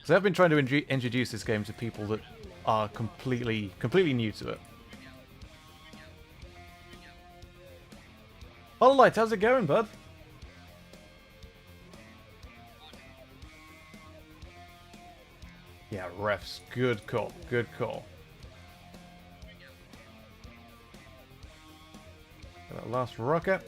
So I've been trying to introduce this game to people that are completely new to it. Hololight, how's it going, bud? Yeah, refs. Good call. Good call. Got that last rocket.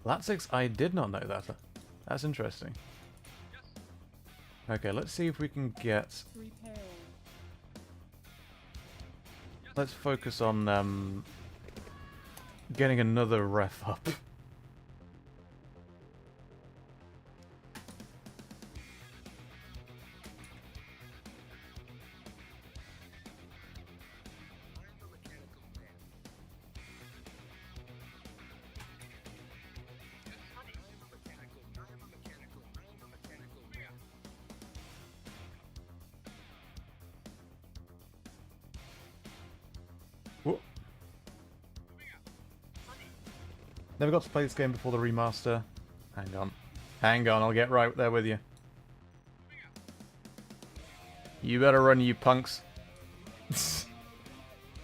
Latsix, I did not know that. That's interesting. Okay, let's see if we can get... Let's focus on getting another ref up. Never got to play this game before the remaster. Hang on. Hang on, I'll get right there with you. You better run, you punks.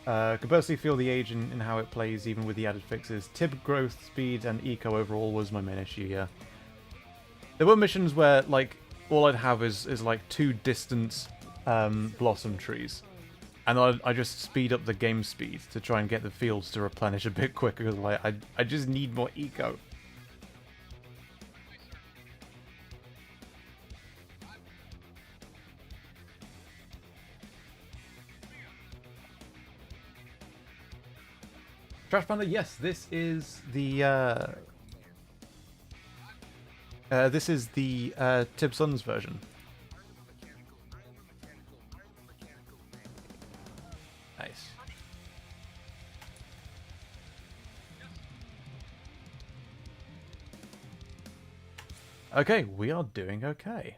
Could personally feel the age in how it plays, even with the added fixes. Tib growth, speed, and eco overall was my main issue, yeah. There were missions where, like, all I'd have is like 2 distant blossom trees. And I just speed up the game speed to try and get the fields to replenish a bit quicker, because like, I just need more eco. Trash Panda, yes, this is the Tib Sun's version. Nice. Okay, we are doing okay.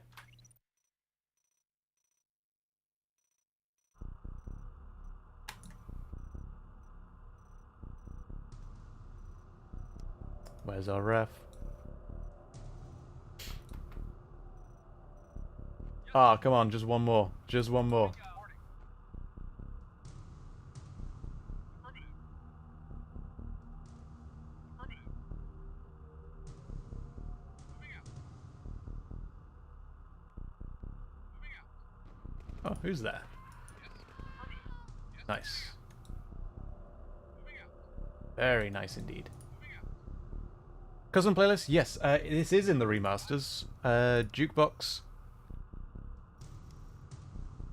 Where's our ref? Ah, come on, just one more. Just one more. Oh, who's there? Nice. Very nice indeed. Custom playlist? Yes, this is in the remasters. Jukebox.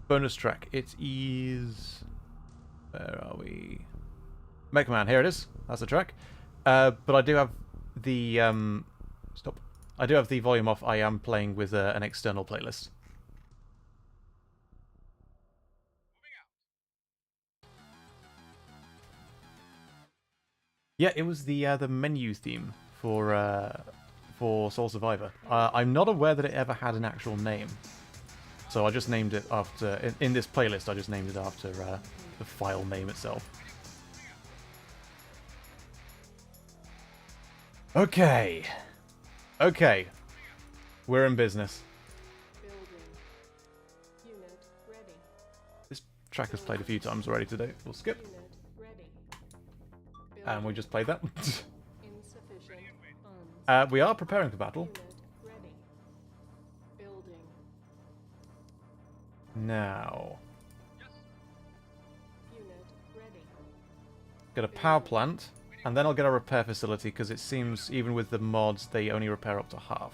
Bonus track. It is... Where are we? Mega Man. Here it is. That's the track. But I do have the... Stop. I do have the volume off. I am playing with an external playlist. Yeah, it was the menu theme for Soul Survivor. I'm not aware that it ever had an actual name, so I just named it after. In this playlist, I just named it after the file name itself. Okay, okay, we're in business. This track has played a few times already today. We'll skip. And we just played that. We are preparing for battle. Now. Get a power plant, and then I'll get a repair facility, because it seems, even with the mods, they only repair up to half.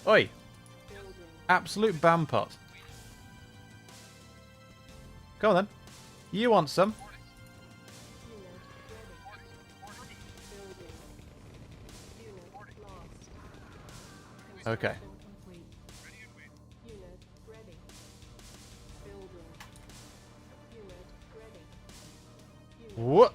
Oi! Absolute bam pot. Come on then. You want some? Okay. What?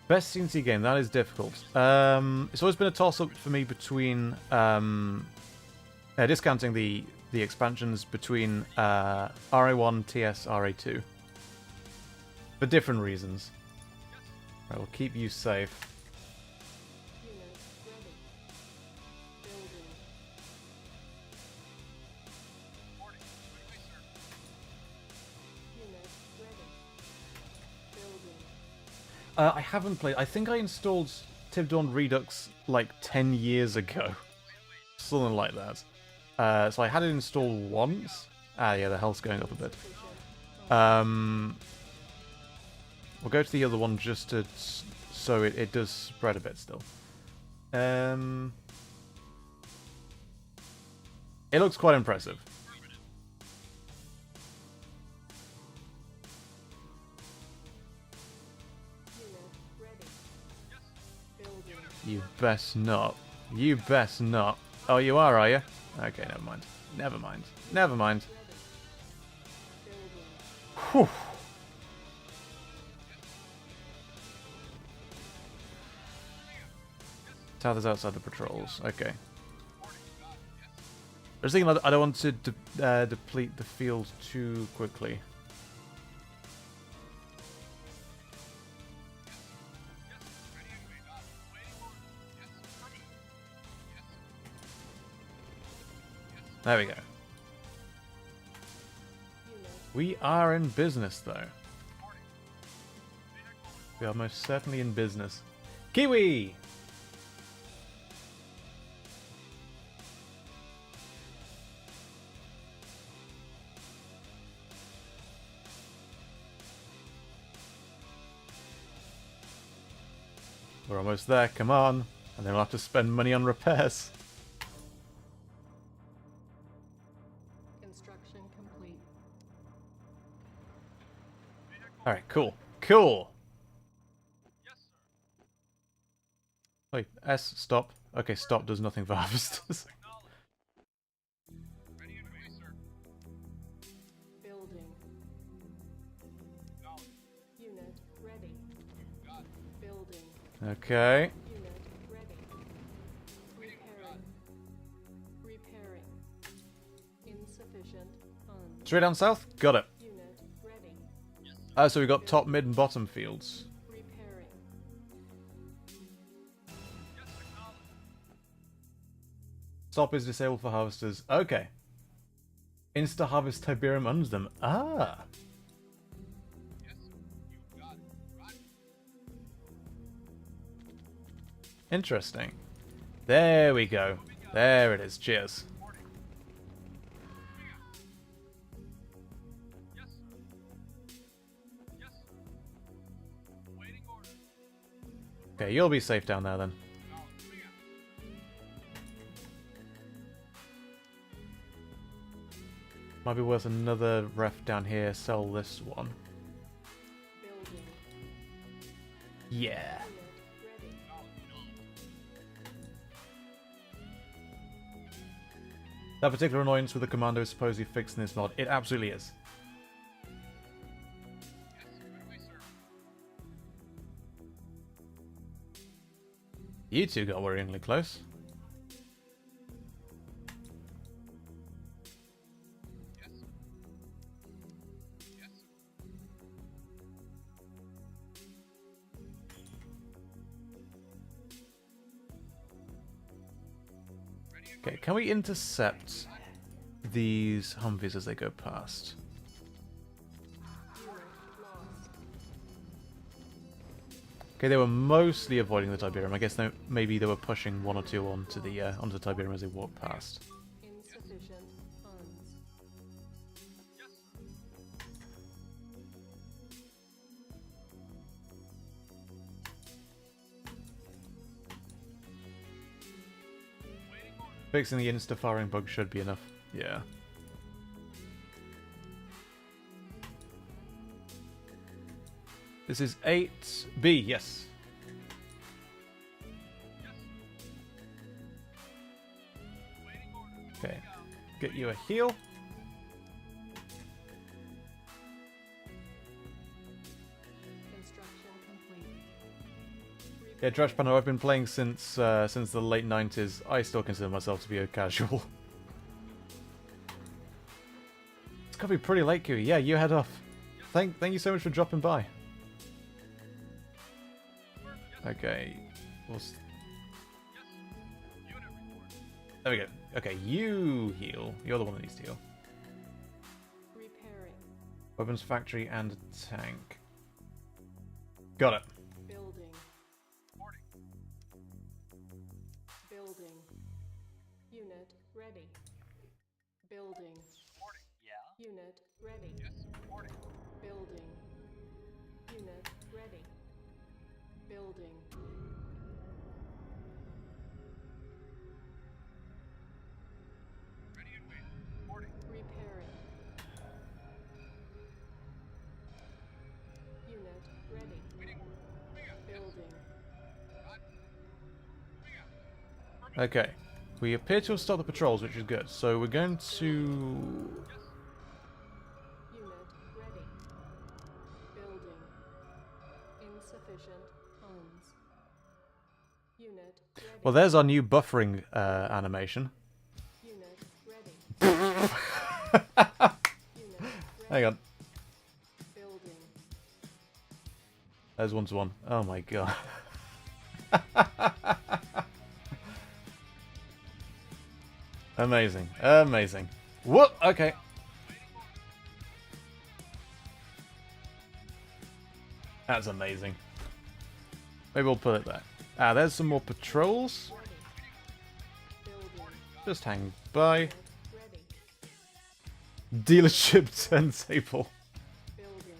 Best CNC game, that is difficult. It's always been a toss-up for me between discounting the expansions between RA1, TS, RA2. For different reasons. I will keep you safe. I haven't played. I think I installed Tiberium Redux like 10 years ago. Something like that. So I had it installed once. Ah, yeah, the health's going up a bit. We'll go to the other one just to... so it does spread a bit still. It looks quite impressive. You best not. You best not. Oh, you are you? Okay, never mind. Never mind. Never mind. Building. Whew. South is outside the patrols. Okay. I was thinking I don't want to deplete the field too quickly. There we go. We are in business, though. We are most certainly in business. Kiwi! We're almost there, come on. And then we'll have to spend money on repairs. Construction complete. Alright, cool. Cool! Wait, S, stop. Okay, stop does nothing for harvesters. Building. Unit ready. Building. Okay. Unit ready. Repairing. Repairing. Insufficient funds. Straight down south? Got it. Unit ready. So we got top, mid, and bottom fields. Repairing. Stop is disabled for harvesters. Okay. Insta-harvest Tiberium owns them. Ah! Interesting. There we go. There it is. Cheers. Okay, you'll be safe down there then. Might be worth another ref down here. Sell this one. Building. Yeah. Unit ready. That particular annoyance with the Commando is supposedly fixed in this mod. It absolutely is. You two got worryingly close. Okay, can we intercept these Humvees as they go past? Unit lost. Okay, they were mostly avoiding the Tiberium. I guess maybe they were pushing one or two onto the Tiberium as they walked past. Insufficient funds. Fixing the insta-firing bug should be enough. Yeah. This is 8B, yes. Okay. Get you a heal. Construction complete. Yeah, Trash Panel, I've been playing since the late 90s. I still consider myself to be a casual. It's gotta be pretty late, Kiwi. Yeah, you head off. Thank you so much for dropping by. Okay. There we go. Okay, you heal. You're the one that needs to heal. Repairing. Weapons factory and a tank. Got it. Building. Building. Unit ready. Building. Unit ready. Building. Unit ready. Building. Repairing. Unit ready. Building. Okay. We appear to have stopped the patrols, which is good. So we're going to... Unit ready. Building. Insufficient funds. Unit ready. Well, there's our new buffering animation. Unit ready. Unit ready. Hang on. Building. There's 1-to-1. Oh my god. Amazing. Amazing. Whoop! Okay. That's amazing. Maybe we'll put it there. Ah, there's some more patrols. Just hang by. Ready. Dealership turntable. Building.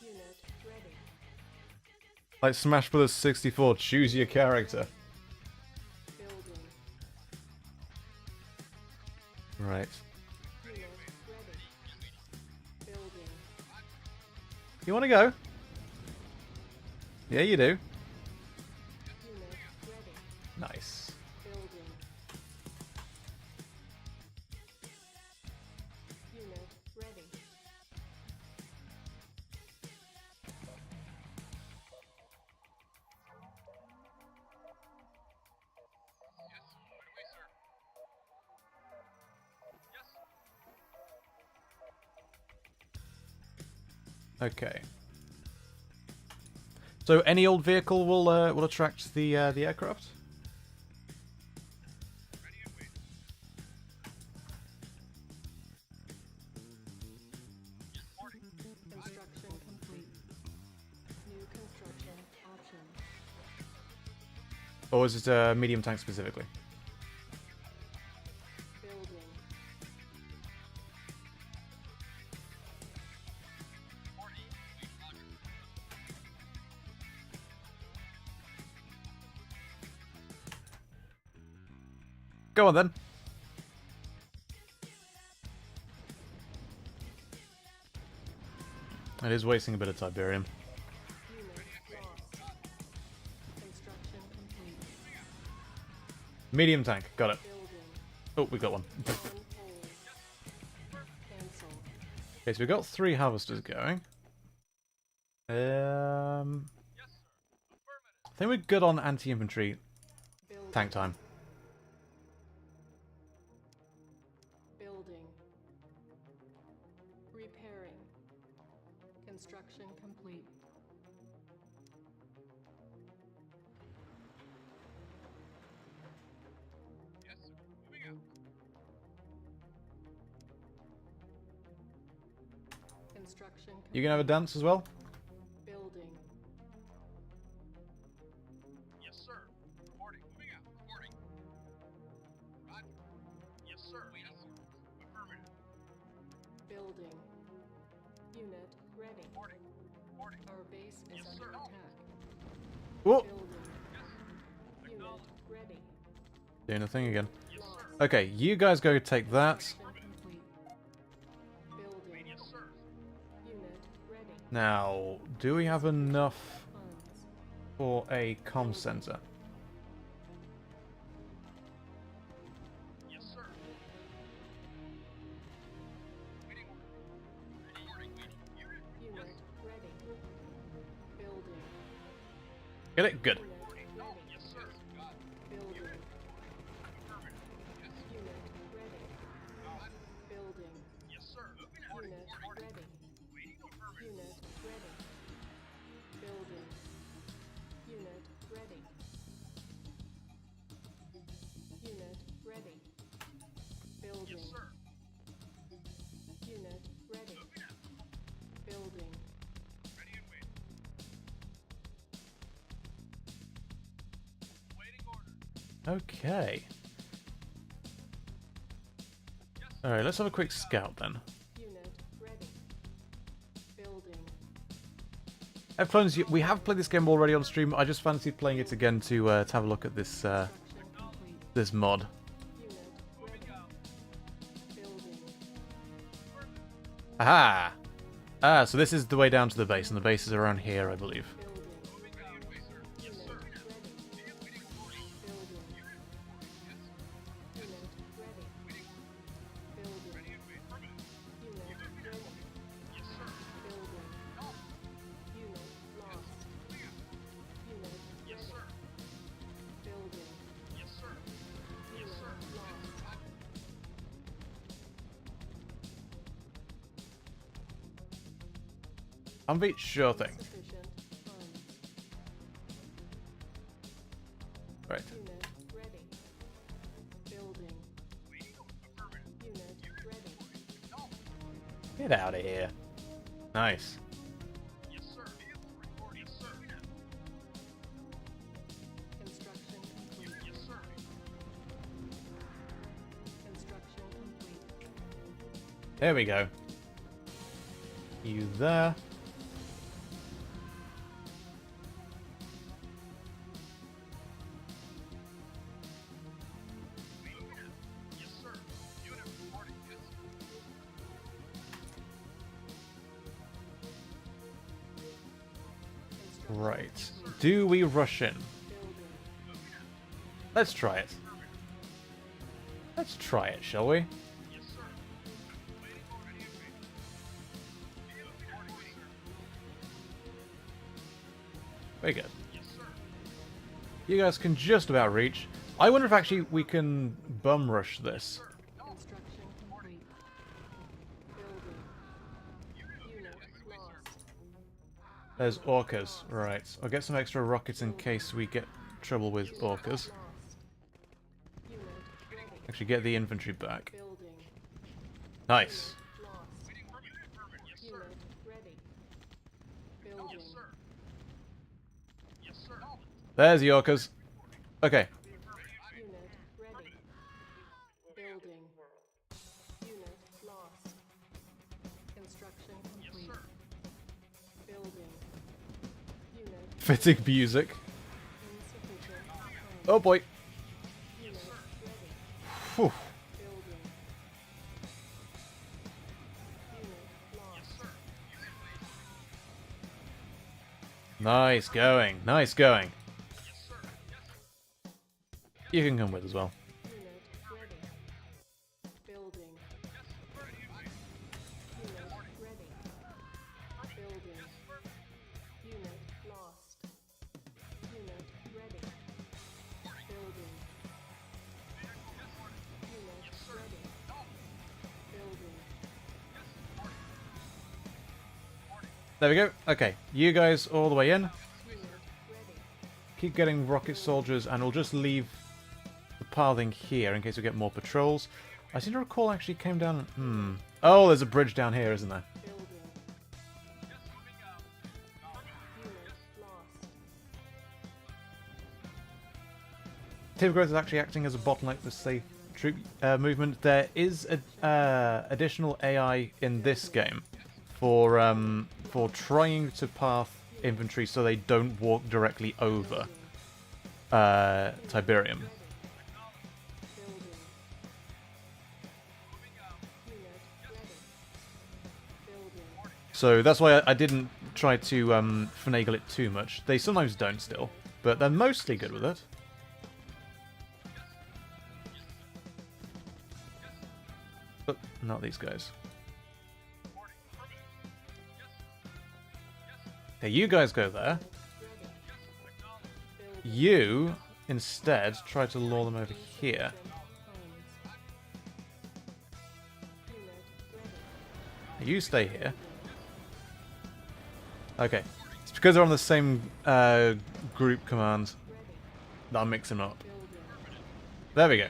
Unit ready. Like Smash Bros. 64, choose your character. Building. Right. Unit ready. Building. You want to go? Yeah, you do. Unit ready. Nice. Building. Unit ready. Okay. So any old vehicle will attract the aircraft. Construction complete. New construction options. Or is it a medium tank specifically? Building. Go on then. It is wasting a bit of Tiberium. Unit lost. Construction complete. Medium tank, got it. Building. Oh, we got one. On hold. Cancel. Okay, so we've got 3 harvesters going. I think we're good on anti-infantry Building. tank time. Building. Repairing. Construction complete. Construction complete. You gonna have a dance as well? Building. Yes, sir. Reporting. Moving out. Reporting. Roger. Yes, sir. Affirmative. Building. Unit ready. Reporting. Reporting. Our base is Yes, under sir. attack. Whoa! Building. Unit ready. Doing a thing again. Lost. Okay, you guys go take that. Construction complete. Building. Yes, sir. Unit ready. Now, do we have enough Funds. for a comm center? Yes, sir. Waiting order. Reporting. Unit. Unit ready. Building. Get it? Good. Unit ready. Yes, sir. Got it. Building. Affirmative. Yes, Unit ready. Building. yes, sir. Moving out. Unit ready. Waiting affirmative. Unit ready. Building. Unit ready. Unit ready. Building. Yes, sir. Unit ready. Moving out. Building. Ready and waiting. Waiting order. Okay. Alright, let's have a quick scout then. Unit ready. Building. Clones, we have played this game already on stream. I just fancied playing it again to have a look at this Construction complete. this mod. Unit ready. Building. Aha! Ah, so this is the way down to the base, and the base is around here, I believe. Building. Unit ready. Building. Humvee? Sure thing. Insufficient funds. Right. Unit ready. Building. Unit ready. Get out of here. Nice. Construction complete. Construction complete. There we go. You there. Right. Do we rush in? Let's try it. Let's try it, shall we? Very good. You guys can just about reach. I wonder if actually we can bum rush this. Construction complete. Building. Unit lost. There's orcas. Right. I'll get some extra rockets in case we get trouble with orcas. Lost. Unit ready. Actually get the infantry back. Building. Nice. Lost. Unit ready. Building. There's the orcas. Okay. Unit ready. Building. Unit lost. Construction complete. Building. Unit Fitting music. insufficient funds. Oh boy. Unit ready. Whew. Building. Unit lost. Nice going. Nice going. You can come with as well. Unit ready. Building. Unit ready. Building. Unit lost. Unit ready. Building. Unit ready. Building. There we go. Okay. You guys all the way in. Unit ready. Keep getting rocket soldiers and we'll just leave the pathing here in case we get more patrols. I seem to recall actually came down... Oh, there's a bridge down here, isn't there? Building. Unit lost. Tib growth is actually acting as a bottleneck for safe troop movement. There is additional AI in this game for trying to path infantry so they don't walk directly over Tiberium. Building. Unit ready. Building. So that's why I didn't try to finagle it too much. They sometimes don't still, but they're mostly good with it. But not these guys. Okay, you guys go there. You, instead, try to lure them over here. You stay here. Okay. It's because they're on the same group command that I'm mixing them up. There we go.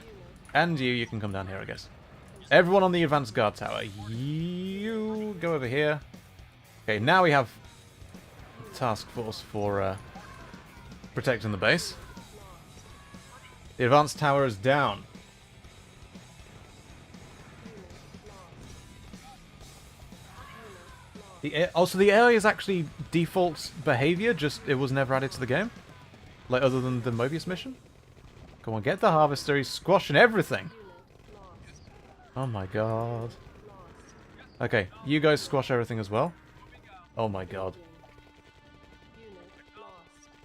And you can come down here, I guess. Everyone on the advanced guard tower. You go over here. Okay, now we have a task force for protecting the base. The advanced tower is down. Also, the AI is actually default behavior, just it was never added to the game. Like, other than the Mobius mission. Come on, get the harvester, he's squashing everything. Oh my god. Okay, you guys squash everything as well. Oh my god.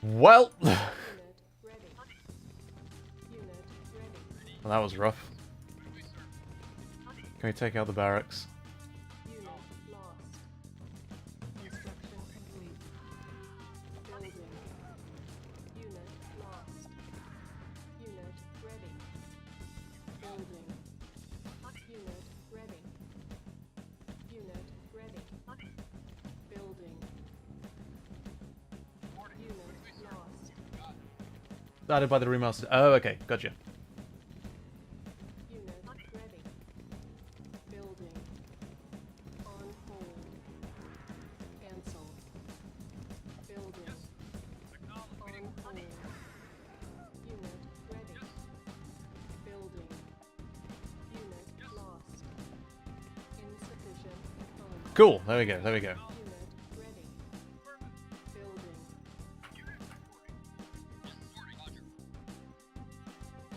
Well, well, that was rough. Can we take out the barracks? Added by the remastered. Oh, okay, gotcha. Unit ready. Building. On hold. Cancel. Building. On hold. Unit ready. Building. Unit lost. Insufficient funds. Cool. There we go. There we go. Unit ready. Building.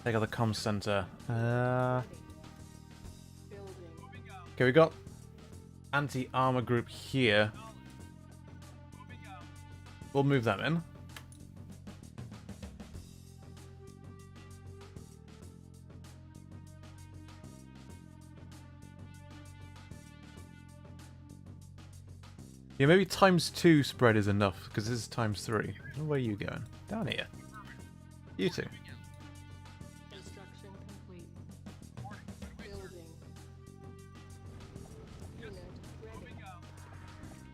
Take out the comm center. Building. Okay, we got anti-armor group here. We'll move them in. Yeah, maybe ×2 spread is enough, because this is ×3. Where are you going? Down here. You two. Construction complete. Building. Unit ready.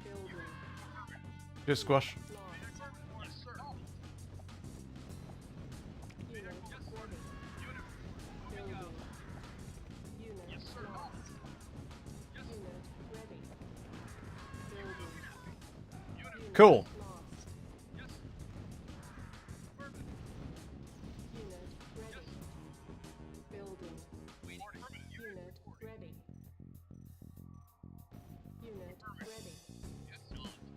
Building. Just squash. Lost. Unit ready. Building. Unit lost. Unit ready. Building. Unit Cool. lost. Unit ready. Building. Unit ready. Unit ready.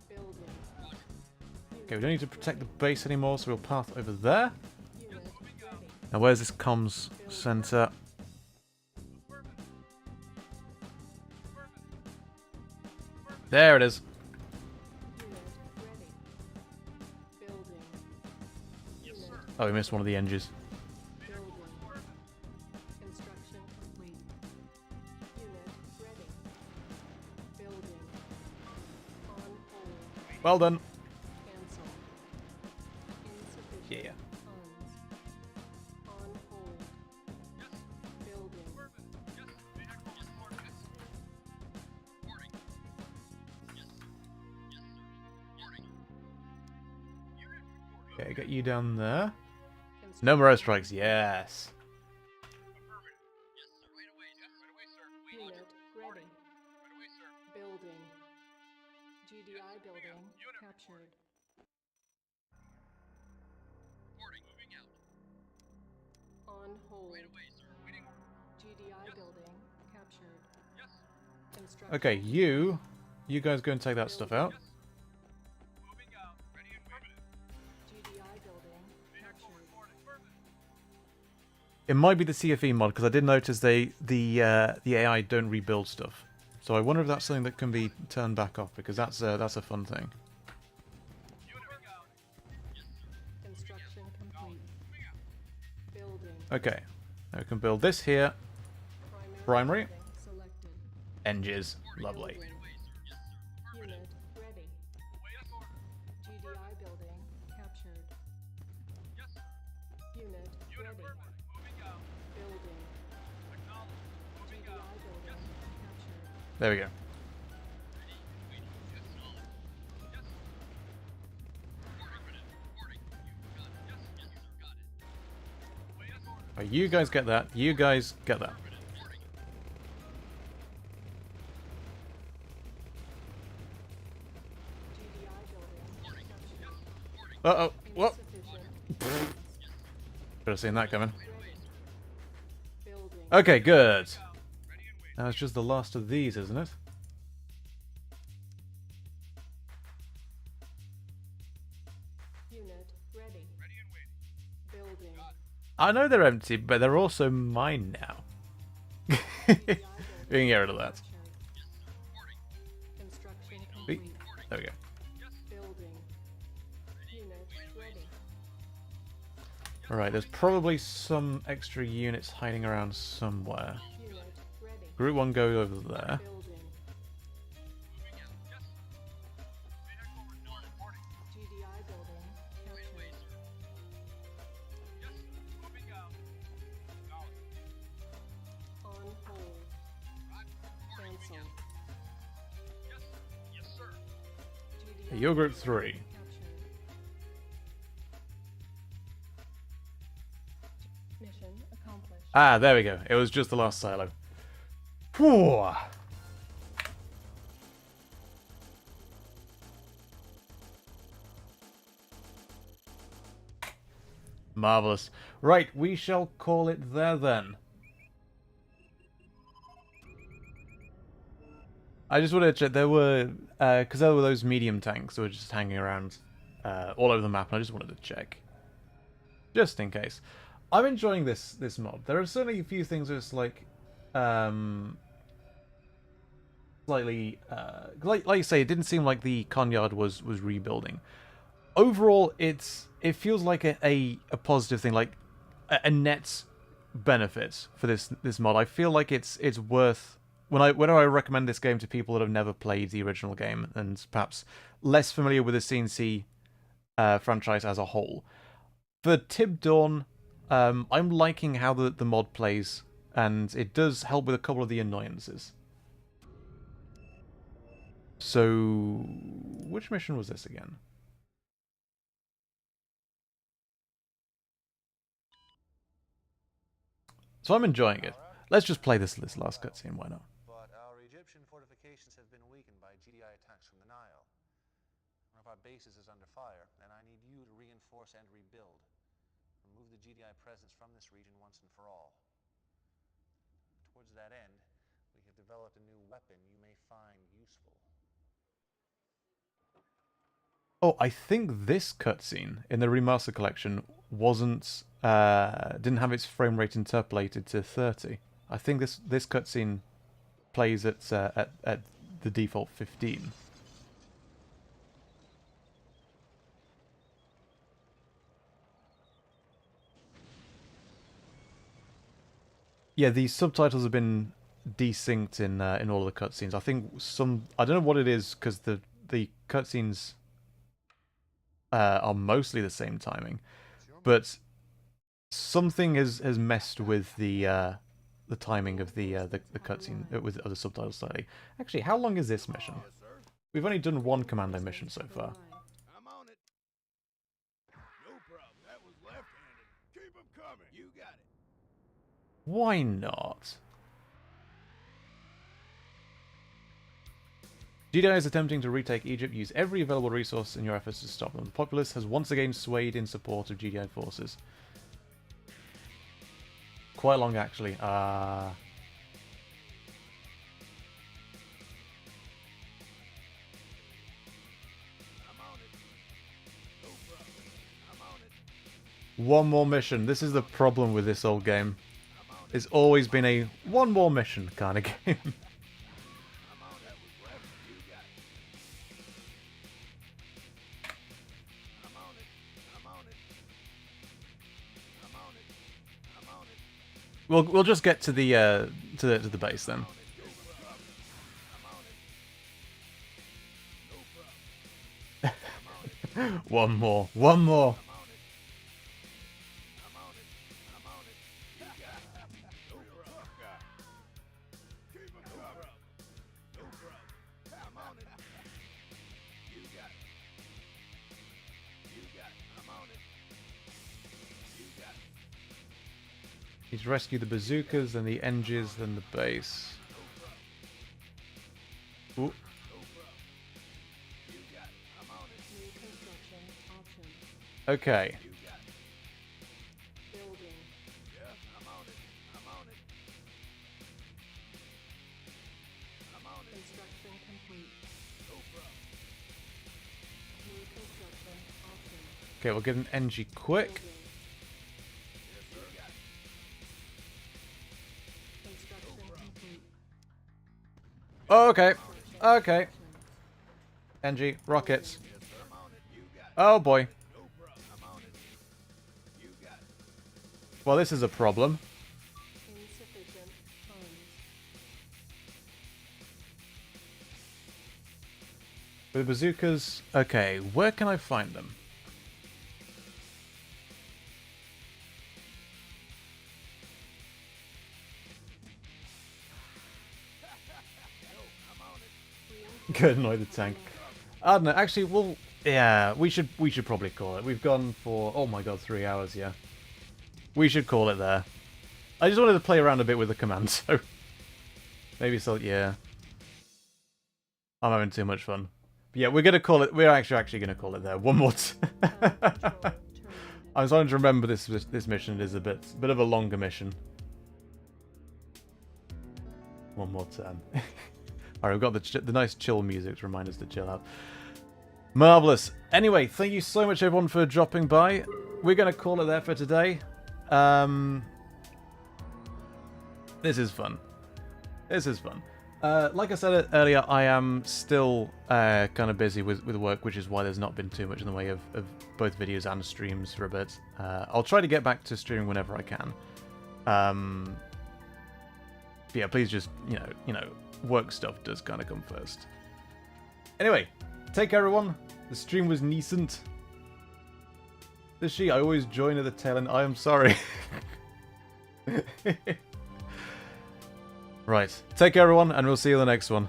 Building. Okay, we don't need to protect the base anymore, so we'll path over there. Unit ready. Now, where's this comms center? There it is. Unit ready. Building. Unit Oh, we missed one of the engines. building. Construction complete. Unit ready. Building. On hold. Well done. Cancel. Insufficient Yeah. funds. On hold. Building. Okay, get you down there. Construction No more airstrikes. Yes. Unit ready. Building. GDI building captured. On hold. GDI building captured. Construction Okay, you guys go and take that stuff out. GDI building captured. It might be the CFE mod because I did notice the AI don't rebuild stuff. So I wonder if that's something that can be turned back off because that's a fun thing. Construction complete. Building. Okay, now we can build this here. Primary. building selected. Engines, lovely. Building. Unit ready. GDI building captured. Unit ready. Building. GDI building captured. There we go. Oh, you guys get that. You guys get that. GDI building captured. Uh-oh. Whoop. Insufficient. Should have seen that coming. Ready. Building. Okay, good. Now it's just the last of these, isn't it? Unit ready. Building. I know they're empty, but they're also mine now. We can get rid of that. Captured. Construction Wait, complete. there we go. Building. Unit ready. Alright, there's probably some extra units hiding around somewhere. Unit ready. Group 1 go over there. Building. GDI building captured. On hold. Cancel. GDI You're Group building 3. captured. Ah, there we go. It was just the last silo. Whew. Marvelous. Right, we shall call it there then. I just wanted to check. There were, because there were those medium tanks that were just hanging around all over the map, and I just wanted to check, just in case. I'm enjoying this mod. There are certainly a few things that's like, slightly, like you say, it didn't seem like the Conyard was rebuilding. Overall, it feels like a positive thing, like a net benefit for this mod. I feel like it's worth. Whenever I recommend this game to people that have never played the original game and perhaps less familiar with the CNC franchise as a whole, for Tib Dawn, I'm liking how the mod plays, and it does help with a couple of the annoyances. So, which mission was this again? So I'm enjoying it. Let's just play this last cutscene, why not? But our Egyptian fortifications have been weakened by GDI attacks from the Nile. One of our bases is under fire, and I need you to reinforce and rebuild. Remove the GDI presence from this region once and for all. Towards that end, we have developed a new weapon you may find useful. Oh, I think this cutscene in the Remastered collection wasn't didn't have its frame rate interpolated to 30. I think this cutscene plays at the default 15. Yeah, the subtitles have been desynced in all of the cutscenes. I think I don't know what it is, because the cutscenes are mostly the same timing, but something has messed with the timing of the cutscene with the subtitles slightly. Actually, how long is this mission? We've only done one Commando mission so far. I'm on it. No problem. That was left-handed. Keep 'em coming. You got it. Why not? GDI is attempting to retake Egypt. Use every available resource in your efforts to stop them. The populace has once again swayed in support of GDI forces. Quite long, actually. One more mission. This is the problem with this old game. It's always been a one more mission kind of game. We'll just get to the base then. One more. He's rescued the bazookas, then the NGs, then the base. Ooh. Okay. Okay, we'll get an NG quick. Oh, okay. NG, rockets. Oh boy. Well, this is a problem. With bazookas, okay, where can I find them? Could annoy the tank. I don't know. Actually, yeah, we should probably call it. We've gone for, oh my god, 3 hours. Yeah, we should call it there. I just wanted to play around a bit with the Commando. Maybe so, yeah. I'm having too much fun. But yeah, we're gonna call it. We're actually gonna call it there. One more. I'm starting to remember this mission is a bit of a longer mission. One more turn. Alright, we've got the nice chill music to remind us to chill out. Marvellous. Anyway, thank you so much everyone for dropping by. We're going to call it there for today. This is fun. This is fun. Like I said earlier, I am still kind of busy with work, which is why there's not been too much in the way of both videos and streams for a bit. I'll try to get back to streaming whenever I can. But yeah, please just, you know, work stuff does kind of come first. Anyway, take care everyone. The stream was decent. I always join at the tail end. I am sorry. Right, take care everyone, and we'll see you in the next one.